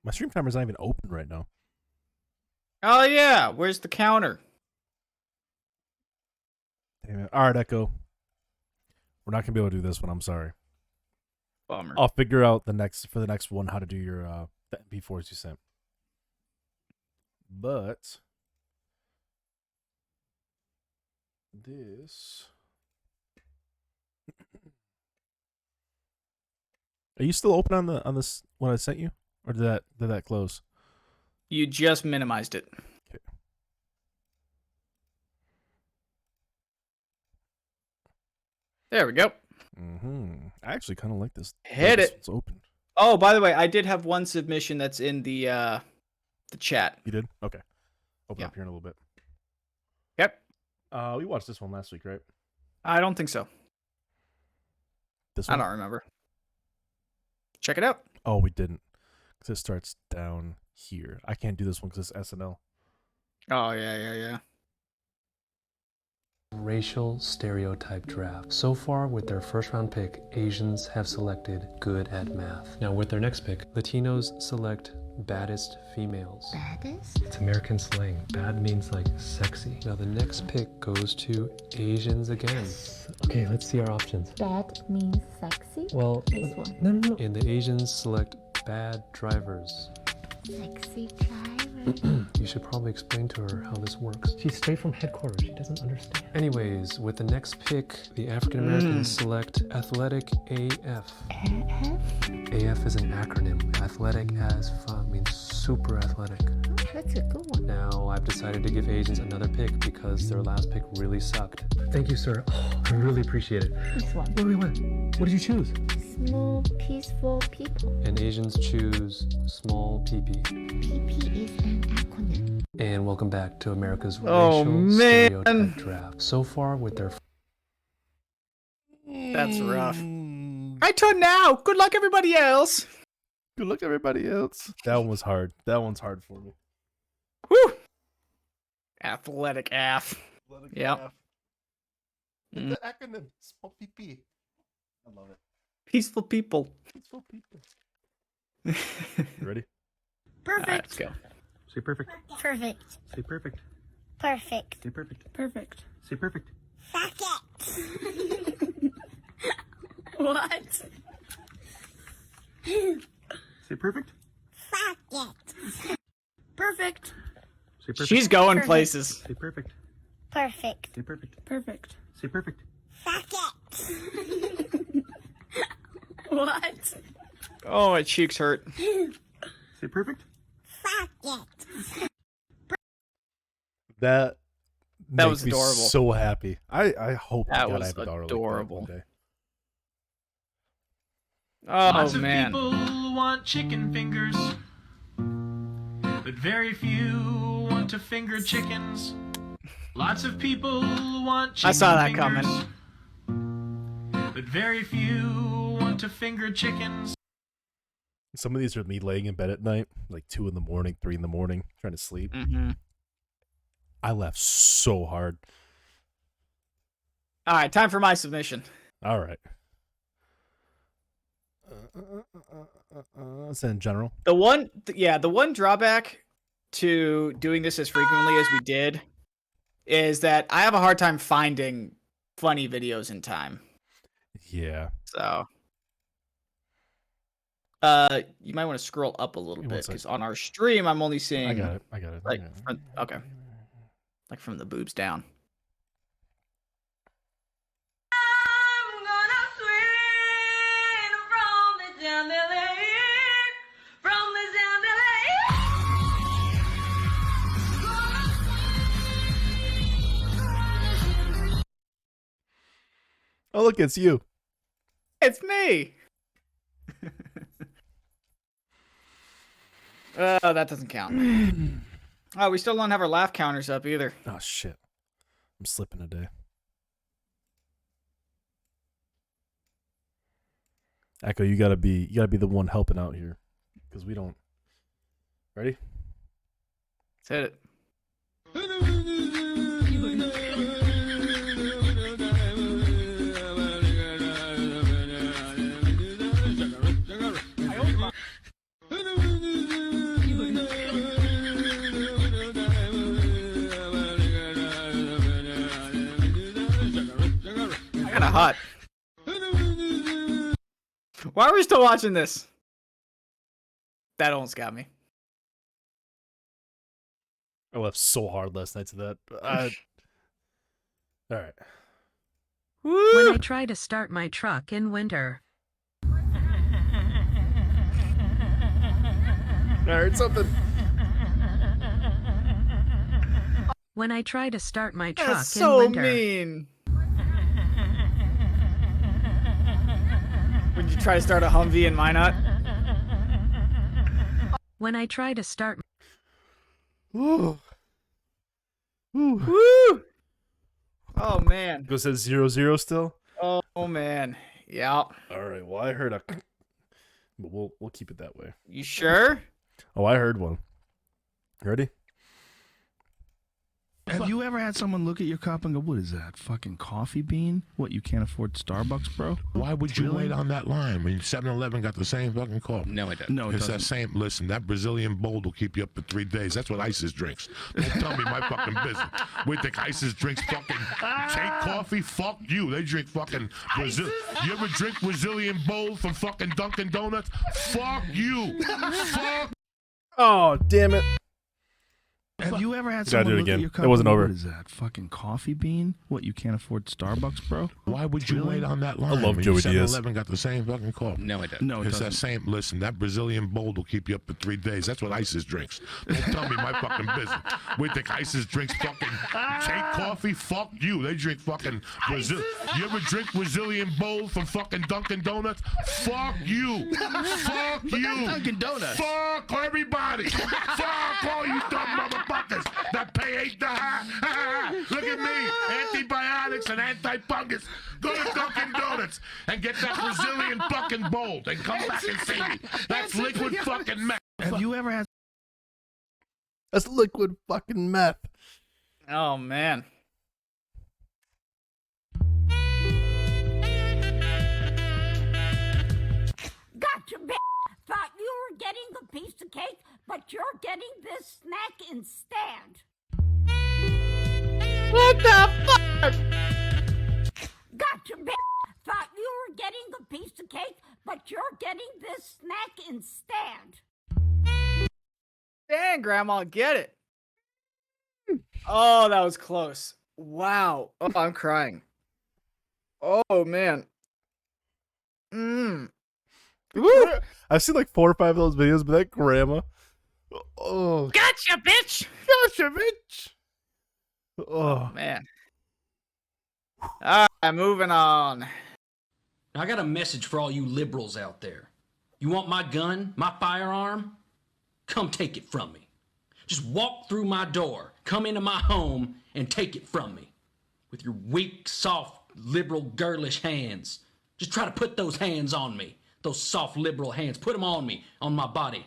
my stream timer's not even open right now. Oh, yeah. Where's the counter? Damn it. All right, Echo. We're not gonna be able to do this one. I'm sorry. Bummer. I'll figure out the next one how to do your the MP4s you sent. But this. Are you still open on this what I sent you, or did that close? You just minimized it. Okay. There we go. I actually kind of like this. Hit it. It's open. Oh, by the way, I did have one submission that's in the chat. You did? Okay. Open Yeah. up here in a little bit. Yep. We watched this one last week, right? I don't think so. This I one? don't remember. Check it out. Oh, we didn't. Because it starts down here. I can't do this one because it's SNL. Oh, yeah. Racial stereotype draft. So far, with their first round pick, Asians have selected good at math. Now, with their next pick, Latinos select baddest females. Baddest? It's American slang. Bad means like sexy. Now, the next pick goes to Asians again. Okay, let's see our options. Bad means sexy? Well, This one. no. And the Asians select bad drivers. Sexy driver. You should probably explain to her how this works. She's straight from headquarters. She doesn't understand. Anyways, with the next pick, the African Americans select athletic AF. AF is an acronym. Athletic as fuck means super athletic. Oh, that's a good one. Now I've decided to give Asians another pick because their last pick really sucked. Thank you, sir. Oh, I really appreciate it. This one. Wait. What did you choose? Small, peaceful people. And Asians choose small PP. PP is an acronym. And welcome back to America's Oh, racial man. stereotype draft. So far, with their That's rough. My turn now. Good luck, everybody else. Good luck, everybody else. That one was hard. That one's hard for me. Whew. Athletic AF. Yep. The acronym. Small PP. I love it. Peaceful people. Peaceful people. You ready? Perfect. Alright, let's go. Say perfect. Perfect. Say perfect. Perfect. Say perfect. Perfect. Say perfect. Fuck it. What? Say perfect. Fuck it. Perfect. Say perfect. She's going Perfect. places. Say perfect. Perfect. Say perfect. Perfect. Say perfect. Fuck it. What? Oh, my cheeks hurt. Say perfect. Fuck it. That That makes was me adorable. so happy. I hope That to God was I have a daughter adorable. like that one day. Oh, Lots of man. people want chicken fingers, but very few want to finger chickens. Lots of people want chicken I saw that fingers, coming. but very few want to finger chickens. Some of these are me laying in bed at night, like 2 in the morning, 3 in the morning, trying to sleep. Mm-hmm. I laugh so hard. All right, time for my submission. All right. Is that in general? The one drawback to doing this as frequently as we did is that I have a hard time finding funny videos in time. Yeah. So, you might want to scroll up a little bit because on our stream, I'm only seeing. I got it. Like, okay. Like from the boobs down. Oh, look, it's you. It's me. That doesn't count. Oh, we still don't have our laugh counters up either. Oh shit, I'm slipping today. Echo, you gotta be the one helping out here, because we don't. Ready? Let's hit it. Kinda hot. Why are we still watching this? That almost got me. I laughed so hard last night to that. All right. When I try to start my truck in winter. I heard something. When I try to start my truck That's so in winter. mean. Would you try to start a Humvee in Minot? When I try to start. Ooh. Woo! Oh man. Goes at 0-0 still. Oh man. Yeah. All right. Well, I heard a, but we'll keep it that way. You sure? Oh, I heard one. Ready? Have you ever had someone look at your cup and go, what is that, fucking coffee bean? What, you can't afford Starbucks, bro? Why would you wait on that line when 7-Eleven got the same fucking coffee? No, it doesn't. No, it It's doesn't. that same, listen, that Brazilian Bold will keep you up for 3 days. That's what ISIS drinks. Don't tell me my fucking business. We think ISIS drinks fucking take coffee? Fuck you. They drink fucking Brazil. You ever drink Brazilian Bold from fucking Dunkin' Donuts? Fuck you. Fuck. Oh, damn it. Have you ever had Gotta someone do it look again. at your cup It wasn't and go, over. what is that, fucking coffee bean? What, you can't afford Starbucks, bro? Why would you wait on that line? I love when Joey Diaz. 7-Eleven got the same fucking coffee. No, it doesn't. No, it It's doesn't. that same, listen, that Brazilian Bold will keep you up for 3 days. That's what ISIS drinks. Don't tell me my fucking business. We think ISIS drinks fucking take coffee? Fuck you. They drink fucking Brazil. You ever drink Brazilian Bold from fucking Dunkin' Donuts? Fuck you. Fuck you. Dunkin' Donuts. Fuck everybody. Fuck all you dumb motherfuckers that pay $8. Look at me. Antibiotics and anti-fungus. Go to Dunkin' Donuts and get that Brazilian fucking Bold and come back and see me. That's liquid fucking meth. Have you ever had That's liquid fucking meth. Oh man. Gotcha, bitch. Thought you were getting the piece of cake, but you're getting this snack instead. What the fuck? Gotcha, bitch. Thought you were getting the piece of cake, but you're getting this snack instead. Dang, Grandma, get it. Oh, that was close. Wow. Oh, I'm crying. Oh man. Woo! I've seen like 4 or 5 of those videos, but that grandma. Oh, Gotcha, bitch. gotcha, bitch. Oh, Man. All right, moving on. I got a message for all you liberals out there. You want my gun, my firearm? Come take it from me. Just walk through my door, come into my home, and take it from me. With your weak, soft, liberal, girlish hands. Just try to put those hands on me. Those soft, liberal hands. Put them on me, on my body.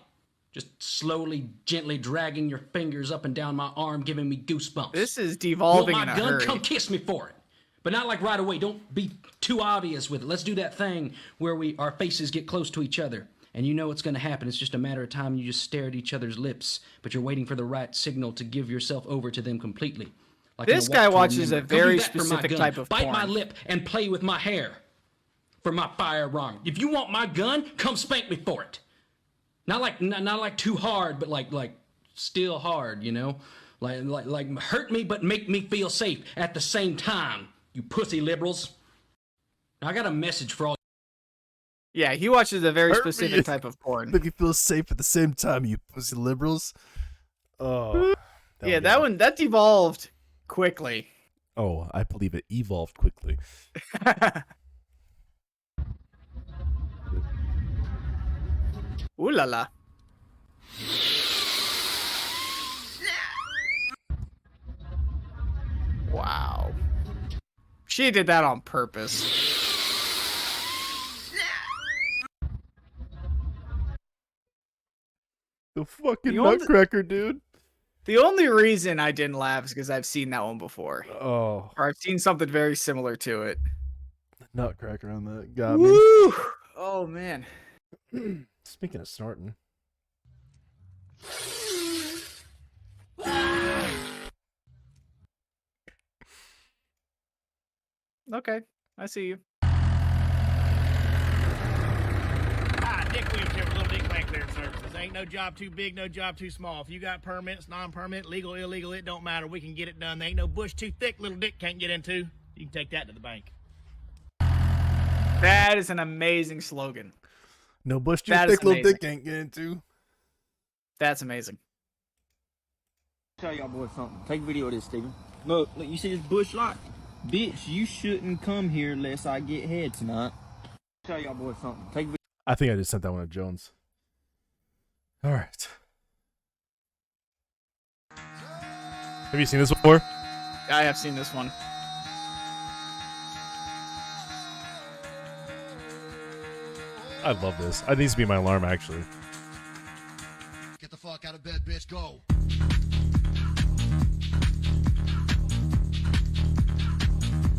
Just slowly, gently dragging your fingers up and down my arm, giving me goosebumps. This is You devolving want in my a gun? hurry. Come kiss me for it. But not like right away. Don't be too obvious with it. Let's do that thing where our faces get close to each other. And you know what's going to happen. It's just a matter of time. You just stare at each other's lips. But you're waiting for the right signal to give yourself over to them completely. Like This in guy walk to watches a remember. Come very do that for my specific gun. type of Bite my porn. lip and play with my hair for my firearm. If you want my gun, come spank me for it. Not like too hard, but like still hard, you know? Like hurt me but make me feel safe at the same time, you pussy liberals. I got a message for all. Yeah, he watches a very Hurt me. specific type of porn. Make you feel safe at the same time, you pussy liberals. Oh. Yeah, that devolved quickly. Oh, I believe it evolved quickly. Ooh la la. Wow. She did that on purpose. The fucking The only- nutcracker, dude. The only reason I didn't laugh is because I've seen that one before. Oh, Or I've seen something very similar to it. nutcracker on that got me. Woo! Oh, man. Speaking of snorting. Okay, I see you. Hi, Dick Williams here with Little Dick Bank Clearance Services. Ain't no job too big, no job too small. If you got permits, non-permit, legal, illegal, it don't matter. We can get it done. There ain't no bush too thick Little Dick can't get into. You can take that to the bank. That is an amazing slogan. No bush too That is thick, little amazing. dick ain't get into. That's amazing. Tell y'all boys something. Take video of this, Steven. Look, you see this bush lot? Bitch, you shouldn't come here unless I get head tonight. Tell y'all boys something. Take video. I think I just sent that one to Jones. All right. Have you seen this before? I have seen this one. I love this. It needs to be my alarm, actually. Get the fuck out of bed, bitch. Go.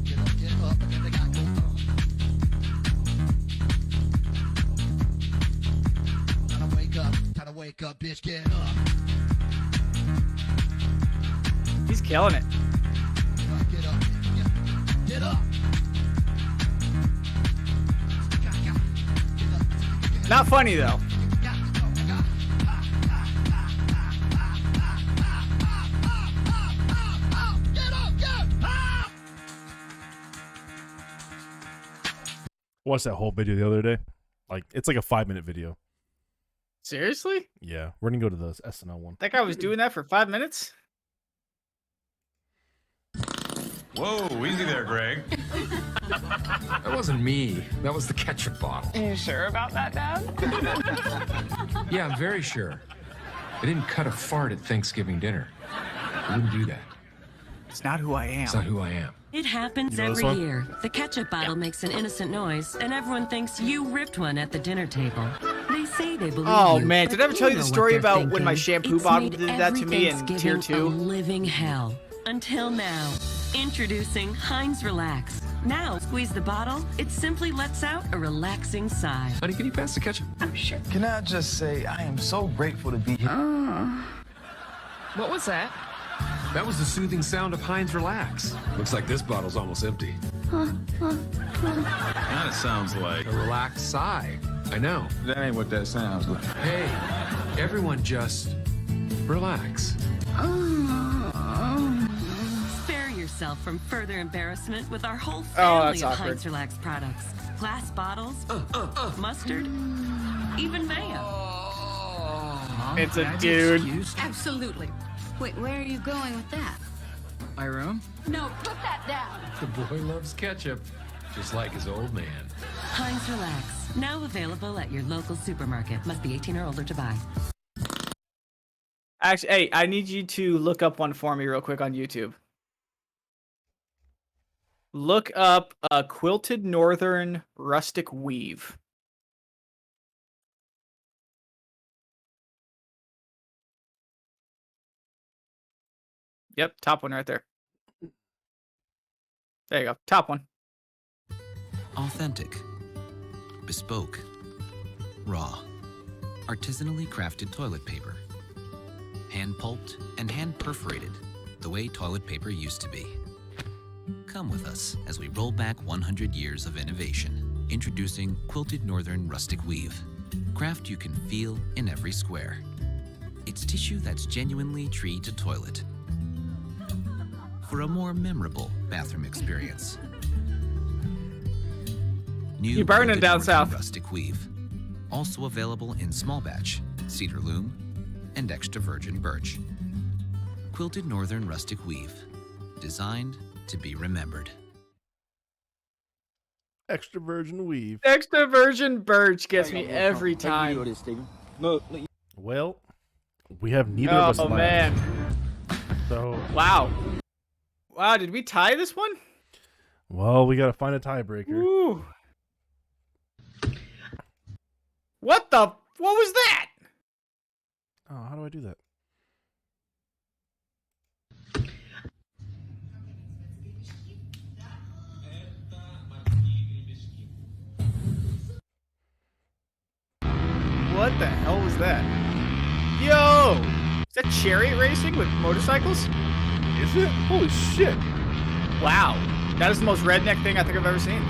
Get up, and then they got go. Time to wake up, bitch. Get up. He's killing it. Get up. Get up. Not funny, though. Watched that whole video the other day. Like, it's like a 5-minute video. Seriously? Yeah, we're gonna go to the SNL one. That guy was doing that for 5 minutes? Whoa, easy there, Greg. That wasn't me. That was the ketchup bottle. Are you sure about that, Dad? Yeah, I'm very sure. I didn't cut a fart at Thanksgiving dinner. I wouldn't do that. It's not who I am. It's not who I am. It happens You know this every one? year. The ketchup bottle makes an innocent noise, and everyone thinks you ripped one at the dinner table. They say they believe Oh, you, man. but Did I ever you tell you know the what story they're about when thinking. my shampoo It's bottle made did that to every me in tier Thanksgiving 2? a living hell. Until now. Introducing Heinz Relax. Now, squeeze the bottle, it simply lets out a relaxing sigh. Honey, can you pass the ketchup? I'm sure. Can I just say I am so grateful to be here. What was that? That was the soothing sound of Heinz Relax. Looks like this bottle's almost empty. That sounds like a relaxed sigh. I know. That ain't what that sounds like. Hey, everyone just relax. Spare yourself from further embarrassment with our whole Oh, family that's of awkward. Heinz Relax products. Glass bottles, mustard, even mayo. It's a dude. Absolutely. Wait, where are you going with that? My room? No, put that down. The boy loves ketchup, just like his old man. Heinz Relax, now available at your local supermarket. Must be 18 or older to buy. Actually, hey, I need you to look up one for me real quick on YouTube. Look up a quilted northern rustic weave. Yep, top one right there. There you go, top one. Authentic, bespoke, raw, artisanally crafted toilet paper, hand pulped and hand perforated the way toilet paper used to be. Come with us as we roll back 100 years of innovation. Introducing Quilted Northern Rustic Weave. Craft you can feel in every square. It's tissue that's genuinely tree to toilet. For a more memorable bathroom experience. New You burning Quilted down Northern south. Rustic Weave. Also available in small batch, cedar loom, and extra virgin birch. Quilted Northern Rustic Weave. Designed to be remembered. Extra virgin weave. Extra virgin birch gets me every Take a video time. of this, Steven. Look. Well, we have neither of us Oh left. man. So Wow. Wow, did we tie this one? well, we gotta find a tiebreaker. Ooh. What was that? Oh, how do I do that? What the hell was that? Yo! Is that chariot racing with motorcycles? Is it? Holy shit. Wow. That is the most redneck thing I think I've ever seen.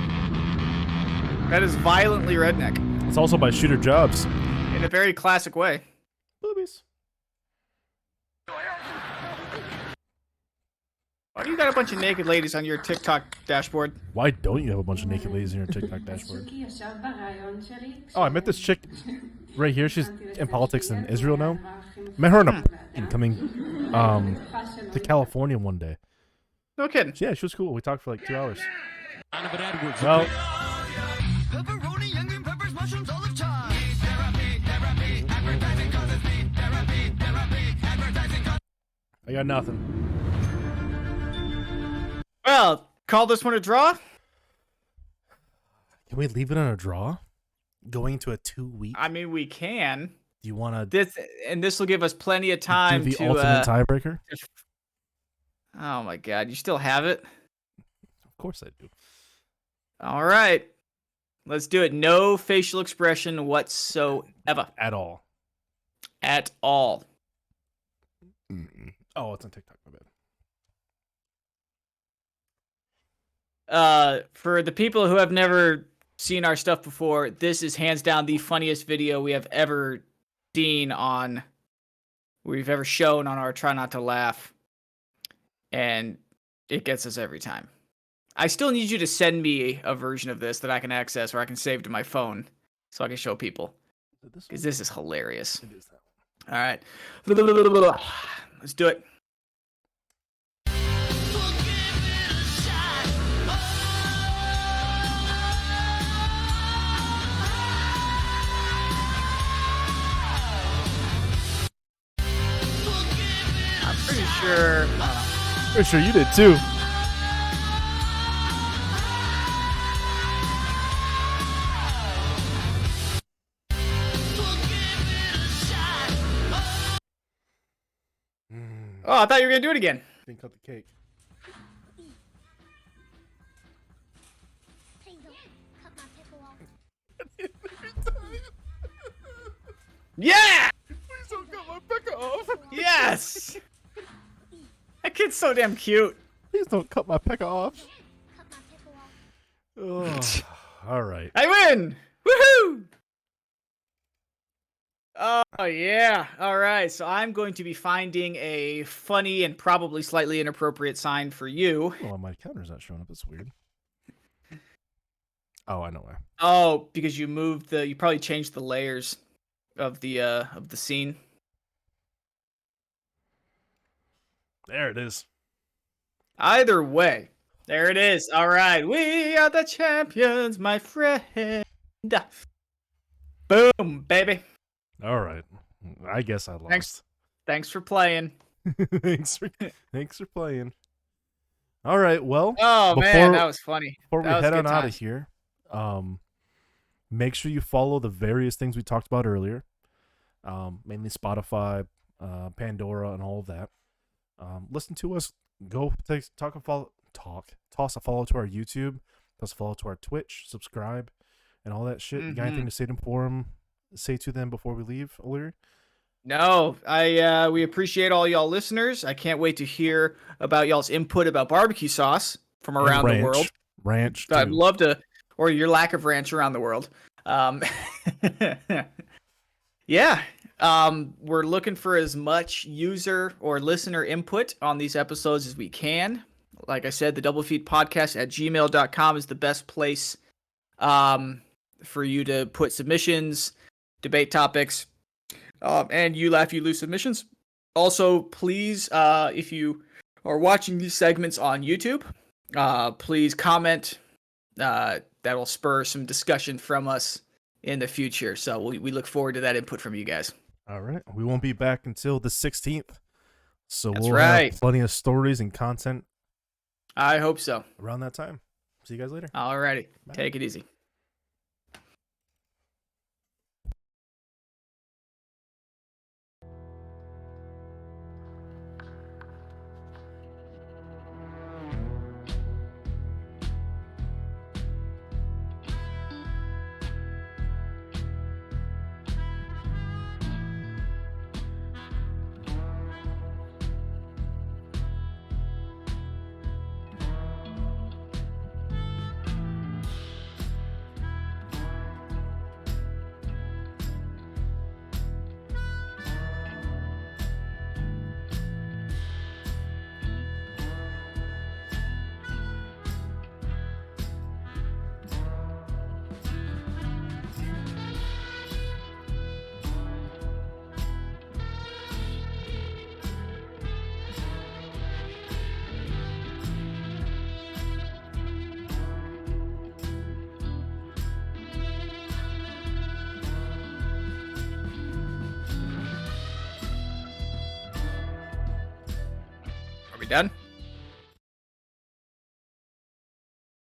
That is violently redneck. It's also by Shooter Jobs. In a very classic way. Boobies. Why do you got a bunch of naked ladies on your TikTok dashboard? Why don't you have a bunch of naked ladies in your TikTok dashboard? Oh, I met this chick right here. She's in politics in Israel now. Met her in coming to California one day. No kidding. Yeah, she was cool. We talked for like 2 hours. Well, I got nothing. Well, call this one a draw? Can we leave it on a draw? Going to a 2-week? I mean, we can. Do you want to This will give us plenty of time do the to ultimate tiebreaker? Oh my god, you still have it? Of course I do. All right. Let's do it. No facial expression whatsoever. At all. At all. Oh, it's on TikTok. My bad. For the people who have never seen our stuff before, this is hands down the funniest video we have ever seen we've ever shown on our Try Not to Laugh. And it gets us every time. I still need you to send me a version of this that I can access or I can save to my phone so I can show people. Because this is hilarious. It is that All right. Let's do it. I'm pretty sure. Pretty sure you did too. Oh, I thought you were gonna do it again. Didn't cut the cake. Yeah! Please don't cut my pecker off. Yes! That kid's so damn cute. Please don't cut my pecker off. Oh, all right. I win! Woohoo! Oh, yeah. All right. So I'm going to be finding a funny and probably slightly inappropriate sign for you. Well, my counter's not showing up. It's weird. Oh, I know why. Oh, because you probably changed the layers of the scene. There it is. Either way, there it is. All right. We are the champions, my friend. Boom, baby. All right. I guess I lost. Thanks for playing. thanks for playing. All right. Well. Oh man, that was funny. Before That we was head good on out of times. here, make sure you follow the various things we talked about earlier. Mainly Spotify, Pandora, and all of that. Listen to us. Go toss a follow to our YouTube. Toss a follow to our Twitch. Subscribe, and all that shit. You got anything to say to them before we leave, O'Leary? No, we appreciate all y'all listeners. I can't wait to hear about y'all's input about barbecue sauce from around the world. Ranch. I'd love to, or your lack of ranch around the world. Yeah. We're looking for as much user or listener input on these episodes as we can. Like I said, the doublefeedpodcast@gmail.com is the best place for you to put submissions, debate topics, and you laugh, you lose submissions. Also, please, if you are watching these segments on YouTube, please comment. That will spur some discussion from us in the future. So we look forward to that input from you guys. All right. We won't be back until the 16th. So That's we'll right. have plenty of stories and content I hope so. around that time. See you guys later. Alrighty. Take it easy. Are we done?